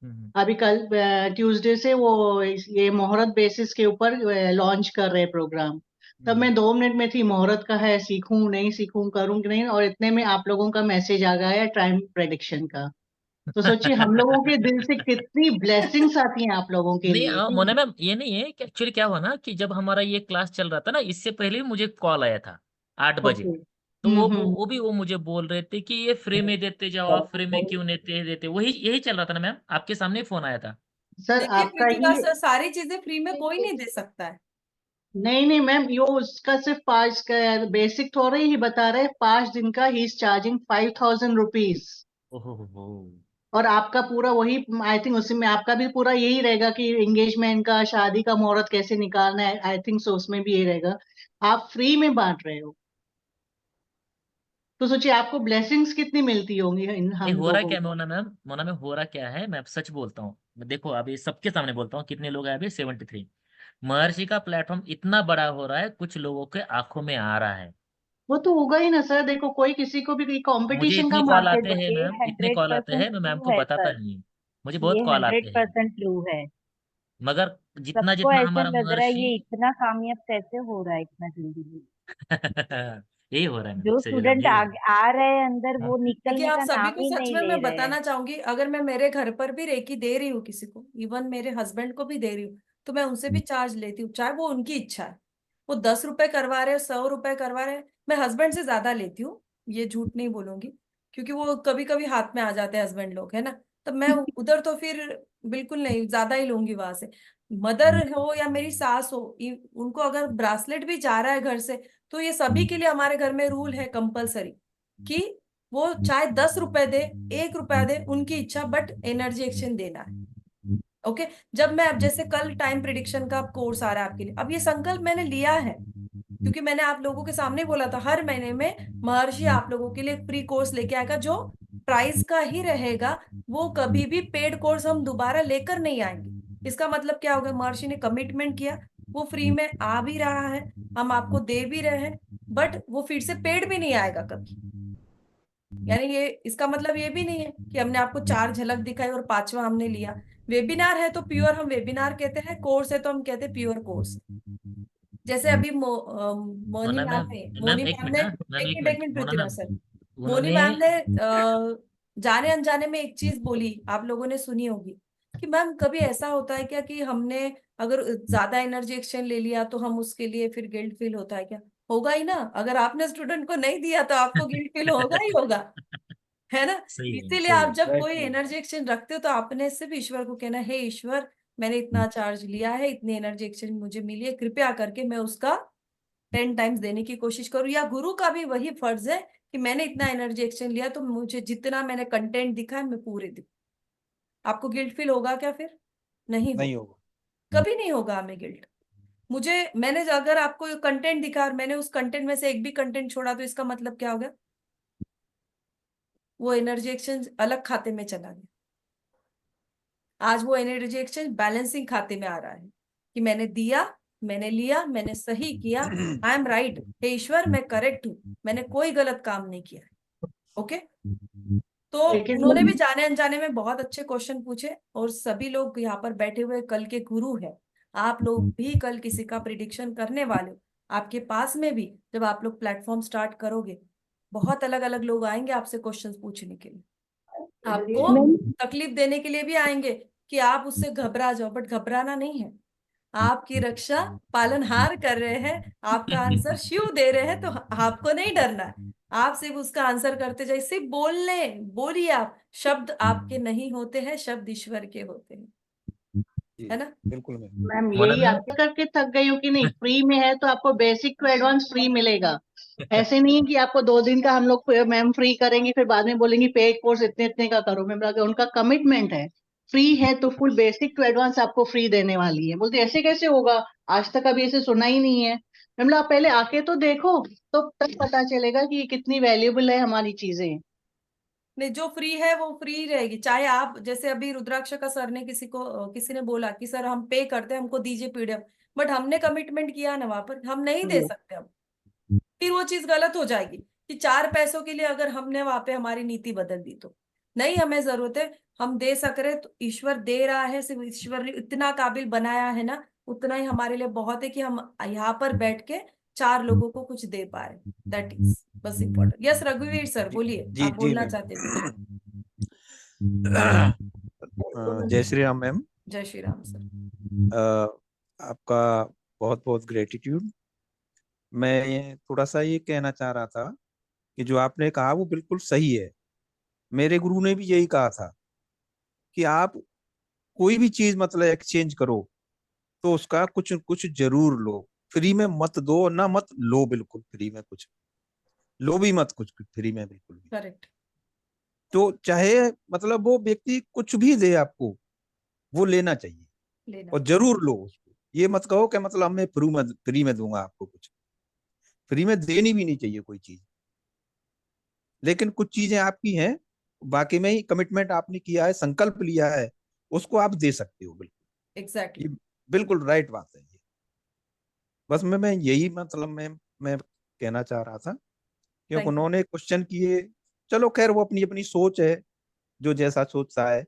हम्म, अभी कल ट्यूसडे से वो ये मुहूर्त बेसिस के ऊपर लॉन्च कर रहे हैं प्रोग्राम। तब हम्म। मैं 2 मिनट में थी, मुहूर्त का है, सीखूं नहीं सीखूं, करूं कि नहीं, और इतने में आप लोगों का मैसेज आ गया है टाइम प्रेडिक्शन का। तो सोचिए हम लोगों के दिल से कितनी ब्लेसिंग्स आती हैं आप लोगों के नहीं लिए मोना कि। मैम, ये नहीं है कि एक्चुअली क्या हुआ ना, कि जब हमारा ये क्लास चल रहा था ना, इससे पहले भी मुझे कॉल आया था 8 बजे। ओके। तो हम्म। वो मुझे बोल रहे थे कि ये फ्री में देते जाओ, आप फ्री में क्यों देते देते, वही यही चल रहा था ना मैम, आपके सामने ही फोन आया था। सर देखिए आपका पृथ्वीराज ही। सर, सारी चीजें फ्री में कोई नहीं दे सकता है। नहीं नहीं मैम, यो उसका सिर्फ 5 का बेसिक थोड़ा ही बता रहे, 5 दिन का ही इज चार्जिंग 5000 रुपीज। ओहो हो। और आपका पूरा वही, आई थिंक उसी में आपका भी पूरा यही रहेगा कि एंगेजमेंट का, शादी का मुहूर्त कैसे निकालना है, आई थिंक सो उसमें भी यही रहेगा। आप फ्री में बांट रहे हो, तो सोचिए आपको ब्लेसिंग्स कितनी मिलती होंगी इन नहीं हम हो रहा लोगों क्या को। मोना मैम, हो रहा क्या है, मैं अब सच बोलता हूँ। मैं देखो अभी सबके सामने बोलता हूँ, कितने लोग हैं अभी? 73। महर्षि का प्लेटफॉर्म इतना बड़ा हो रहा है, कुछ लोगों के आंखों में आ रहा है। वो तो होगा ही ना सर, देखो कोई किसी को भी मुझे कंपटीशन का इतने कॉल मार्केट आते हैं ये मैम, इतने कॉल आते 100% हैं, मैं मैम ट्रू को है बताता सर, नहीं हूँ। मुझे ये बहुत कॉल आते हैं, 100% ट्रू है। मगर जितना सबको जितना ऐसा हमारा लग रहा है महर्षि ये इतना कामयाब कैसे हो रहा है इतना जल्दी। यही हो रहा है मैम, जो सेजल स्टूडेंट यही हो आ रहे हैं अंदर रहा है। वो देखिए, निकलने आप का सभी नाम को ही सच नहीं में ले मैं रहे हैं। बताना चाहूंगी, अगर मैं मेरे घर पर भी रेकी दे रही हूँ किसी को, इवन मेरे हस्बैंड को भी दे रही हूँ, तो मैं उनसे भी चार्ज लेती हूँ, चाहे वो उनकी इच्छा है। वो 10 रुपए करवा रहे हैं, 100 रुपए करवा रहे हैं, मैं हस्बैंड से ज्यादा लेती हूँ, ये झूठ नहीं बोलूंगी, क्योंकि वो कभी कभी हाथ में आ जाते हैं हस्बैंड लोग, है ना। तब मैं उधर तो फिर बिल्कुल नहीं, ज्यादा ही लूंगी वहां से। मदर हो या मेरी सास हो, उनको अगर ब्रासलेट भी जा रहा है घर से, तो ये सभी के लिए हमारे घर में रूल है कंपलसरी, कि वो चाहे 10 रुपए दे, 1 रुपया दे, उनकी इच्छा, बट एनर्जी एक्सचेंज देना है। ओके। जब मैं अब जैसे कल टाइम प्रिडिक्शन का कोर्स आ रहा है आपके लिए, अब ये संकल्प मैंने लिया है, क्योंकि मैंने आप लोगों के सामने बोला था हर महीने में महर्षि आप लोगों के लिए फ्री कोर्स लेके आएगा, जो प्राइस का ही रहेगा। वो कभी भी पेड कोर्स हम दोबारा लेकर नहीं आएंगे। इसका मतलब क्या होगा, महर्षि ने कमिटमेंट किया, वो फ्री में आ भी रहा है, हम आपको दे भी रहे हैं, बट वो फिर से पेड भी नहीं आएगा कभी। यानी ये इसका मतलब ये भी नहीं है कि हमने आपको 4 झलक दिखाई और 5वां हमने लिया। वेबिनार है तो प्योर हम वेबिनार कहते हैं, कोर्स है तो हम कहते हैं प्योर कोर्स। जैसे अभी मोनी मोना मैम मैम, ने मैम मोनी एक मैम मिनट ने ना मैम, एक एक minute minute Mona Prithviraj ma'am, sir, Moni उन्होंने मैम ने जाने अनजाने में एक चीज बोली, आप लोगों ने सुनी होगी, कि मैम कभी ऐसा होता है क्या कि हमने अगर ज्यादा एनर्जी एक्सचेंज ले लिया तो हम उसके लिए फिर गिल्ट फील होता है क्या। होगा ही ना, अगर आपने स्टूडेंट को नहीं दिया तो आपको गिल्ट फील होगा ही होगा, है ना। सही है, इसीलिए सही आप है। जब राइट कोई मैम। एनर्जी एक्सचेंज रखते हो तो आपने सिर्फ ईश्वर को कहना, हे ईश्वर, मैंने इतना चार्ज लिया है, इतनी एनर्जी एक्सचेंज मुझे मिली है, कृपया करके मैं उसका 10 टाइम्स देने की कोशिश करूँ। या गुरु का भी वही फर्ज है कि मैंने इतना एनर्जी एक्सचेंज लिया तो मुझे जितना मैंने कंटेंट दिखा है मैं पूरे दूं। आपको गिल्ट फील होगा क्या फिर? नहीं नहीं होगा, होगा। कभी नहीं होगा हमें गिल्ट। मुझे मैंने अगर आपको कंटेंट दिखा और मैंने उस कंटेंट में से एक भी कंटेंट छोड़ा, तो इसका मतलब क्या हो गया, वो एनर्जी एक्सचेंज अलग खाते में चला गया। आज वो एनर्जी एक्सचेंज बैलेंसिंग खाते में आ रहा है, कि मैंने दिया, मैंने लिया, मैंने सही किया, आई एम राइट, हे ईश्वर मैं करेक्ट हूं, मैंने कोई गलत काम नहीं किया। ओके। तो उन्होंने भी लेकिन जाने अनजाने में बहुत अच्छे क्वेश्चन पूछे, और सभी लोग यहाँ पर बैठे हुए कल के गुरु हैं। आप लोग भी कल किसी का प्रिडिक्शन करने वाले हो, आपके पास में भी जब आप लोग प्लेटफॉर्म स्टार्ट करोगे, बहुत अलग अलग लोग आएंगे आपसे क्वेश्चंस पूछने के लिए, आपको मैम तकलीफ देने के लिए भी आएंगे, कि आप उससे घबरा जाओ, बट घबराना नहीं है। आपकी रक्षा पालनहार कर रहे हैं, आपका आंसर शिव दे रहे हैं, तो आपको नहीं डरना है। आप सिर्फ उसका आंसर करते जाइए, सिर्फ बोलने बोलिए, आप शब्द आपके नहीं होते हैं, शब्द ईश्वर के होते हैं, जी है ना। बिल्कुल मैम। मैम मोना यही मैम, आपके करके थक गई हूँ कि नहीं, फ्री में है तो आपको बेसिक टू एडवांस फ्री मिलेगा। ऐसे नहीं है कि आपको 2 दिन का हम लोग मैम फ्री करेंगे फिर बाद में बोलेंगे पेड कोर्स इतने इतने का करो। मैम उनका कमिटमेंट है, फ्री है तो फुल बेसिक टू एडवांस आपको फ्री देने वाली है। बोलते ऐसे कैसे होगा, आज तक अभी ऐसे सुना ही नहीं है। मैम आप पहले आके तो देखो, तो तब पता चलेगा कि ये कितनी वैल्यूएबल है हमारी चीजें। नहीं, जो फ्री है वो फ्री रहेगी, चाहे आप जैसे अभी रुद्राक्ष का सर ने किसी ने बोला कि सर हम पे करते हैं, हमको दीजिए पीडीएफ, बट हमने कमिटमेंट किया ना वहां पर, हम नहीं दे सकते अब। फिर वो चीज गलत हो जाएगी, कि 4 पैसों के लिए अगर हमने वहां पे हमारी नीति बदल दी तो नहीं, हमें जरूरत है, हम दे सक रहे तो ईश्वर दे रहा है, सिर्फ ईश्वर ने इतना काबिल बनाया है ना, उतना ही हमारे लिए बहुत है कि हम यहाँ पर बैठ के 4 लोगों को कुछ दे पाए। दैट इज बस इम्पोर्टेंट। यस रघुवीर सर, जी बोलिए, जी आप जी बोलना मैम। चाहते थे कुछ। जय श्री राम मैम। जय श्री राम सर। आपका बहुत बहुत ग्रेटिट्यूड। मैं ये थोड़ा सा ये कहना चाह रहा था कि जो आपने कहा वो बिल्कुल सही है। मेरे गुरु ने भी यही कहा था कि आप कोई भी चीज मतलब एक्सचेंज करो तो उसका कुछ कुछ जरूर लो, फ्री में मत दो, ना मत लो, बिल्कुल फ्री में कुछ लो भी मत, कुछ फ्री में बिल्कुल भी। करेक्ट। तो चाहे मतलब वो व्यक्ति कुछ भी दे आपको, वो लेना चाहिए लेना और जरूर लो उसको। ये मत कहो कि मतलब मैं फ्री में दूंगा आपको कुछ, फ्री में देनी भी नहीं चाहिए कोई चीज। लेकिन कुछ चीजें आपकी हैं, बाकी में ही कमिटमेंट आपने किया है, संकल्प लिया है, उसको आप दे सकते हो बिल्कुल। एग्जैक्टली। ये बिल्कुल राइट बात है ये। बस मैं यही मतलब मैं कहना चाह रहा था कि थैंक यू। उन्होंने क्वेश्चन किए, चलो खैर वो अपनी अपनी सोच है, जो जैसा सोचता है।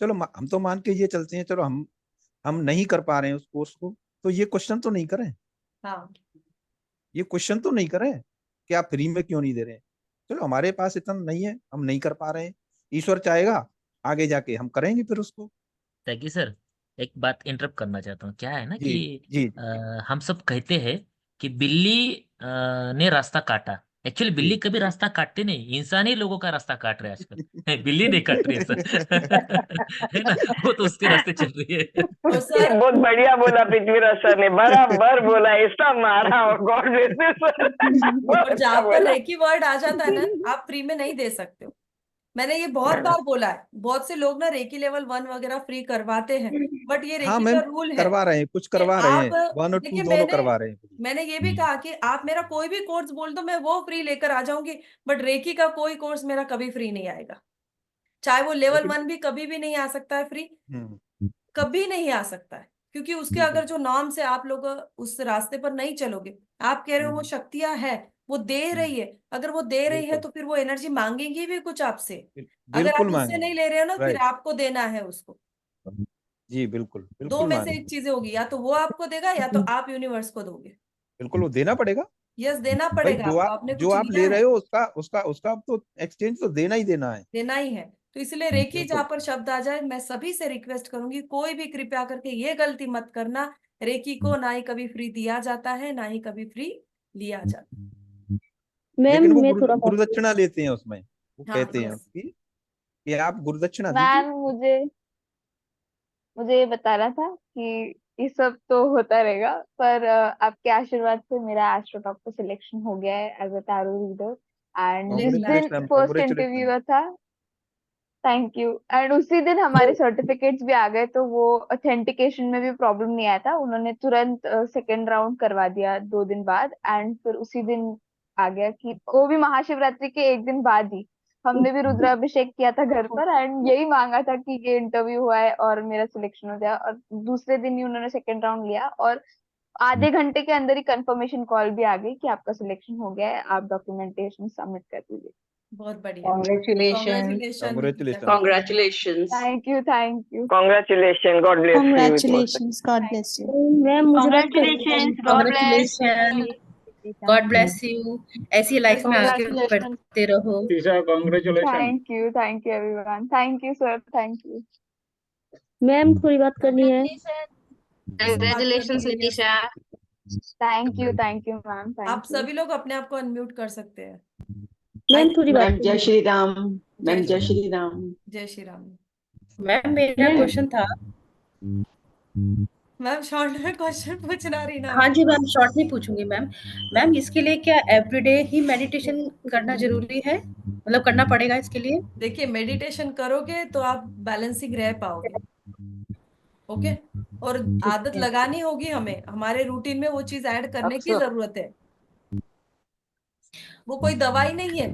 चलो हम तो मान के ये चलते हैं, चलो हम नहीं कर पा रहे हैं उस कोर्स को, तो ये क्वेश्चन तो नहीं करें, हाँ ये क्वेश्चन तो नहीं करें कि आप फ्री में क्यों नहीं दे रहे हैं। चलो हमारे पास इतना नहीं है, हम नहीं कर पा रहे हैं, ईश्वर चाहेगा आगे जाके हम करेंगे फिर उसको। टैगी सर, एक बात इंटरप्ट करना चाहता हूँ। क्या है ना जी कि जी हम सब कहते हैं कि बिल्ली ने रास्ता काटा। एक्चुअली बिल्ली जी कभी रास्ता काटते नहीं, इंसान ही लोगों का रास्ता काट रहे हैं आजकल। बिल्ली नहीं काट रही है सर। है ना, वो तो उसके रास्ते चल रही है। और ये सर बहुत बढ़िया बोला पृथ्वीराज सर ने, बराबर बोला, ऐसा मारा और गॉड ब्लेस सर, बहुत और अच्छा जहां पर बोला। रेकी वर्ड आ जाता है ना, आप फ्री में नहीं दे सकते हो। मैंने ये बहुत बार बोला है, बहुत से लोग ना रेकी लेवल 1 वगैरह फ्री करवाते हैं, बट ये हाँ रेकी का मैम, रूल है करवा रहे हैं, कुछ कि करवा रहे आप, हैं, 1 और 2 देखिए दोनों मैंने करवा रहे हैं। मैंने ये भी कहा कि आप मेरा कोई भी कोर्स बोल दो, मैं वो फ्री लेकर आ जाऊंगी, बट रेकी का कोई कोर्स मेरा कभी फ्री नहीं आएगा। चाहे वो लेवल लेकिन 1 भी कभी भी नहीं आ सकता है फ्री, हम्म, कभी नहीं आ सकता है, क्योंकि उसके बिल्कुल अगर जो नॉर्म से आप लोग उस रास्ते पर नहीं चलोगे। आप कह रहे हो वो हम्म, शक्तियां है, वो दे हम्म, रही है, अगर वो दे रही है बिल्कुल तो फिर वो एनर्जी मांगेंगी भी कुछ आपसे। अगर बिल्कुल आप उससे नहीं मांगेंगे, ले रहे हो ना, फिर राइट। आपको देना है उसको। जी बिल्कुल दो बिल्कुल में से एक मांगेंगे, चीजें होगी, या तो वो आपको देगा या तो आप यूनिवर्स को दोगे। बिल्कुल वो देना पड़ेगा। यस, देना भाई पड़ेगा आपको, आपने जो कुछ आप लिया ले है, रहे हो उसका उसका उसका तो एक्सचेंज तो देना ही देना है। देना ही है। तो इसलिए रेकी जहां बिल्कुल पर शब्द आ जाए, मैं सभी से रिक्वेस्ट करूंगी, कोई भी कृपया करके ये गलती मत करना। रेकी को ना ही कभी फ्री दिया जाता है, ना ही कभी फ्री लिया जाता मैम लेकिन वो मैं थोड़ा गुरुदक्षिणा लेते हैं उसमें, वो है। हाँ कहते हैं यस। उसकी कि आप गुरुदक्षिणा दीजिए। मैम मुझे मुझे ये बताना था कि ये सब तो होता रहेगा, पर आपके आशीर्वाद से मेरा एस्ट्रोटॉक पे सिलेक्शन हो गया है as a tarot reader. And जिस दिन कॉन्ग्रेचुलेशन फर्स्ट इंटरव्यू कॉन्ग्रेचुलेशन। हुआ था, थैंक यू, एंड उसी दिन हमारे सर्टिफिकेट्स भी आ गए, तो वो ऑथेंटिकेशन में भी प्रॉब्लम नहीं आया था, उन्होंने तुरंत सेकेंड राउंड करवा दिया 2 दिन बाद, एंड फिर उसी दिन आ गया कि वो भी महाशिवरात्रि के एक दिन बाद ही हमने भी रुद्राभिषेक किया था घर पर, एंड यही मांगा था कि ये इंटरव्यू हुआ है और मेरा सिलेक्शन हो जाए, और दूसरे दिन ही उन्होंने सेकेंड राउंड लिया, और आधे घंटे के अंदर ही कंफर्मेशन कॉल भी आ गई कि आपका सिलेक्शन हो गया है, आप डॉक्यूमेंटेशन सबमिट कर दीजिए। बहुत बढ़िया। Congratulation. Congratulation congratulation. Congratulations. Thank you, thank you. Congratulation, God bless you, it was Congratulations. God bless you. Ma'am मुझे बस Congratulations, God bless. Congratulations. God thank bless you. ऐसी लाइफ में आगे Congratulations. बढ़ते रहो। Teacher congratulation. You everyone, thank you sir, thank you. Ma'am थोड़ी बात करनी है। किससे बात Congratulations, करनी है? Yes. Nitisha. Thank you ma'am, आप थैंक यू। सभी लोग अपने आप को अनम्यूट कर सकते हैं। मैम थोड़ी बात मैम जय करनी श्री राम। जय मैम जय श्री श्री राम। जय श्री राम। मैम मेरा मैम क्वेश्चन था। मैम शॉर्ट में क्वेश्चन पूछना रही ना। हाँ जी मैम, शॉर्ट में पूछूंगी मैम। मैम इसके लिए क्या एवरीडे ही मेडिटेशन करना जरूरी है, मतलब करना पड़ेगा इसके लिए? देखिए, मेडिटेशन करोगे तो आप बैलेंसिंग रह पाओगे। ओके। और ठीक आदत है। लगानी होगी, हमें हमारे रूटीन में वो चीज ऐड करने की अक्सर जरूरत है। वो कोई दवाई नहीं है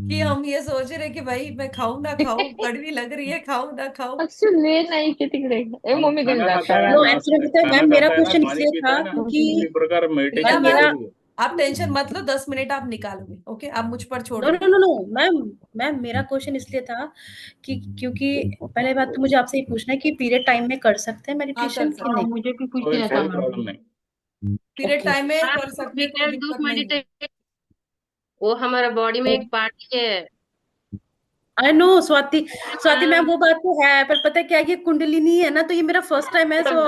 कि हम ये सोच रहे कि भाई मैं खाऊं ना खाऊं, कड़वी लग रही है, खाऊं ना खाऊं। Actually नहीं कि तिकडे ए मम्मी घरी खाना जाता खाता है है. नो ना, एक्चुअली पता है खाना मैम, मेरा खाता है ना, क्वेश्चन पानी इसलिए पीता था है ना, क्योंकि उसी प्रकार बेटा मेडिटेशन मैम भी मेरा जरूरी है। आप टेंशन मत लो, 10 मिनट आप निकालोगे। ओके, आप मुझ पर छोड़ नो दो। No no no ma'am, ma'am मेरा क्वेश्चन इसलिए था कि क्योंकि पहले बात तो मुझे आपसे ये पूछना है कि पीरियड टाइम में कर सकते हैं हाँ, कर मेडिटेशन कि सकते हाँ, नहीं? मुझे भी कुछ कोई नहीं था कोई मैम। प्रॉब्लम नहीं। पीरियड ओके टाइम में मैम कर सकते वी हैं, कोई कैन डू दिक्कत नहीं है। मेडिटेशन, वो हमारा बॉडी में एक पार्ट ही है। I know Swati, Swati ma'am वो बात तो है, पर पता है क्या, ये कुंडलिनी है ना, तो ये मेरा फर्स्ट टाइम है, सो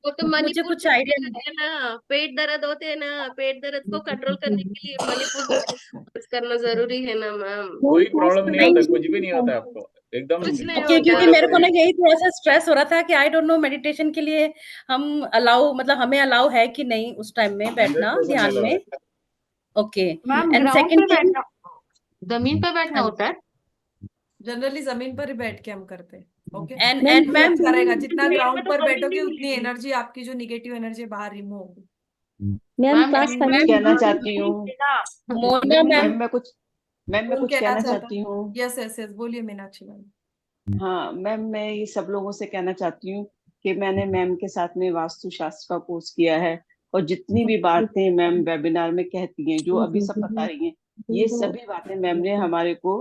वो तो मुझे मणिपुर कुछ आइडिया नहीं। है ना, पेट दर्द होते हैं ना, पेट दर्द को कंट्रोल करने के लिए मणिपुर करना जरूरी है ना मैम। कोई प्रॉब्लम नहीं होता, कुछ भी नहीं नहीं होता आपको, एकदम कुछ नहीं ओके, होता। क्योंकि मेरे को ना फ्री। यही थोड़ा सा स्ट्रेस हो रहा था कि आई डोंट नो मेडिटेशन के लिए हम अलाउ, मतलब हमें अलाउ है कि नहीं उस टाइम में बैठना 100% ध्यान अलाउ में। है। Okay ma'am and ground second पे थिंग, बैठना, जमीन पे बैठना होता है। जनरली जमीन पर ही बैठ के हम करते हैं। ओके। एंड मैम एंड ये मैम अच्छा रहेगा, जितना पेट में ग्राउंड तो पर कभी बैठोगे नहीं उतनी मिलेगी। एनर्जी, आपकी जो निगेटिव एनर्जी बाहर रिमूव होगी। मैम मैम पास मैं पानी। कुछ कहना चाहती हूँ। मोना मैम, मैम मैं कौन कुछ कहना कहना चाहता? चाहती हूँ। यस यस यस, बोलिए मीनाक्षी मैम। हाँ मैम, मैं ये सब लोगों से कहना चाहती हूँ कि मैंने मैम के साथ में वास्तु शास्त्र का कोर्स किया है और जितनी भी बातें मैम वेबिनार में कहती हैं, जो अभी सब बता रही हैं, ये सभी बातें मैम ने हमारे को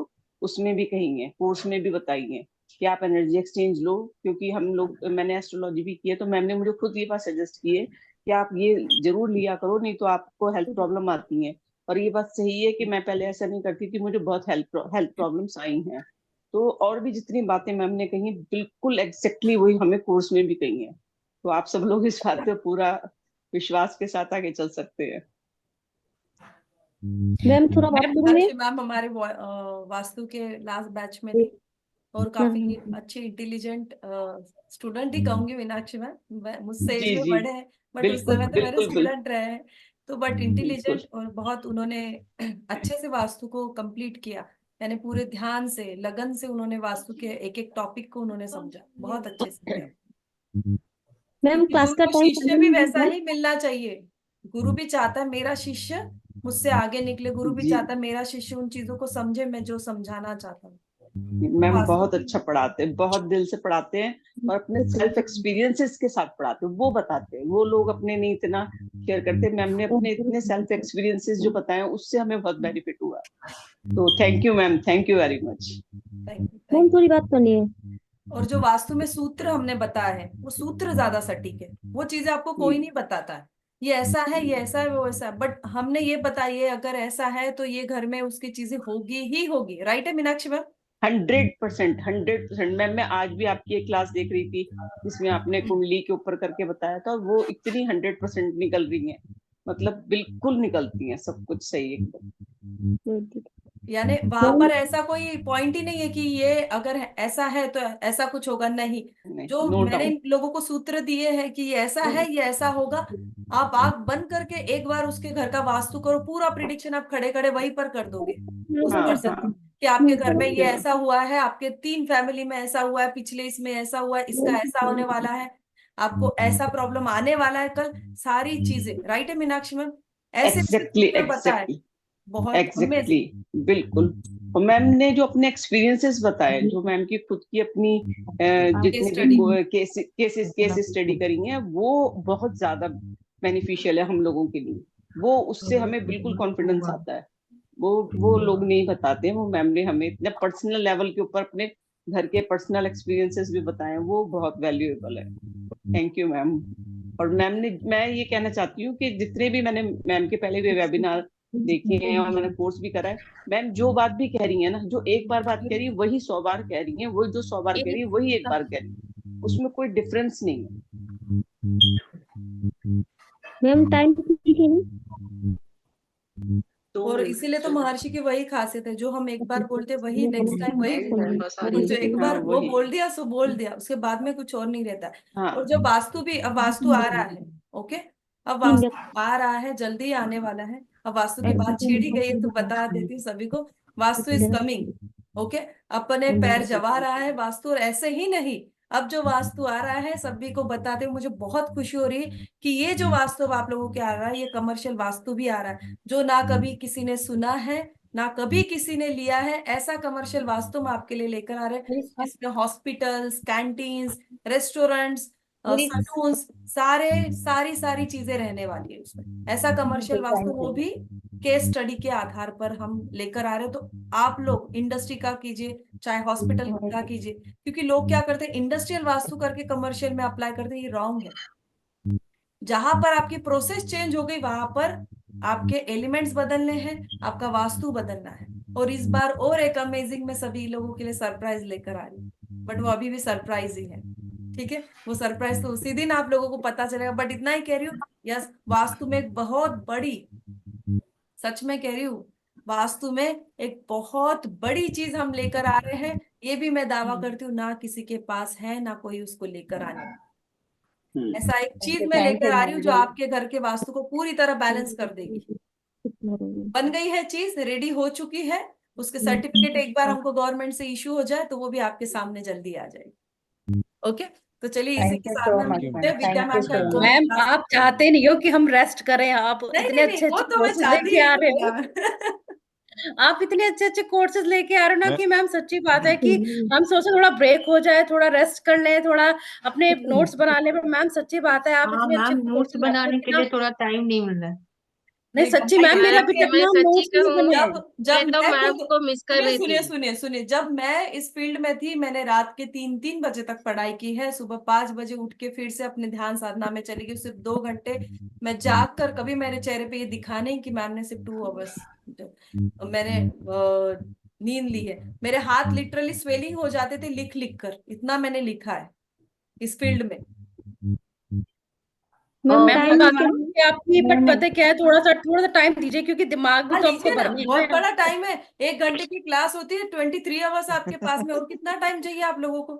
उसमें भी कही हैं, कोर्स में भी बताई हैं कि आप एनर्जी एक्सचेंज लो, क्योंकि हम लोग, मैंने एस्ट्रोलॉजी भी की है, तो मैम ने मुझे खुद ये बात सजेस्ट की है कि आप ये जरूर लिया करो, नहीं तो आपको हेल्थ प्रॉब्लम आती है। और ये बात सही है कि मैं पहले ऐसा नहीं करती थी, मुझे बहुत हेल्थ प्रॉब्लम्स आई हैं। तो और भी जितनी बातें मैम ने कही बिल्कुल एग्जैक्टली वही हमें कोर्स में भी कही हैं। तो आप सब लोग इस बात पे पूरा विश्वास के साथ आगे चल सकते हैं। मैम थोड़ा बात मैम करूंगी। मीनाक्षी मैम हमारे वास्तु के लास्ट बैच में थी और काफी अच्छी इंटेलिजेंट स्टूडेंट ही कहूंगी मीनाक्षी मैम, मुझसे एज जी में जी, बड़े हैं बट उस बिल्कुल समय तो मेरे बिल्कुल बिल्कुल स्टूडेंट रहे हैं। तो बट बिल्कुल। इंटेलिजेंट और बहुत उन्होंने अच्छे से वास्तु को कंप्लीट किया, यानी पूरे ध्यान से लगन से उन्होंने वास्तु के एक एक टॉपिक को उन्होंने समझा, बहुत अच्छे से किया। मैम क्योंकि क्लास गुरु का को टाइम शिष्य भी वैसा ही मिलना चाहिए। गुरु भी चाहता है मेरा शिष्य मुझसे आगे निकले, गुरु भी जी चाहता है मेरा शिष्य उन चीजों को समझे मैं जो समझाना चाहता हूँ। मैम वास्तु बहुत की अच्छा पढ़ाते हैं, बहुत दिल से पढ़ाते हैं, और अपने सेल्फ एक्सपीरियंसेस के साथ पढ़ाते हैं, वो बताते हैं। वो लोग अपने नहीं इतना शेयर करते, मैम ने अपने इतने सेल्फ एक्सपीरियंसेस जो बताए उससे हमें बहुत बेनिफिट हुआ। तो thank you ma'am, thank you very much. Ma'am थोड़ी बात करनी है। और जो वास्तु में सूत्र हमने बताया है वो सूत्र ज्यादा सटीक है, वो चीजें आपको कोई नहीं बताता है, ये ऐसा है ये ऐसा है वो ऐसा है, बट हमने ये बताई है अगर ऐसा है तो ये घर में उसकी चीजें होगी ही होगी। राइट है मीनाक्षी मैम? 100% मैम, मैं आज भी आपकी एक क्लास देख रही थी जिसमें आपने कुंडली के ऊपर करके बताया था, वो इतनी 100% निकल रही है, मतलब बिल्कुल निकलती है, सब कुछ सही एकदम। यानी वहां पर ऐसा कोई पॉइंट ही नहीं है कि ये अगर ऐसा है तो ऐसा कुछ होगा, नहीं। जो नो मैंने इन डाउट। लोगों को सूत्र दिए हैं कि ये ऐसा है ये ऐसा होगा, आप आंख बंद करके एक बार उसके घर का वास्तु करो, पूरा प्रिडिक्शन आप खड़े खड़े वहीं पर कर दोगे उस हाँ पर्सन हाँ कि आपके घर में ये ओके मैम। ऐसा हुआ है, आपके 3 फैमिली में ऐसा हुआ है, पिछले इसमें ऐसा हुआ है, इसका ऐसा होने वाला है, आपको ऐसा प्रॉब्लम आने वाला है कल, सारी चीजें। राइट है मीनाक्षी मैम? ऐसे ऐसे एग्जैक्टली सूत्र बताए, एग्जैक्टली बहुत एग्जैक्टली अमेजिंग। बिल्कुल। और मैम ने जो अपने एक्सपीरियंसेस बताए, जो मैम की खुद की अपनी जितने स्टडी भी केस स्टडी करी हैं, वो बहुत ज्यादा बेनिफिशियल है हम लोगों के लिए। वो उससे हमें बिल्कुल कॉन्फिडेंस आता है, वो लोग नहीं बताते हैं। वो मैम ने हमें इतने पर्सनल लेवल के ऊपर अपने घर के पर्सनल एक्सपीरियंसेस भी बताए, वो बहुत वैल्यूएबल है। Thank you ma'am. और मैं ये कहना चाहती हूँ कि जितने भी मैंने मैम के पहले भी वेबिनार देखे हैं और मैंने कोर्स भी करा है, मैम जो बात भी कह रही है ना, जो एक बार बात कह रही है वही 100 बार कह रही है, वही जो 100 बार कह रही है वही एक बार कह रही है, उसमें कोई डिफरेंस नहीं है। मैम टाइम ठीक है नहीं? और इसीलिए तो महर्षि की वही खासियत है, जो हम एक बार बोलते वही नेक्स्ट टाइम वही बोलते, जो एक हाँ बार वो वही। बोल दिया सो बोल दिया, उसके बाद में कुछ और नहीं रहता है। हाँ और जो वास्तु भी, अब वास्तु आ रहा है, ओके, अब वास्तु आ रहा है, जल्दी आने वाला है। अब वास्तु की बात छेड़ी गई है तो बता देती हूँ सभी को, वास्तु इज कमिंग। ओके, अपने पैर जमा रहा है वास्तु, और ऐसे ही नहीं, अब जो वास्तु आ रहा है सभी को बताते हुए मुझे बहुत खुशी हो रही है कि ये जो वास्तु आप लोगों के आ रहा है, ये कमर्शियल वास्तु भी आ रहा है, जो ना कभी किसी ने सुना है ना कभी किसी ने लिया है। ऐसा कमर्शियल वास्तु हम आपके लिए लेकर आ रहे हैं जिसमें हॉस्पिटल्स, कैंटीन्स, रेस्टोरेंट्स, सलून्स, सारी सारी चीजें रहने वाली है उसमें। ऐसा कमर्शियल वास्तु वो भी केस स्टडी के आधार पर हम लेकर आ रहे हैं। तो आप लोग इंडस्ट्री का कीजिए चाहे हॉस्पिटल का कीजिए, क्योंकि लोग क्या करते हैं इंडस्ट्रियल वास्तु करके कमर्शियल में अप्लाई करते हैं, ये रॉन्ग है। जहां पर आपकी प्रोसेस चेंज हो गई वहां पर आपके एलिमेंट्स बदलने हैं, आपका वास्तु बदलना है। और इस बार और एक अमेजिंग में सभी लोगों के लिए सरप्राइज लेकर आ रही हूँ, बट वो अभी भी सरप्राइज ही है, ठीक है। वो सरप्राइज तो उसी दिन आप लोगों को पता चलेगा, बट इतना ही कह रही हूँ, यस वास्तु में एक बहुत बड़ी, सच में कह रही हूँ, वास्तु में एक बहुत बड़ी चीज हम लेकर आ रहे हैं। ये भी मैं दावा करती हूँ ना किसी के पास है ना कोई उसको लेकर आने वाला। ऐसा एक चीज मैं थैंक लेकर यू आ रही हूँ जो मैम। आपके घर के वास्तु को पूरी तरह बैलेंस कर देगी। बन गई है चीज, रेडी हो चुकी है, उसके सर्टिफिकेट एक बार हमको गवर्नमेंट से इशू हो जाए तो वो भी आपके सामने जल्दी आ जाएगी। ओके, तो चलिए इसी थैंक के यू साथ सो में हम मच मिलते मैम, हैं। विद्या थैंक यू मैम का सो एक मच। मैम आप चाहते नहीं हो कि हम रेस्ट करें, आप नहीं इतने नहीं नहीं, अच्छे वो अच्छे तो मैं कोर्सेज चाहती लेके ही आ रहे नहीं हो। यार। आप इतने अच्छे अच्छे कोर्सेज लेके आ रहे हो ना मैं कि मैम सच्ची बात है कि हम सोचे थोड़ा ब्रेक हो जाए, थोड़ा रेस्ट कर ले, थोड़ा अपने नोट्स बना ले, पर मैम सच्ची बात है आप हाँ इतने अच्छे मैम, नोट्स कोर्सेज लाते हो बनाने कि के ना, लिए थोड़ा टाइम नहीं मिल रहा है। नहीं देखो सच्ची भाई मैम मेरा मैम अभी के तक मैं ना सच्ची नोट्स नहीं कहूँ, बने। जब मैं तो मैं मैम खुद को मिस कर सुनिए रही सुनिए थी। सुनिए सुनिए, जब मैं इस फील्ड में थी मैंने रात के 3-3 बजे तक पढ़ाई की है, सुबह 5 बजे उठ के फिर से अपने ध्यान साधना में चली गई, सिर्फ 2 घंटे मैं जाग कर, कभी मेरे चेहरे पे ये दिखा नहीं कि मैम ने सिर्फ 2 आवर्स मैंने नींद ली है। मेरे हाथ लिटरली स्वेलिंग हो जाते थे लिख लिख कर, इतना मैंने लिखा है इस फील्ड में। मैम मैम टाइम बात क्या है आपकी, बट पता है क्या है, थोड़ा सा टाइम दीजिए क्योंकि दिमाग भी हाँ तो आपको लीजिए ना, भरना बहुत है बड़ा टाइम है, 1 घंटे की क्लास होती है, 23 आवर्स आपके पास में, और कितना टाइम चाहिए आप लोगों को?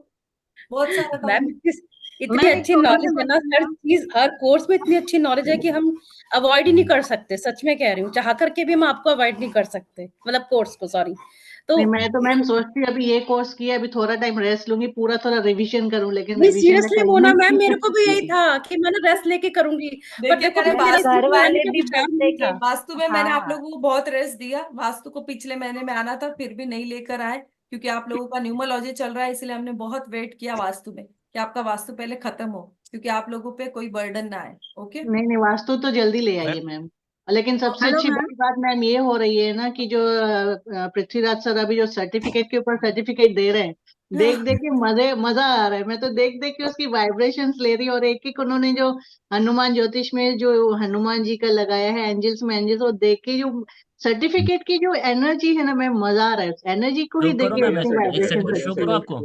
बहुत सारा मैम टाइम है। इतनी मैं एक अच्छी क्वेश्चन नॉलेज है ना, पूछूं हर मैम? चीज हर कोर्स में इतनी अच्छी नॉलेज है कि हम अवॉइड ही नहीं कर सकते, सच में कह रही हूँ, चाह करके भी हम आपको अवॉइड नहीं कर सकते, मतलब कोर्स को, सॉरी। तो नहीं, मैं तो मैम सोचती हूँ अभी ये कोर्स किया, अभी थोड़ा टाइम रेस्ट लूंगी, पूरा थोड़ा रिवीजन करूँ, लेकिन नहीं रिवीजन में सीरियसली करना मोना मैम, ही मेरे को भी यही है। था कि मैं ना रेस्ट लेके करूंगी, पर देखिए देखो मैंने मेरा घर इसमें आने वाले का भी विचार बोलते नहीं कि था। वास्तु में मैंने आप हाँ लोगों को बहुत रेस्ट दिया, वास्तु को पिछले महीने में आना था फिर भी नहीं लेकर आए, क्योंकि आप लोगों का न्यूमरोलॉजी चल रहा है, इसलिए हमने बहुत वेट किया वास्तु में कि आपका वास्तु पहले खत्म हो, क्योंकि आप लोगों पे कोई बर्डन ना आए। ओके। नहीं नहीं, वास्तु तो जल्दी ले मैं आइए मैम। लेकिन सबसे हेलो अच्छी मैम। बड़ी बात मैम ये हो रही है ना कि जो पृथ्वीराज सर अभी जो सर्टिफिकेट के ऊपर सर्टिफिकेट दे रहे हैं, देख देख के मजा आ रहा है। मैं तो देख देख के उसकी वाइब्रेशंस ले रही हूँ, और एक एक उन्होंने जो हनुमान ज्योतिष में जो हनुमान जी का लगाया है, एंजल्स में एंजल्स, वो देख के जो सर्टिफिकेट की जो एनर्जी है ना मैम, मजा आ रहा है एनर्जी को शो ही देख करो के, मैम, इतनी एक वाइब्रेशंस सर्टिफिकेट शो अच्छी करो है। आपको।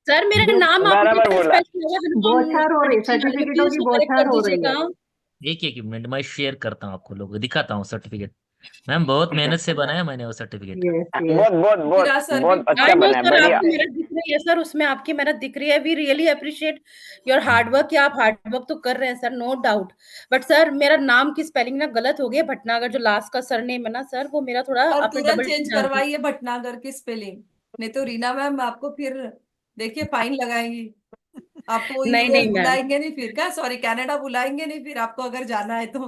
सर मेरा जो नाम आपके बराबर लिए बोला। स्पेशल है हनुमान बौछार हो रही, prediction वाले में, सर्टिफिकेटों प्लीज की उसको करेक्ट बौछार कर हो रही है। दीजिएगा। एक मिनट मैं शेयर करता हूँ आपको, लोग दिखाता हूँ सर्टिफिकेट। मैम बहुत मेहनत से बनाया मैंने वो सर्टिफिकेट। Yes yes. बहुत बहुत बहुत विराज सर भी बहुत बहुत अच्छा आई नो बना है, सर, बढ़िया। आपकी मेहनत दिख रही है सर, उसमें आपकी मेहनत दिख रही है, we really appreciate your hard work, कि आप हार्ड वर्क तो कर रहे हैं sir, no doubt. But sir मेरा नाम की स्पेलिंग ना गलत हो गई है, भटनागर जो लास्ट का सरनेम है ना सर, वो मेरा थोड़ा और आपने तुरंत डबल टी चेंज डाल दी। करवाइए भटनागर की स्पेलिंग, नहीं तो रीना मैम आपको फिर देखिए फाइन लगाएंगी, आपको नहीं यूएस नहीं मैम, बुलाएंगे नहीं फिर, क्या सॉरी कनाडा बुलाएंगे नहीं फिर आपको, अगर जाना है तो।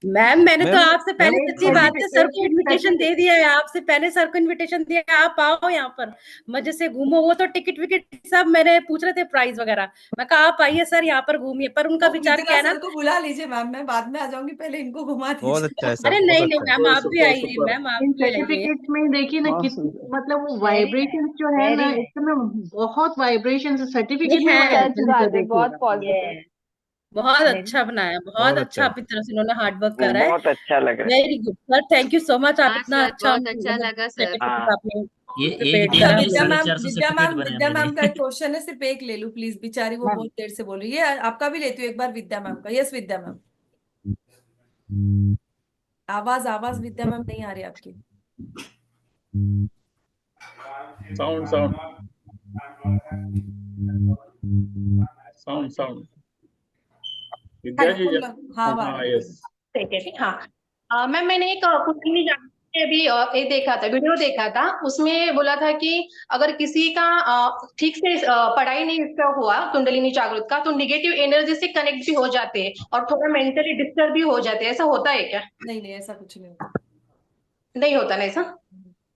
मैम मैंने तो मैम आपसे पहले एक सच्ची बात है सर को एक इनविटेशन सर्टिफिकेट दे दिया है, आपसे पहले सर को इनविटेशन दिया है, आप आओ यहाँ पर मजे से घूमो, वो तो टिकट विकेट सब मैंने पूछ रहे थे प्राइस वगैरह, मैं कहा आप आइए सर यहाँ पर घूमिए, पर उनका वो विचार क्या पृथ्वीराज है ना, सर को बुला लीजिए मैम, मैं बाद में आ जाऊंगी, पहले इनको घुमा बहुत अच्छा दीजिए। है सर, अरे बहुत नहीं नहीं अच्छा है। मैम आप भी सुपर आइए, सुपर। मैम आप इन भी आइए। सर्टिफिकेट्स में देखिए ना हाँ कितनी, सही। मतलब वो वेरी वाइब्रेशंस जो है ना, नाइस, एकदम बहुत वाइब्रेशंस सर्टिफिकेट नहीं में है, सच वाइब्रेशंस है, बात है, बहुत देखिएगा। पॉजिटिव। ये बहुत वेरी अच्छा बनाया, बहुत बहुत अच्छा अच्छा है। अपनी तरफ से उन्होंने हार्ड वर्क करा है, बहुत अच्छा लग रहा very good sir, thank you so much, आप हाँ इतना सर, अच्छा बहुत अच्छा लगा सर। है। सर्टिफिकेट हाँ आपने ये एक प्रिपेयर दिन अच्छा करा में हम लोगों को। 450 सर्टिफिकेट बनाया विद्या मैंने। मैम का एक क्वेश्चन है, सिर्फ एक ले लूं प्लीज, बेचारी वो मैम बहुत देर से बोल रही है, आपका भी लेती हूँ एक बार विद्या मैम का। यस विद्या मैम, आवाज आवाज विद्या मैम नहीं आ रही आपकी। Sound sound sound sound. Vidya hello जी हाँ अब आ रहा हाँ है। यस। ठीक है हाँ। मैम मैंने एक कुंडली जानने के अभी एक देखा था, वीडियो देखा था, उसमें बोला था कि अगर किसी का ठीक से पढ़ाई नहीं इसका हुआ कुंडलिनी जागृत का, तो निगेटिव एनर्जी से कनेक्ट भी हो जाते हैं और थोड़ा मेंटली डिस्टर्ब भी हो जाते हैं, ऐसा होता है क्या? नहीं नहीं ऐसा कुछ नहीं होता। नहीं होता ना ऐसा?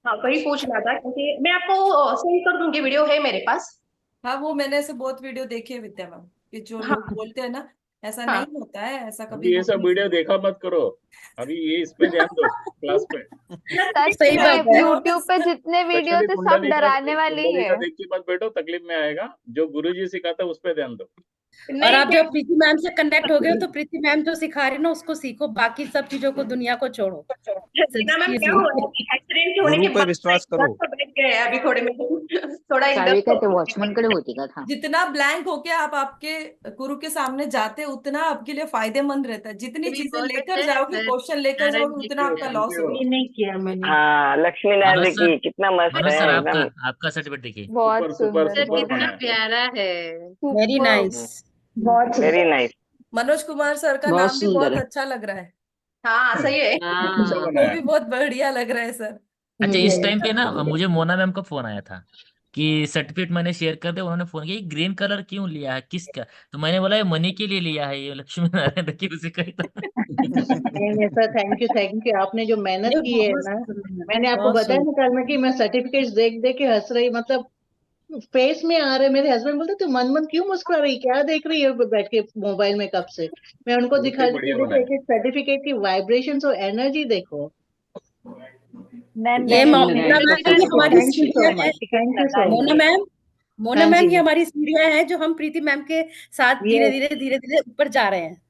हाँ वही पूछना था, क्योंकि मैं आपको सेंड कर दूंगी, वीडियो है मेरे पास। हाँ वो मैंने ऐसे बहुत वीडियो देखे हैं विद्या मैम, कि जो हाँ लोग बोलते हैं ना ऐसा हाँ नहीं होता है, ऐसा कभी अभी ये हो सब नहीं वीडियो सकता। देखा मत करो, अभी ये इस पे ध्यान दो क्लास पे। सच सही बात में है। यूट्यूब पे जितने वीडियो स्पेशली थे सब डराने वाले ही कुंडली का है। देख के मत बैठो, तकलीफ में आएगा। जो गुरुजी सिखाता है उस पे ध्यान दो। और नहीं आप जब प्रीति मैम से कनेक्ट हो गए हो, तो प्रीति मैम जो सिखा रही है ना उसको सीखो, बाकी सब चीजों को दुनिया को छोड़ो। रीना मैम क्या हुआ है, एक्सीडेंट होने गुरु के पे बाद विश्वास एकदम करो। तो बैठ गए हैं अभी थोड़े में, थोड़ा चावी काय ते एकदम वॉचमन कडे होती का था? जितना ब्लैंक होके आप आपके गुरु के सामने जाते हैं, उतना आपके लिए फायदेमंद रहता है, जितनी ये भी चीजें बहुत लेकर अच्छे जाओगे, क्वेश्चन लेकर नारायण जाओगे, जी उतना के आपका थैंक लॉस यू। होगा। ये नहीं किया मैंने। हाँ लक्ष्मी नारायण मनोज जी सर, की कितना मस्त मनोज है सर एकदम। आपका सर्टिफिकेट देखिए। बहुत सुपर सुपर सुंदर, सर सुपर बहुत कितना बना है। प्यारा है। Very super. नाइस। बहुत वेरी सुंदर। नाइस। मनोज कुमार सर का बहुत नाम भी सुंदर बहुत है। अच्छा लग रहा है, हाँ सही है। अच्छा हाँ बना वो है। भी बहुत बढ़िया लग रहा है सर। अच्छा इस टाइम पे ना मुझे मोना मैम का फोन आया था, कि सर्टिफिकेट मैंने शेयर कर दिया, उन्होंने फोन किया ग्रीन कलर क्यों लिया है, किसका? तो मैंने बोला ये मनी के लिए लिया है, ये लक्ष्मी नारायण की उसे कही था। नहीं सर, थैंक यू आपने जो मेहनत ये की है बहुत ना। सुंदर, मैंने आपको बहुत बताया ना सुंदर। कल में कि मैं सर्टिफिकेट्स देख देख के हंस रही, मतलब फेस में आ रहे। मेरे हस्बैंड बोलते तू मन मन क्यों मुस्कुरा रही, क्या देख रही है बैठ के मोबाइल में कब से। मैं उनको बहुत दिखा ही रही थी, बढ़िया देखो बनाया। एक एक सर्टिफिकेट की वाइब्रेशंस और एनर्जी देखो। मैम ये मैंने मोना मेरे मैम को की तो हमारी थैंक यू सो सीढ़ियाँ हैं। Much, thank you so Mona much. Ma'am, Mona हाँ मैम जी, की हमारी सीढ़ियाँ हैं जो हम प्रीति मैम के साथ धीरे ये धीरे धीरे धीरे ऊपर जा रहे हैं।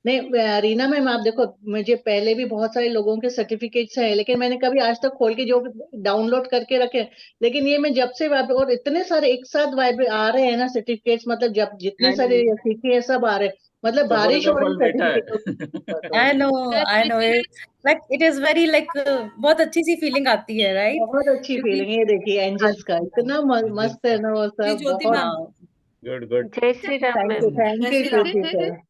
नहीं रीना मैम, आप देखो मुझे पहले भी बहुत सारे लोगों के सर्टिफिकेट्स हैं, लेकिन मैंने कभी आज तक खोल के जो डाउनलोड करके रखे। लेकिन ये मैं जब से और इतने सारे एक साथ वाइब्रेट आ रहे हैं ना सर्टिफिकेट्स, मतलब जब जितने सारे सीखे हैं सब आ रहे हैं, मतलब बारिश हो जबरदस्त रही फल मीठा है। Certificate. I know, I know, like it is very like बहुत अच्छी सी फीलिंग आती है, राइट? बहुत अच्छी क्योंकि फीलिंग, ये देखिए एंजल्स का इतना मस्त है ना वो जी सब, ज्योति बहुत। Ma'am, good good. Jai Shri Ram thank ma'am. You, thank Jai you Shri Ram. Shruti sir.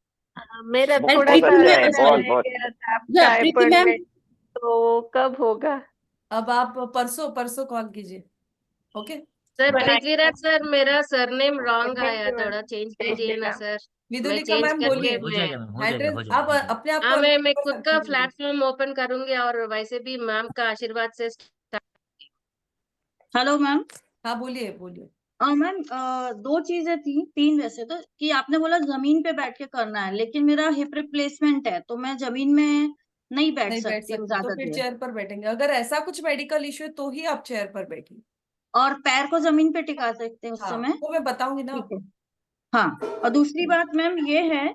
मेरा एंड थोड़ा बहुत प्रीति सा अच्छा मैम, है, बहुत रह बहुत। गया था या आपका प्रीति मैम, अपॉइंटमेंट, तो कब होगा? अब आप परसों परसों कॉल कीजिए। Okay sir bye. Prithviraj sir, मेरा सरनेम रॉन्ग थैंक आया, यू मैम, थोड़ा चेंज जय कीजिए श्री ना राम। सर। मैं विदुलिका चेंज मैम करके बोलिए, हो मैं, जाएगा मैम, हो जाएगा, एड्रेस हो जाएगा, आप हो जाएगा। अपने आप को हाँ मैं अनम्यूट खुद का करके बोलिए। प्लेटफॉर्म ओपन करूंगी और वैसे भी मैम का आशीर्वाद से हेलो मैम। हाँ बोलिए बोलिए। मैम दो चीजें थी, तीन वैसे तो, कि आपने बोला जमीन पे बैठ के करना है, लेकिन मेरा हिप रिप्लेसमेंट है तो मैं जमीन में नहीं बैठ नहीं बैठ सकती हूँ सकते तो ज्यादा फिर देर। चेयर पर बैठेंगे, अगर ऐसा कुछ मेडिकल इश्यू है तो ही आप चेयर पर बैठिए। और पैर को जमीन पे टिका सकते हैं उस हाँ समय। वो मैं बताऊंगी ना ठीक आपको। है। हाँ, और दूसरी बात मैम ये है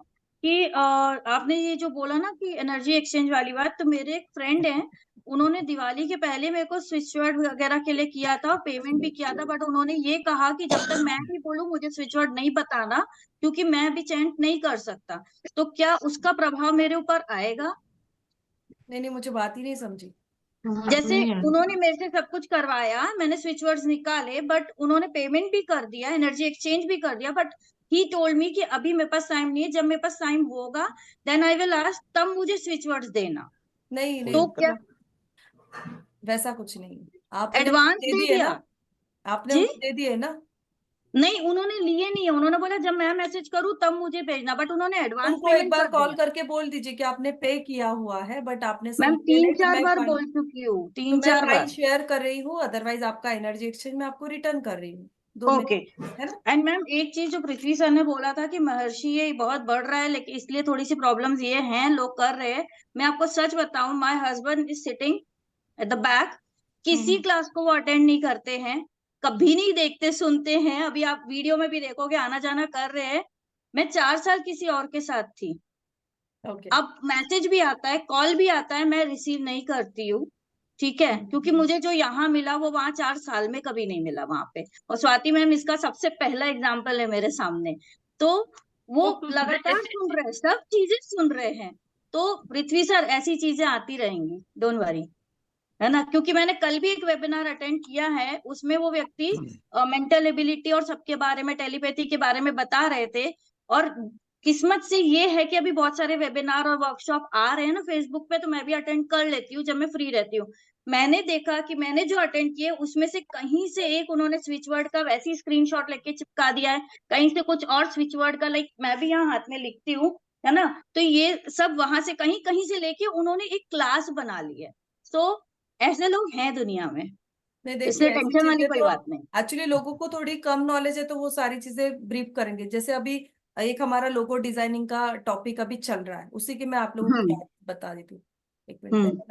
कि आपने ये जो बोला ना कि एनर्जी एक्सचेंज वाली बात, तो मेरे एक फ्रेंड हैं, उन्होंने दिवाली के पहले मेरे को स्विच वर्ड वगैरह के लिए किया था, पेमेंट भी किया था, बट उन्होंने ये कहा कि जब तक मैं नहीं बोलूं मुझे स्विच वर्ड नहीं बताना, क्योंकि मैं भी चैंट नहीं कर सकता। तो क्या उसका प्रभाव मेरे ऊपर आएगा? नहीं नहीं, मुझे बात ही नहीं समझी। जैसे उन्होंने मेरे से सब कुछ करवाया, मैंने स्विच वर्ड्स निकाले, बट उन्होंने पेमेंट भी कर दिया, एनर्जी एक्सचेंज भी कर दिया, बट ही टोल्ड मी कि अभी मेरे पास टाइम नहीं है, जब मेरे पास टाइम होगा देन आई विल आस्क, तब मुझे स्विच वर्ड्स देना। नहीं तो नहीं, क्या वैसा कुछ नहीं है। आपने एडवांस दे दे दिए दिया? ना, आपने जी उनको दे दिए ना। नहीं, उन्होंने लिए नहीं है, उन्होंने बोला जब मैं मैसेज करूँ तब मुझे भेजना, बट उन्होंने एडवांस उनको एक पेमेंट बार कर कॉल दिया। करके बोल दीजिए कि आपने पे किया हुआ है, बट आपने मैम सबमिट तीन नहीं, तो चार मैं बार फाइन, बोल चुकी हूँ, तो तीन मैं चार फाइल बार। शेयर कर रही हूँ, अदरवाइज आपका एनर्जी एक्सचेंज में आपको रिटर्न कर रही हूँ 2 मिनट, ओके। है ना। एंड मैम एक चीज जो पृथ्वी सर ने बोला था कि महर्षि ये बहुत बढ़ रहा है, लेकिन इसलिए थोड़ी सी प्रॉब्लम्स ये हैं, लोग कर रहे हैं। मैं आपको सच बताऊं, my husband is sitting at the back, किसी क्लास को वो अटेंड नहीं करते हैं, कभी नहीं देखते सुनते हैं। अभी आप वीडियो में भी देखोगे आना जाना कर रहे हैं। मैं 4 साल किसी और के साथ थी। ओके अब मैसेज भी आता है, कॉल भी आता है, मैं रिसीव नहीं करती हूँ। ठीक है, क्योंकि मुझे जो यहाँ मिला वो वहां 4 साल में कभी नहीं मिला वहां पे। और स्वाति मैम इसका सबसे पहला एग्जाम्पल है मेरे सामने। तो वो लगातार सुन रहे हैं, सब चीजें सुन रहे हैं। तो पृथ्वी सर ऐसी चीजें आती रहेंगी, डोंट वरी, है ना। क्योंकि मैंने कल भी एक वेबिनार अटेंड किया है, उसमें वो व्यक्ति मेंटल एबिलिटी और सबके बारे में, टेलीपैथी के बारे में बता रहे थे। और किस्मत से ये है कि अभी बहुत सारे वेबिनार और वर्कशॉप आ रहे हैं ना फेसबुक पे, तो मैं भी अटेंड कर लेती हूँ जब मैं फ्री रहती हूँ। मैंने देखा कि मैंने जो अटेंड किए उसमें से कहीं से एक उन्होंने स्विच वर्ड का वैसे ही स्क्रीनशॉट लेके चिपका दिया है, कहीं से कुछ और स्विच वर्ड का, लाइक मैं भी यहाँ हाथ में लिखती हूँ, है ना। तो ये सब वहां से कहीं कहीं से लेके उन्होंने एक क्लास बना ली है। तो ऐसे लोग हैं दुनिया में, नहीं देखिए, इसलिए ऐसी टेंशन वाली चीजें कोई तो बात नहीं। एक्चुअली लोगों को थोड़ी कम नॉलेज है, तो वो सारी चीजें ब्रीफ करेंगे। जैसे अभी एक हमारा लोगो डिजाइनिंग का टॉपिक अभी चल रहा है, उसी के मैं आप लोगों को हम्म बता देती हूँ। एक मिनट पहले